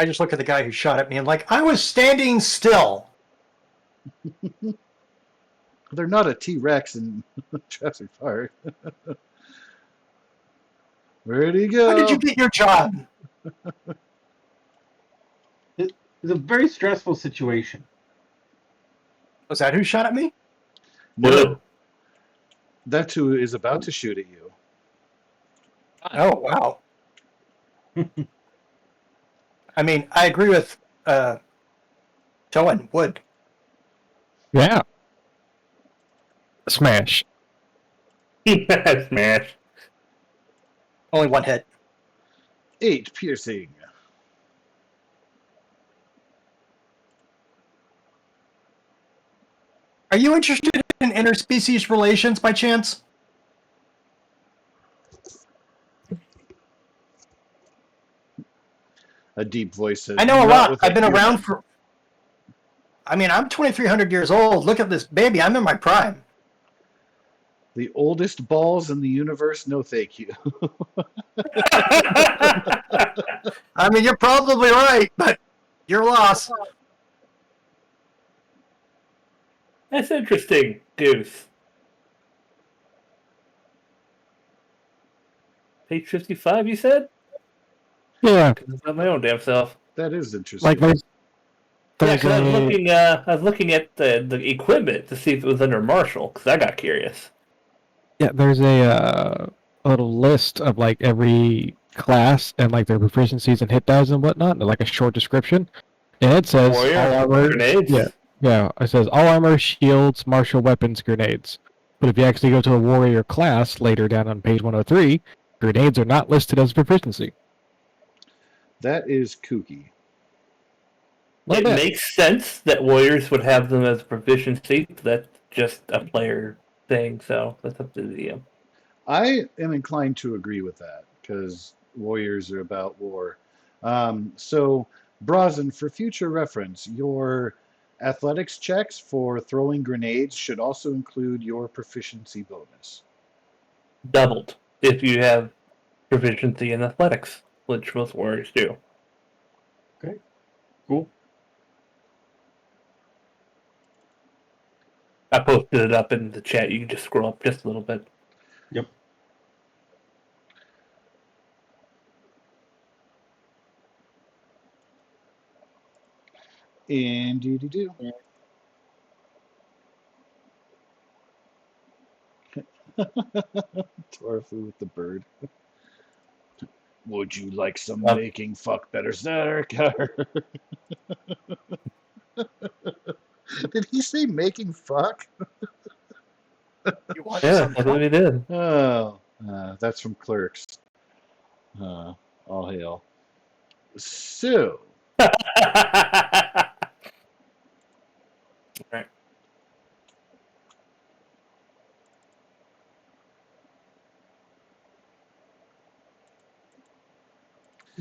I just look at the guy who shot at me and like, I was standing still. They're not a T-Rex in Jurassic Park. Where'd he go? How did you get your job? It's a very stressful situation. Was that who shot at me? No. That's who is about to shoot at you. Oh, wow. I mean, I agree with Toan. Would. Yeah. Smash. Smash. Only one hit. 8 piercing. Are you interested in interspecies relations by chance? A deep voice says, I know a "Not lot. with I've been human." around for. I mean, I'm 2,300 years old. Look at this baby. I'm in my prime. The oldest balls in the universe? No, thank you. I mean, you're probably right, but your loss. That's interesting, Goose. Page 55, you said? Yeah, It's not my own damn self. That is interesting. like there's Yeah, there's because a I was looking at the equipment to see if it was under Marshall, because I got curious. there's a little list of like every class and like their proficiencies and hit dice and whatnot, and like a short description. And it says Warrior, all armor. grenades. Yeah. It says all armor, shields, martial weapons, grenades. But if you actually go to a warrior class later down on page 103, grenades are not listed as proficiency. That is kooky. Not It bad. makes sense that warriors would have them as proficiency. But that's just a player thing, so that's up to the DM. I am inclined to agree with that because warriors are about war. So, Brazen, for future reference, your athletics checks for throwing grenades should also include your proficiency bonus. Doubled if you have proficiency in athletics, which most warriors do. Cool. I posted it up in the chat. You can just scroll up just a little bit. Yep. And do. Tofu with the bird. Would you like some making fuck better Zerk? Did he say making fuck? You want Yeah, some that's what we did. Oh, that's from Clerks. All hail. So, Right.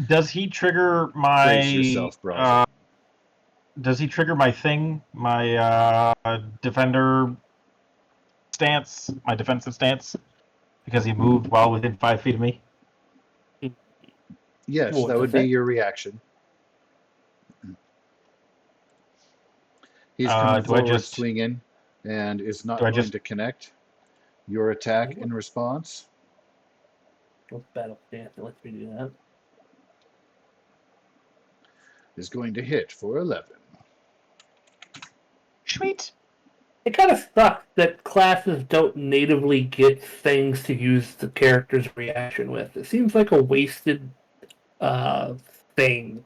Does he trigger brace yourself, Brazen. Does he trigger my thing? My defender stance? My defensive stance? Because he moved while within 5 feet of me? Yes, What that would does be that- your reaction. He's coming do I forward, just- swinging, and is not do I going just- to connect. Your attack in response What's battle stance? It lets me do that. is going to hit for 11. Sweet. It kind of sucks that classes don't natively get things to use the character's reaction with. It seems like a wasted thing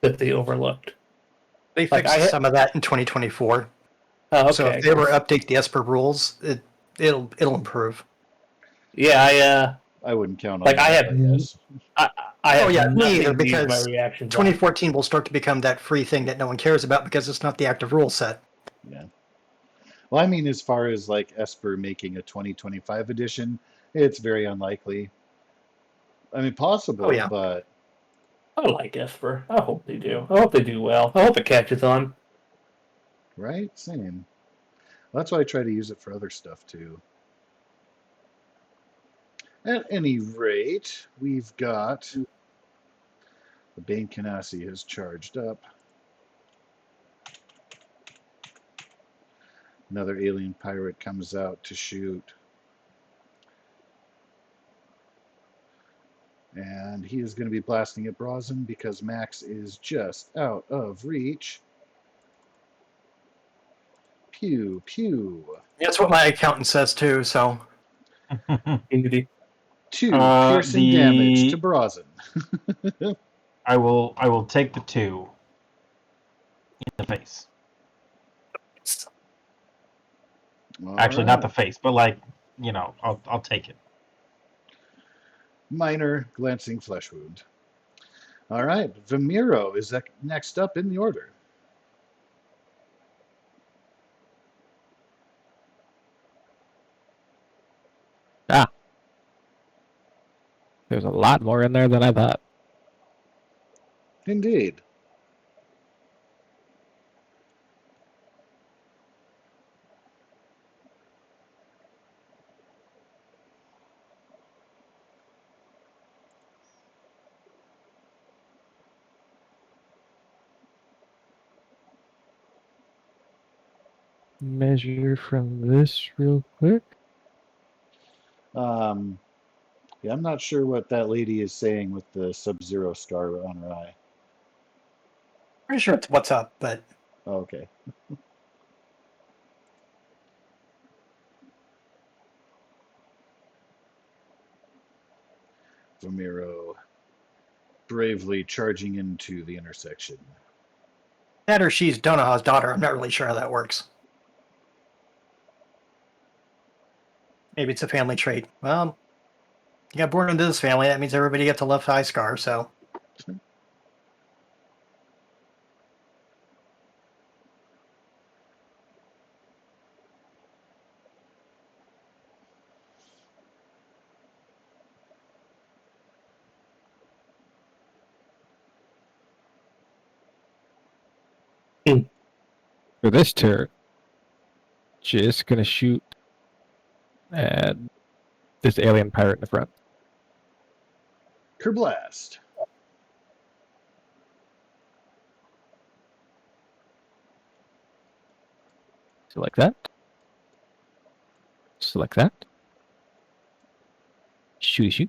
that they overlooked. They Like, fixed I had- some of that in 2024. Oh, okay. So if they ever update the Esper rules, it'll improve. Yeah, I wouldn't count on Like, that. I have- but yes. I have Oh, yeah, me nothing either, to use my because reactions on. 2014 will start to become that free thing that no one cares about because it's not the active rule set. Yeah. Well, I mean, as far as like Esper making a 2025 edition, it's very unlikely. I mean, possible, Oh, yeah. but I like Esper. I hope they do. I hope they do well. I hope it catches on. right? Same. That's why I try to use it for other stuff too. At any rate, we've got the Bane Canassi has charged up. Another alien pirate comes out to shoot. And he is going to be blasting at Brazen because Max is just out of reach. Pew, pew. That's what my accountant says too, so. Indeed. 2 piercing damage to Brazen. I will take the 2 in the face. Actually, not the face, but like, I'll take it. Minor glancing flesh wound. All right, Vimiro is next up in the order. There's a lot more in there than I thought. Indeed. measure from this real quick. Yeah, I'm not sure what that lady is saying with the Sub-Zero scar on her eye. Pretty sure it's what's up, but Oh, okay. Vamiro bravely charging into the intersection. that or she's Donoha's daughter. I'm not really sure how that works. Maybe it's a family trait. Well, you got born into this family. That means everybody gets a left eye scar. So For this turn, just gonna shoot at this alien pirate in the front. Kerblast. Select that. Select that. Shoot.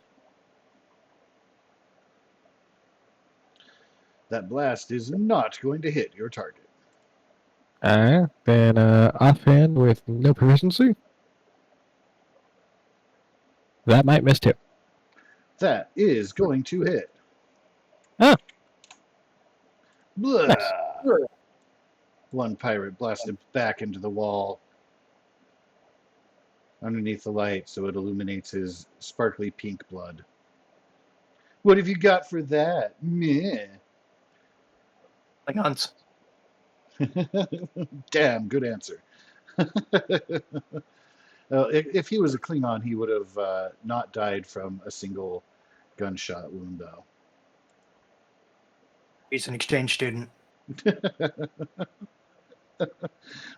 That blast is not going to hit your target. Then offhand with no proficiency. That might miss too. That is going to hit. Oh. Blah. Nice. One pirate blasted back into the wall underneath the light so it illuminates his sparkly pink blood. What have you got for that? Meh. Klingons. Damn, good answer. If he was a Klingon, he would have not died from a single gunshot wound, though. He's an exchange student.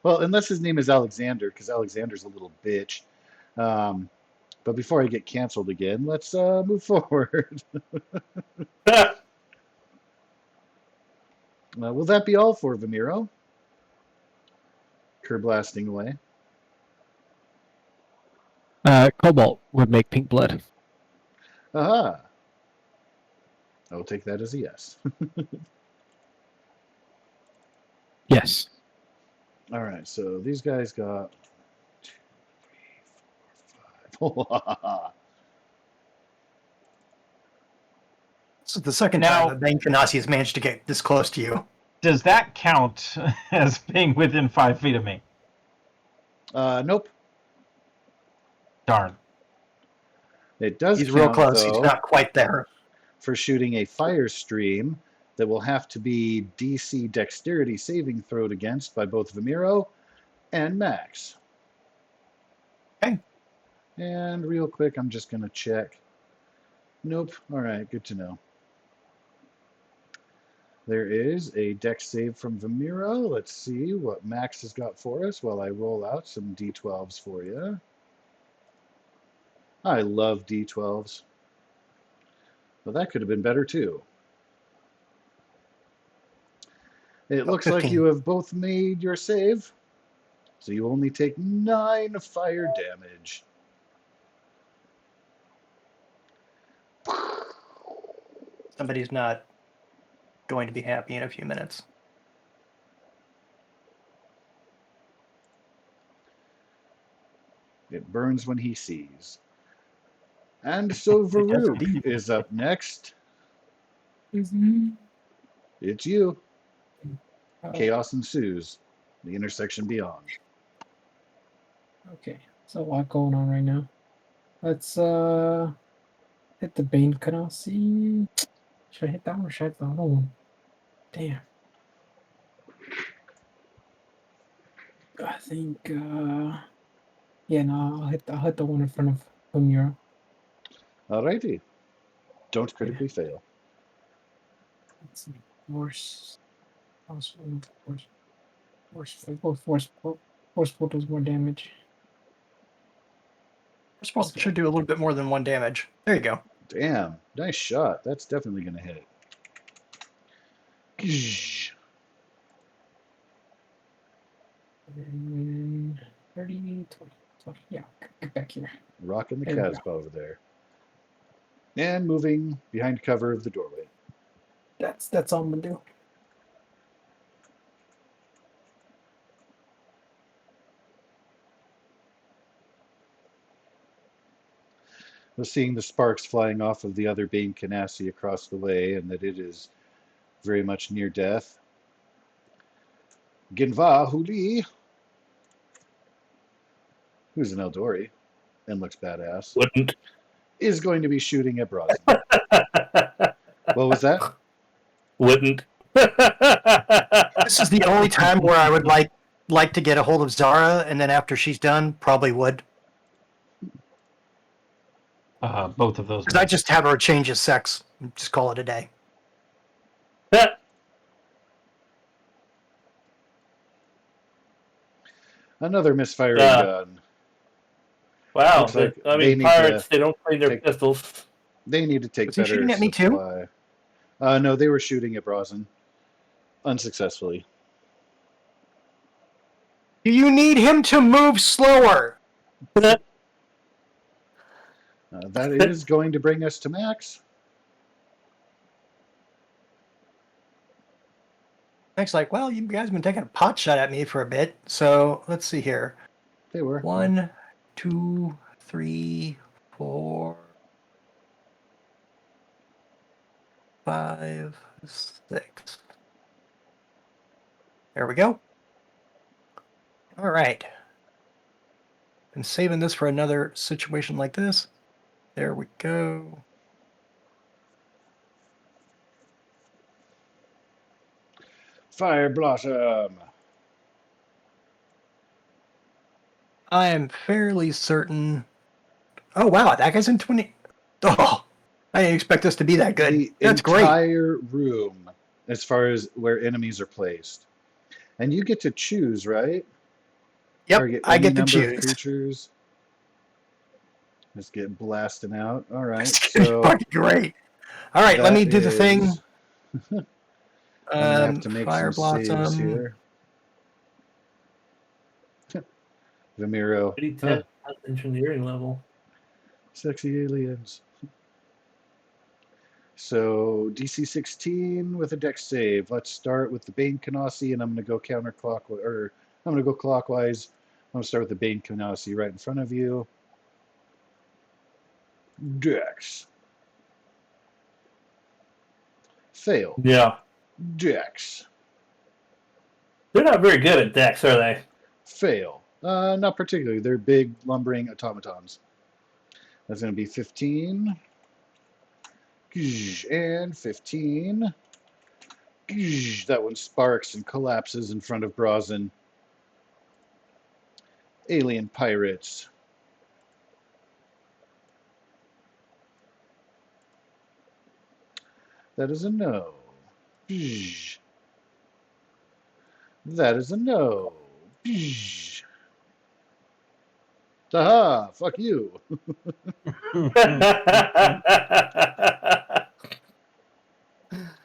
Well, unless his name is Alexander, because Alexander's a little bitch. But before I get canceled again, let's move forward. Will that be all for Vamiro? Kerblasting away. Cobalt would make pink blood. Aha. I'll take that as a yes. Yes. All right, so these guys got 2, 3, 4, 5. This is the second Now- time that Ben Kanasi has managed to get this close to you. Does that count as being within 5 feet of me? Nope. Darn. It does He's count, real close. though, He's not quite there. for shooting a fire stream that will have to be DC dexterity saving thrown against by both Vamiro and Max. Okay. And real quick, I'm just going to check. Nope. All right, good to know. There is a dex save from Vamiro. Let's see what Max has got for us while I roll out some D12s for you. I love D12s. Well, that could have been better too. It looks like 15. you have both made your save. So you only take 9 fire damage. Somebody's not going to be happy in a few minutes. It burns when he sees. And so It does Varuk indeed. is up next. Mm-hmm. It's you. Oh, Chaos ensues. The intersection beyond. okay, so a lot going on right now. Let's hit the Bane Kanasi. Should I hit that one or should I hit the other one? Damn. I think yeah, no, I'll hit the one in front of Vamiro. Alrighty. Don't critically fail. Let's see. Forceful does more damage. We're supposed to should do a little bit more than 1 damage. There you go. Damn. Nice shot. That's definitely going to hit. Gzz. And 30, 20, 20. Yeah, get back here. Rocking the There we go. Casbah over there. And moving behind cover of the doorway. That's all I'm gonna do. Seeing the sparks flying off of the other Bane Canassi across the way, and that it is very much near death. Ginva Huli, who's an Eldori and looks badass, Wouldn't. is going to be shooting at Brosnan. What was that? Wouldn't. This is the only time where I would like to get a hold of Zara, and then after she's done, probably would. Both of those. Because I just have her change his sex. And just call it a day. Another misfiring Uh, gun. Wow. Looks like I they mean, need pirates, to they don't clean their take- pistols. They need to take Was he better shooting at me too? supply. No, they were shooting at Brosnan. Unsuccessfully. Do you need him to move slower? That is going to bring us to max. Nick's like, well, you guys have been taking a pot shot at me for a bit. So let's see here. They were. 1, 2, 3, 4, 5, 6. There we go. All right. Been saving this for another situation like this. There we go. Fire Blossom. I am fairly certain. Oh, wow. That guy's in 20. Oh, I didn't expect this to be that good. The That's great. entire room, as far as where enemies are placed. And you get to choose, right? Yep, Target I any get to number of choose. creatures. Just get blasting out. All right. It's gonna be So fucking great. All right, let me that do the thing. is- I'm gonna have to make Fire some saves Blossom. here. Vimiro. 80 engineering level. Sexy aliens. So DC 16 with a dex save. Let's start with the Bane Canassi, and I'm going to go counterclockwise, or I'm going to go clockwise. I'm going to start with the Bane Canassi right in front of you. Dex. Fail. Yeah. Dex. They're not very good at decks, are they? Fail. Not particularly. They're big, lumbering automatons. That's going to be 15. And 15. That one sparks and collapses in front of Brosnan. Alien pirates. That is a no. That is a no. Aha! Fuck you.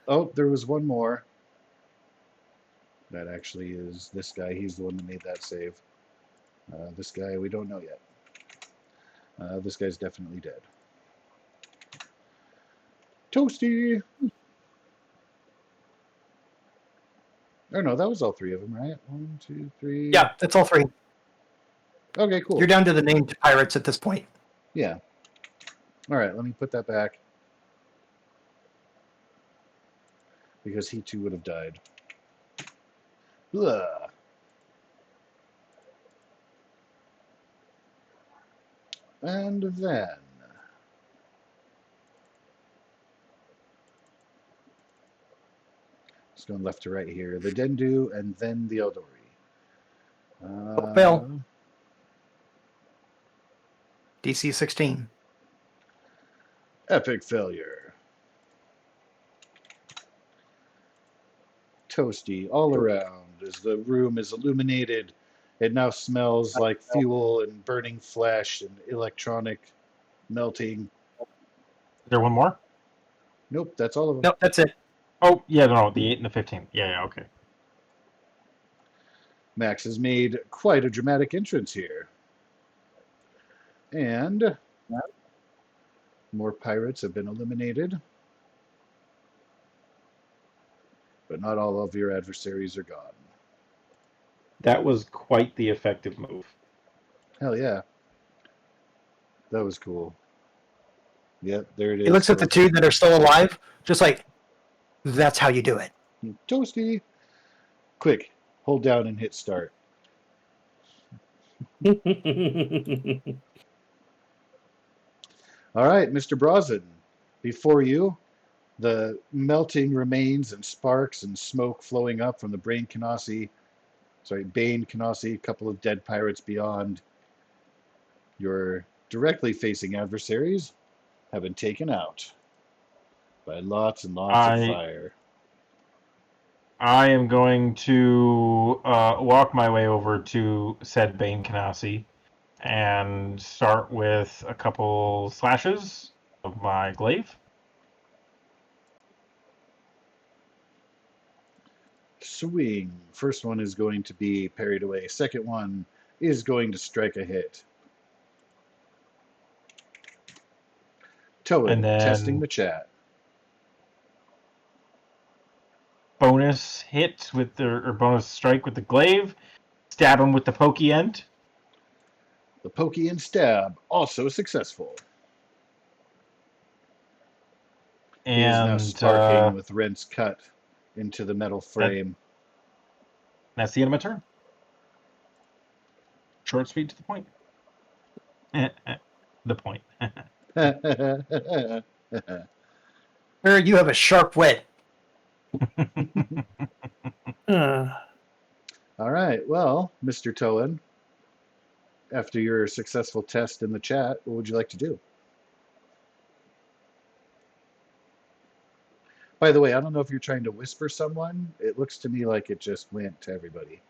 Oh, there was one more. That actually is this guy. He's the one that made that save. This guy, we don't know yet. This guy's definitely dead. Toasty! Oh no, that was all three of them, right? 1, 2, 3. Yeah, that's all three. Okay, cool. You're down to the named pirates at this point. Yeah. All right, let me put that back. Because he too would have died. Ugh. And then... Just going left to right here. The Dendu and then the Eldori. Fail. DC 16. Epic failure. Toasty all around as the room is illuminated. It now smells like fuel and burning flesh and electronic melting. Is there one more? Nope, that's all of them. Nope, that's it. Oh, yeah, no, the 8 and the 15. Yeah, okay. Max has made quite a dramatic entrance here. And more pirates have been eliminated. But not all of your adversaries are gone. That was quite the effective move. Hell yeah. That was cool. Yep, there it is. He looks at the two that are still alive, just like, that's how you do it. Toasty. Quick, hold down and hit start. All right, Mr. Brosnan, before you, the melting remains and sparks and smoke flowing up from the Bane Kanasi, a couple of dead pirates beyond. Your directly facing adversaries have been taken out by lots and lots of fire. I am going to walk my way over to said Bane Kanasi and start with a couple slashes of my glaive. Swing. First one is going to be parried away. Second one is going to strike a hit. Toad, And then testing the chat. bonus hit with or bonus strike with the glaive. Stab him with the pokey end. The pokey and stab, also successful. He is now And sparking with rents cut into the metal frame. that's the end of my turn. Short, sweet, to the point. The point. Sir, you have a sharp wit. All right, well, Mr. Toan, after your successful test in the chat, what would you like to do? By the way, I don't know if you're trying to whisper someone. It looks to me like it just went to everybody.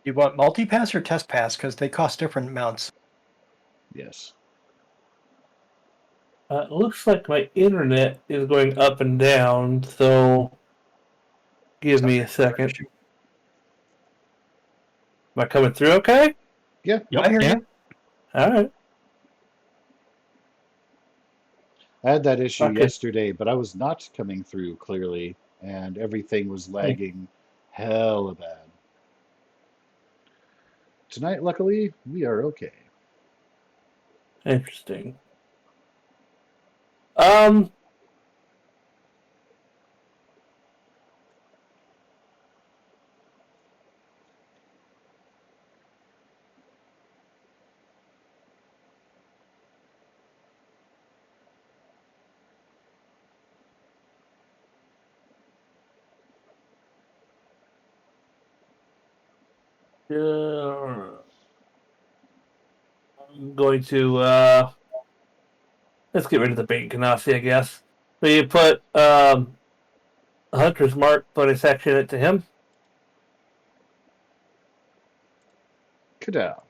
You want multi-pass or test pass? Because they cost different amounts. Yes. It looks like my internet is going up and down, so give me a second. Am I coming through okay? Yeah. I hear you. All right. I had that issue Okay. yesterday, but I was not coming through clearly, and everything was lagging hella bad. Tonight, luckily, we are okay. Interesting. I'm going to let's get rid of the Bane Kanasi, I guess. So you put a Hunter's Mark, put a section it to him. Kadow.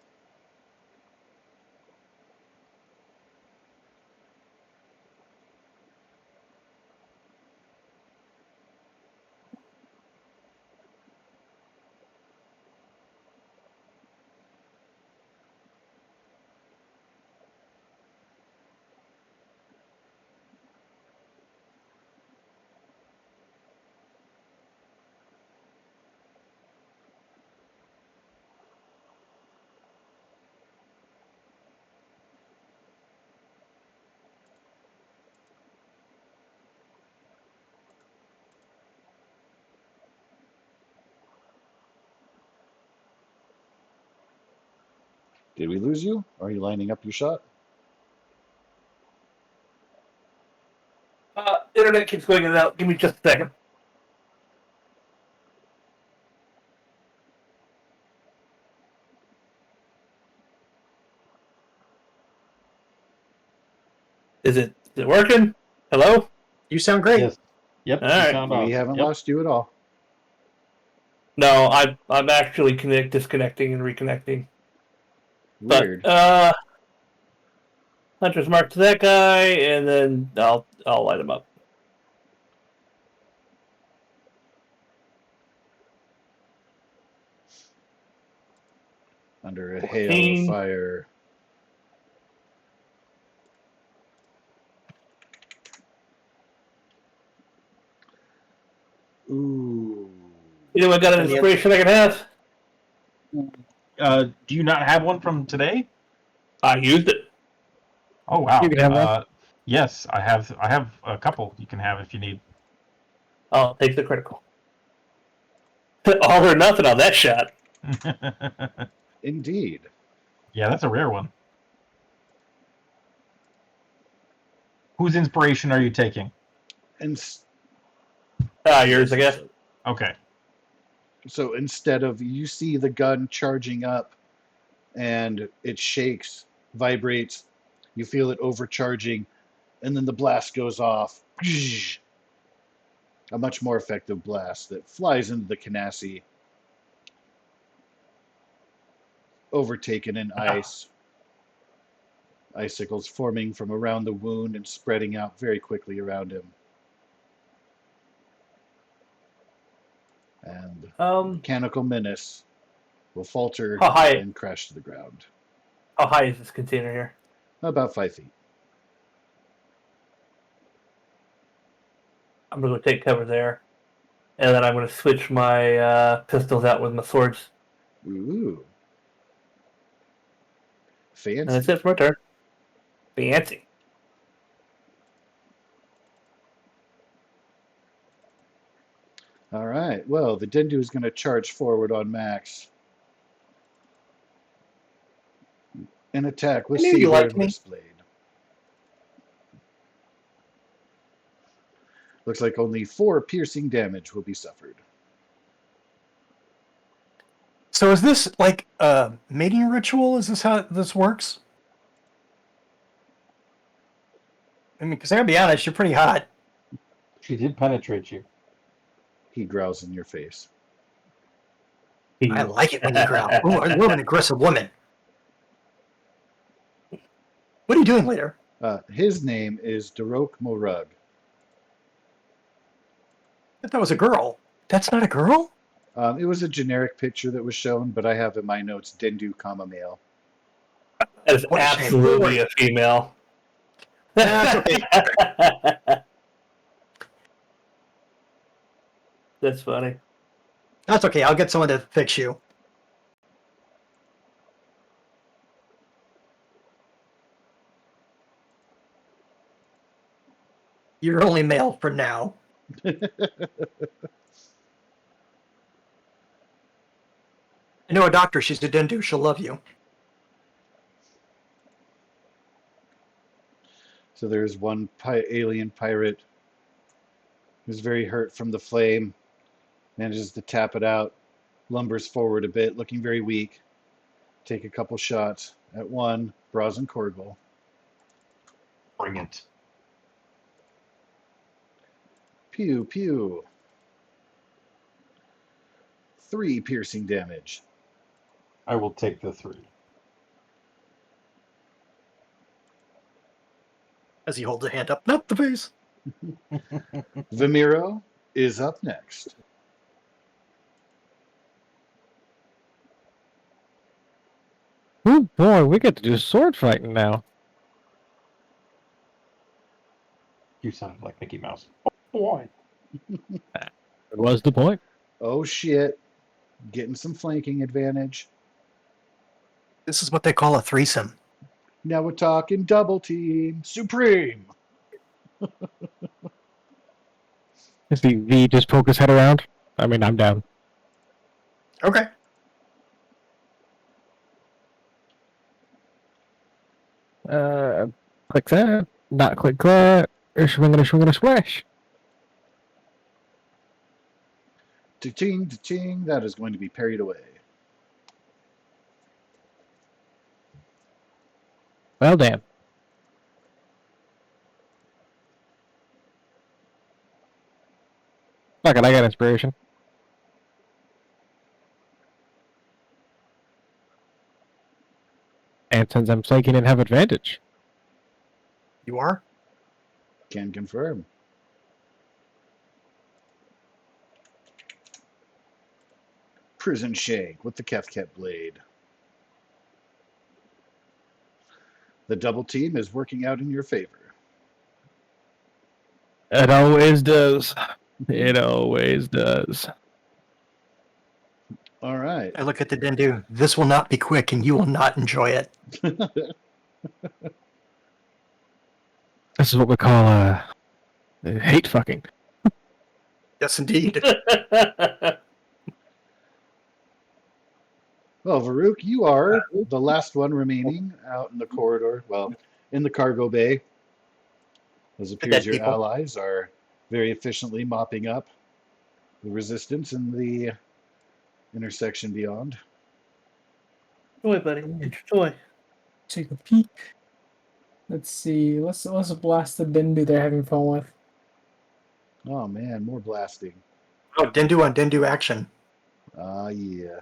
Did we lose you? Are you lining up your shot? Internet keeps going in and out. Give me just a second. Is it working? Hello? You sound great. Yes. Yep. All you right. sound We awesome. haven't Yep. lost you at all. No, I'm actually disconnecting and reconnecting. Weird. Hunter's Mark to that guy, and then I'll light him up. under a hail of 14. fire. Ooh. Anyone got an And the- inspiration I can have? Do you not have one from today? I used it. Oh wow. You can have one. Yes, I have. I have a couple you can have if you need. I'll take the critical. All or nothing on that shot. Indeed. Yeah, that's a rare one. Whose inspiration are you taking? And Yours, I guess. Okay. so instead of, you see the gun charging up and it shakes, vibrates, you feel it overcharging, and then the blast goes off. A much more effective blast that flies into the Canassi, overtaken in ice. Icicles forming from around the wound and spreading out very quickly around him. And Mechanical Menace will falter How high? and crash to the ground. How high is this container here? About 5 feet. I'm gonna go take cover there, and then I'm gonna switch my pistols out with my swords, Ooh. and that's Fancy. it for my turn. Fancy. All right. Well, the Dendu is going to charge forward on Max and attack with I knew you Saber liked and me. Wristblade. Looks like only 4 piercing damage will be suffered. So is this like a mating ritual? Is this how this works? I mean, because I gotta be honest, you're pretty hot. She did penetrate you. He growls in your face. I like it when you growl. Ooh, I love an aggressive woman. What are you doing later? His name is Darok Morug. I thought that was a girl. That's not a girl? It was a generic picture that was shown, but I have in my notes Dendu, comma, male. That is What a shame. absolutely a female. That's okay. That's funny. That's okay. I'll get someone to fix you. You're only male for now. I know a doctor. She's a Dendu. She'll love you. So there's one alien pirate who's very hurt from the flame, manages to tap it out, lumbers forward a bit, looking very weak. Take a couple shots at one, Brazen Korgel. Bring it. Pew, pew. 3 piercing damage. I will take the 3. As he holds a hand up, not the face. Vimiro is up next. Oh boy, we get to do sword fighting now. You sound like Mickey Mouse. Oh, boy. It was the point. Oh shit. Getting some flanking advantage. This is what they call a threesome. Now we're talking double team. Supreme. Does the V just poke his head around? I mean, I'm down. Okay. Click that. Not click that. Swing, splash. Cha-ching, cha-ching. That is going to be parried away. Well, damn. Fuck it, I got inspiration. And since I'm flanking and have advantage. You are? Can confirm. Prison Shank with the Kefket blade. The double team is working out in your favor. It always does. It always does. All right. I look at the Dendu. This will not be quick, and you will not enjoy it. This is what we call hate fucking. Yes, indeed. Well, Varuk, you are the last one remaining out in the corridor. Well, in the cargo bay. As it appears dead your people. allies are very efficiently mopping up the resistance in the intersection beyond. Toy, buddy. Get your toy. Take a peek. Let's see. Let's blast the Dendu they're having fun with. Oh man, more blasting. Oh, Dendu on Dendu action. Ah, yeah.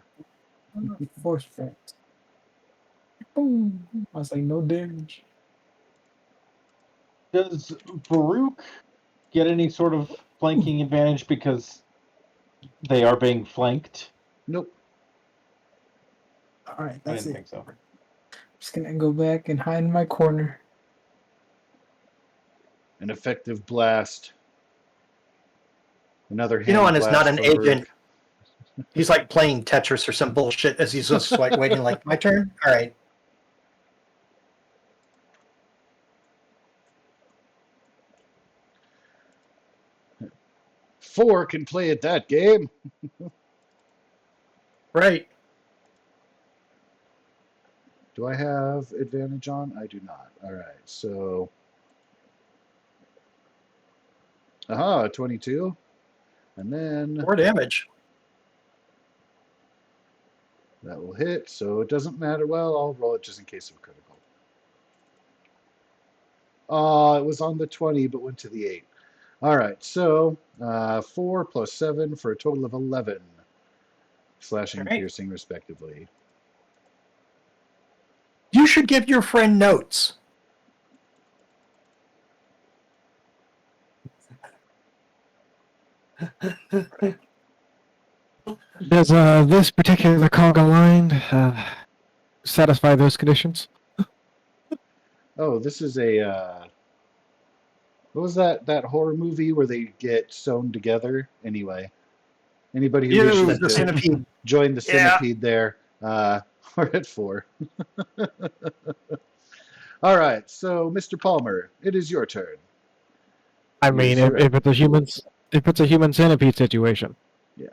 Force effect. Boom. I was like, no damage. Does Baruch get any sort of flanking advantage because they are being flanked? Nope. All right, I that's didn't it. think so. Just gonna go back and hide in my corner. An effective blast. Another hand Elon is not blast an from agent. Varuk. He's like playing Tetris or some bullshit as he's just like waiting, like, my turn? All right. Four can play at that game. Right. Do I have advantage on? I do not. All right, so. Aha, 22. And then More damage. that will hit, so it doesn't matter. Well, I'll roll it just in case of critical. It was on the 20, but went to the 8. All right, so 4 plus 7 for a total of 11. Slashing and All right. piercing, respectively. You should give your friend notes. Does this particular conga line satisfy those conditions? Oh, this is a. What was that horror movie where they get sewn together? Anyway, anybody who wishes The to centipede. join the Yeah. centipede there, we're at 4. All right, so Mr. Palmer, it is your turn. I mean, Yes, you're if it's a human centipede situation, Yeah.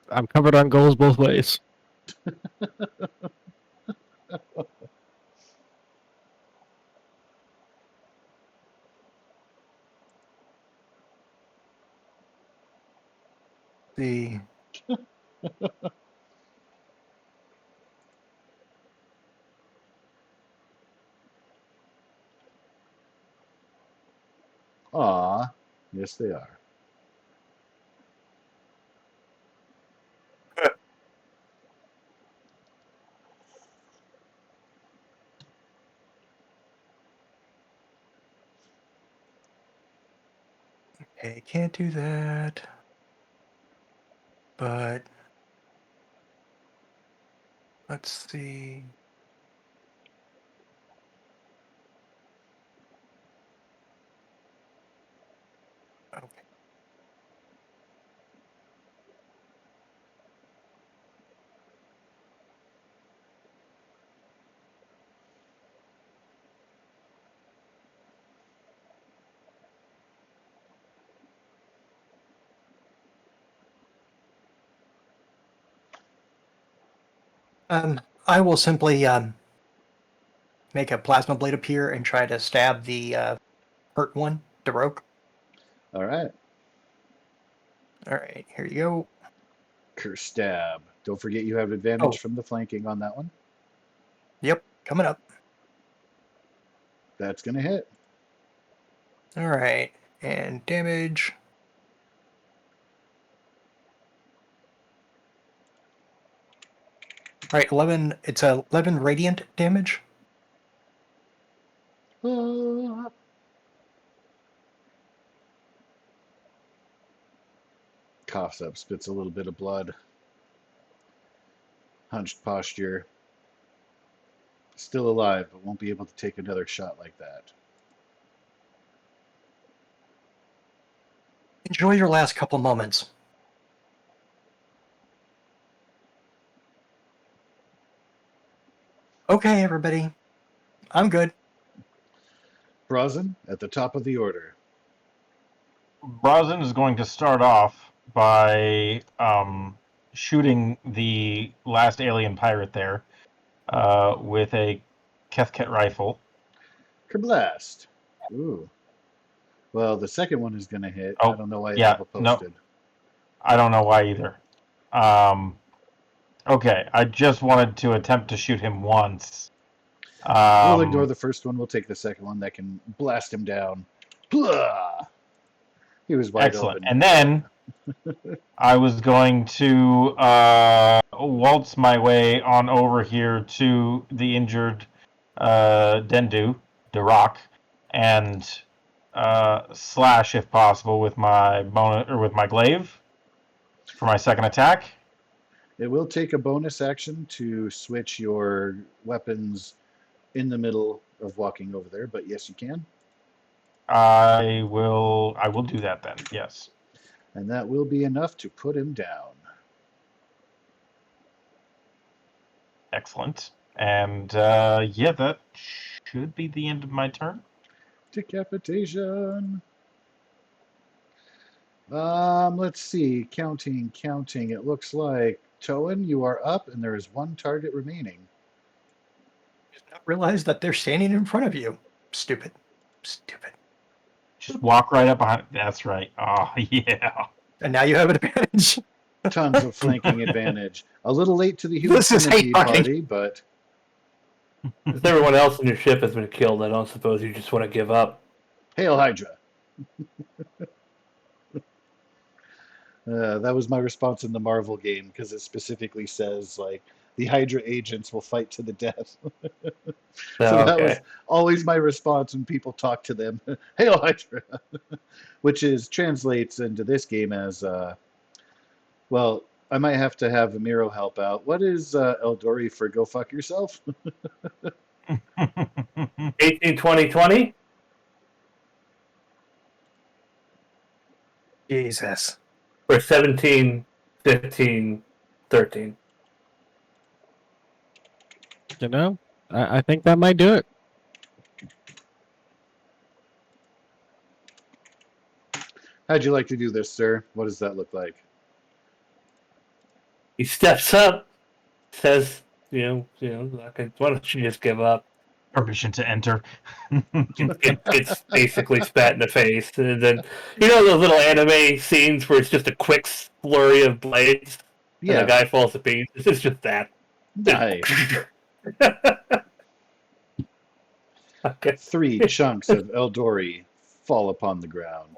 I'm covered on goals both ways. The Aw, yes, they are. Okay, can't do that. But let's see. Okay. I will simply make a plasma blade appear and try to stab the hurt one, Darok. All right, All right, here you go. curse stab. Don't forget you have Oh. advantage from the flanking on that one. Yep, coming up. That's gonna hit. All right, and damage. All right, 11. It's 11 radiant damage. Ah. Coughs up, spits a little bit of blood. Hunched posture. Still alive, but won't be able to take another shot like that. Enjoy your last couple moments. Okay, everybody. I'm good. Brazen at the top of the order. Brazen is going to start off by shooting the last alien pirate there with a Kethket rifle. Kerblast. Ooh. Well, the second one is going to hit. Oh, I don't know why I yeah, have it posted. I don't know why either. Okay, I just wanted to attempt to shoot him once. We'll ignore the first one. We'll take the second one that can blast him down. Blah! He was wide Excellent. open. And then I was going to waltz my way on over here to the injured Dendu, Durak, and slash if possible with my with my glaive for my second attack. It will take a bonus action to switch your weapons in the middle of walking over there, but yes, you can. I will do that then. Yes. And that will be enough to put him down. Excellent. And yeah, that should be the end of my turn. Decapitation. Let's see. Counting. It looks like Toan, you are up, and there is one target remaining. Not realize that they're standing in front of you. Stupid. Just walk right up behind. That's right. Oh yeah. And now you have an advantage. Tons of flanking advantage. A little late to the human This is hate centipede talking. party, but If everyone else in your ship has been killed, I don't suppose you just want to give up. hail Hydra. That was my response in the Marvel game because it specifically says like the Hydra agents will fight to the death. So that was always my response when people talk to them. Hail Hydra, which translates into this game as well. I might have to have Amiro help out. What is Eldori for go fuck yourself? 18, 20, 20? Jesus. Or 17, 15, 13. You know, I think that might do it. How'd you like to do this, sir? What does that look like? He steps up, says, why don't you just give up? Permission to enter. Gets basically spat in the face. And then, those little anime scenes where it's just a quick flurry of blades and the guy falls to pieces? It's just that. Nice. Okay. 3 chunks of Eldori fall upon the ground.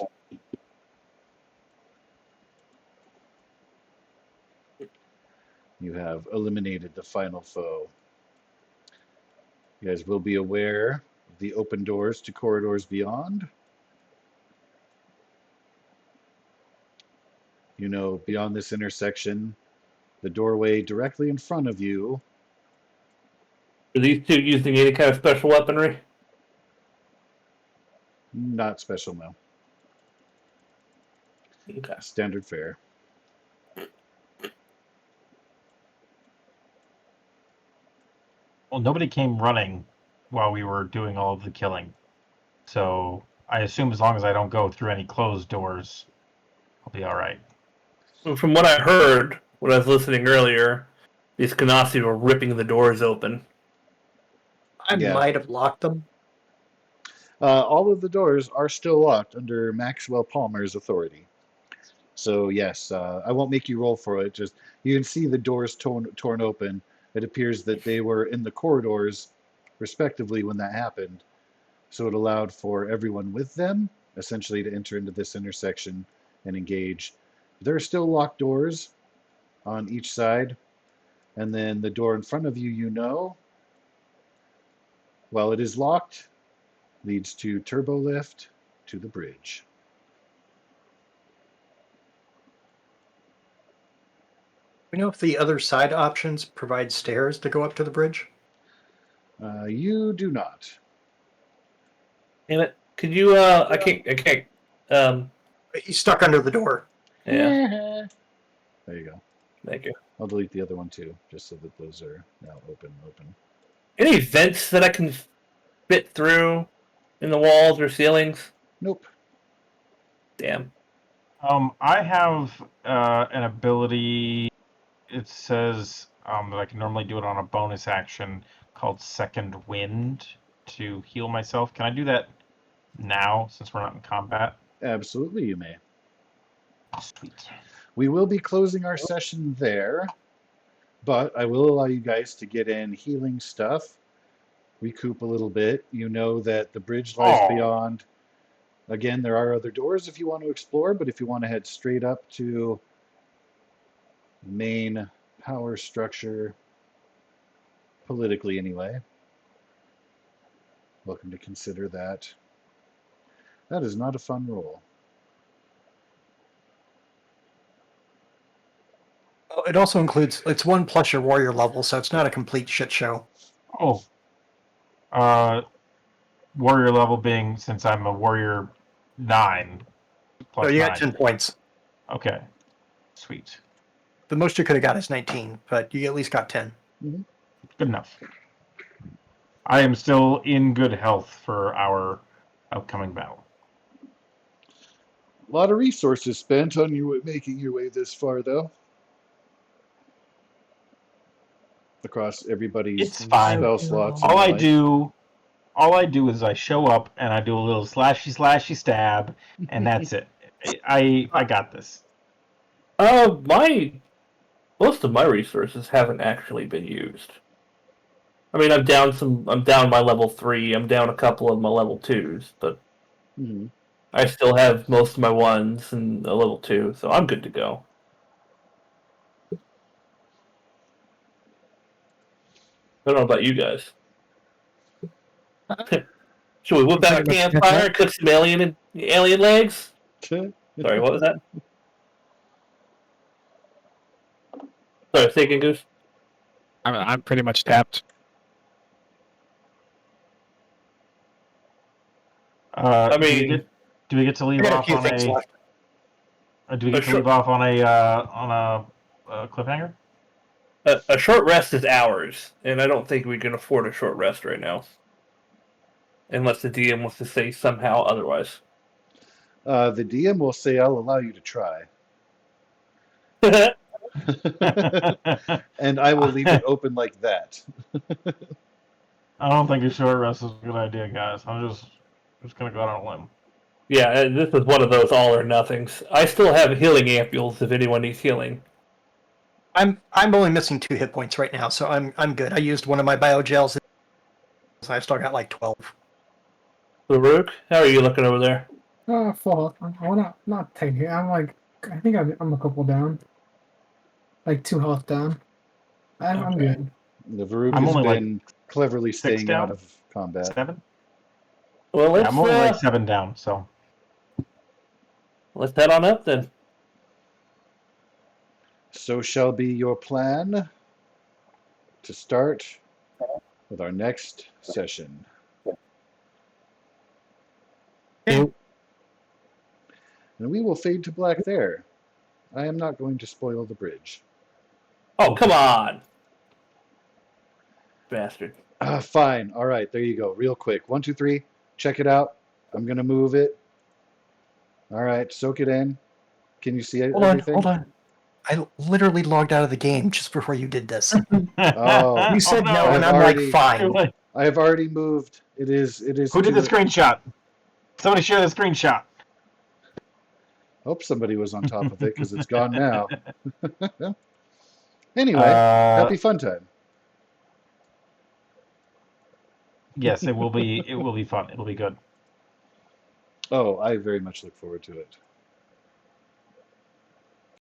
You have eliminated the final foe. You guys will be aware of the open doors to corridors beyond. Beyond this intersection, the doorway directly in front of you. Are these two using any kind of special weaponry? Not special, no. Okay. Standard fare. Well, nobody came running while we were doing all of the killing. So I assume as long as I don't go through any closed doors, I'll be all right. From what I heard when I was listening earlier, these Kanasi were ripping the doors open. I might have locked them. All of the doors are still locked under Maxwell Palmer's authority. So yes, I won't make you roll for it. Just you can see the doors torn open. It appears that they were in the corridors, respectively, when that happened. So it allowed for everyone with them, essentially, to enter into this intersection and engage. There are still locked doors on each side. And then the door in front of you, while it is locked, leads to turbo lift to the bridge. We know if the other side options provide stairs to go up to the bridge? You do not. Damn it! Could you? I can't. He's stuck under the door. Yeah. There you go. Thank you. I'll delete the other one too, just so that those are now open. Any vents that I can fit through in the walls or ceilings? Nope. Damn. I have an ability. It says that I can normally do it on a bonus action called Second Wind to heal myself. Can I do that now since we're not in combat? Absolutely, you may. Sweet. We will be closing our session there, but I will allow you guys to get in healing stuff, recoup a little bit. You know that the bridge lies beyond. Again, there are other doors if you want to explore, but if you want to head straight up to the main power structure, politically anyway, welcome to consider that. That is not a fun roll. Oh, it also includes, it's 1 plus your warrior level, so it's not a complete shit show. Oh. Warrior level being, since I'm a warrior 9 plus So you 9. got 10 points. Okay. Sweet. The most you could have got is 19, but you at least got 10. Mm-hmm. Good enough. I am still in good health for our upcoming battle. A lot of resources spent on you making your way this far, though. Across everybody's It's fine. spell slots. All I do is I show up and I do a little slashy stab, and that's it. I got this. Most of my resources haven't actually been used. I mean, I'm down my level 3. I'm down a couple of my level 2s, but I still have most of my 1s and a level 2, so I'm good to go. I don't know about you guys. Should we whip out a campfire and cook some alien legs? Sorry, what was that? Sorry, thinking Goose. I'm pretty much tapped. I mean, do we get to leave off on a? Do we get to leave off on a cliffhanger? A short rest is ours, and I don't think we can afford a short rest right now. Unless the DM wants to say somehow otherwise. The DM will say, I'll allow you to try. And I will leave it open like that. I don't think a short rest is a good idea, guys. I'm just going to go out on a limb. Yeah, this is one of those all or nothings. I still have healing ampules if anyone needs healing. I'm only missing 2 hit points right now, so I'm good. I used one of my biogels, so I've still got like 12. Farouk, how are you looking over there? Full health. I'm not technically. I think I'm a couple down. Like 2 health down. I'm good. The Varuk has been cleverly staying down? out of combat. 7? Well, I'm only like 7 down, so. Let's head on up then. So shall be your plan to start with our next session. And we will fade to black there. I am not going to spoil the bridge. Oh, come on! Bastard. Fine. All right, there you go. Real quick. 1, 2, 3. Check it out. I'm going to move it. All right, soak it in. Can you see everything? Hold on. I literally logged out of the game just before you did this. Oh, You said no, and I'm like, fine. I have already moved. It is. Who did the screenshot? Somebody share the screenshot. Hope somebody was on top of it because it's gone now. Anyway, happy fun time. Yes, it will be. It will be fun. It'll be good. Oh, I very much look forward to it.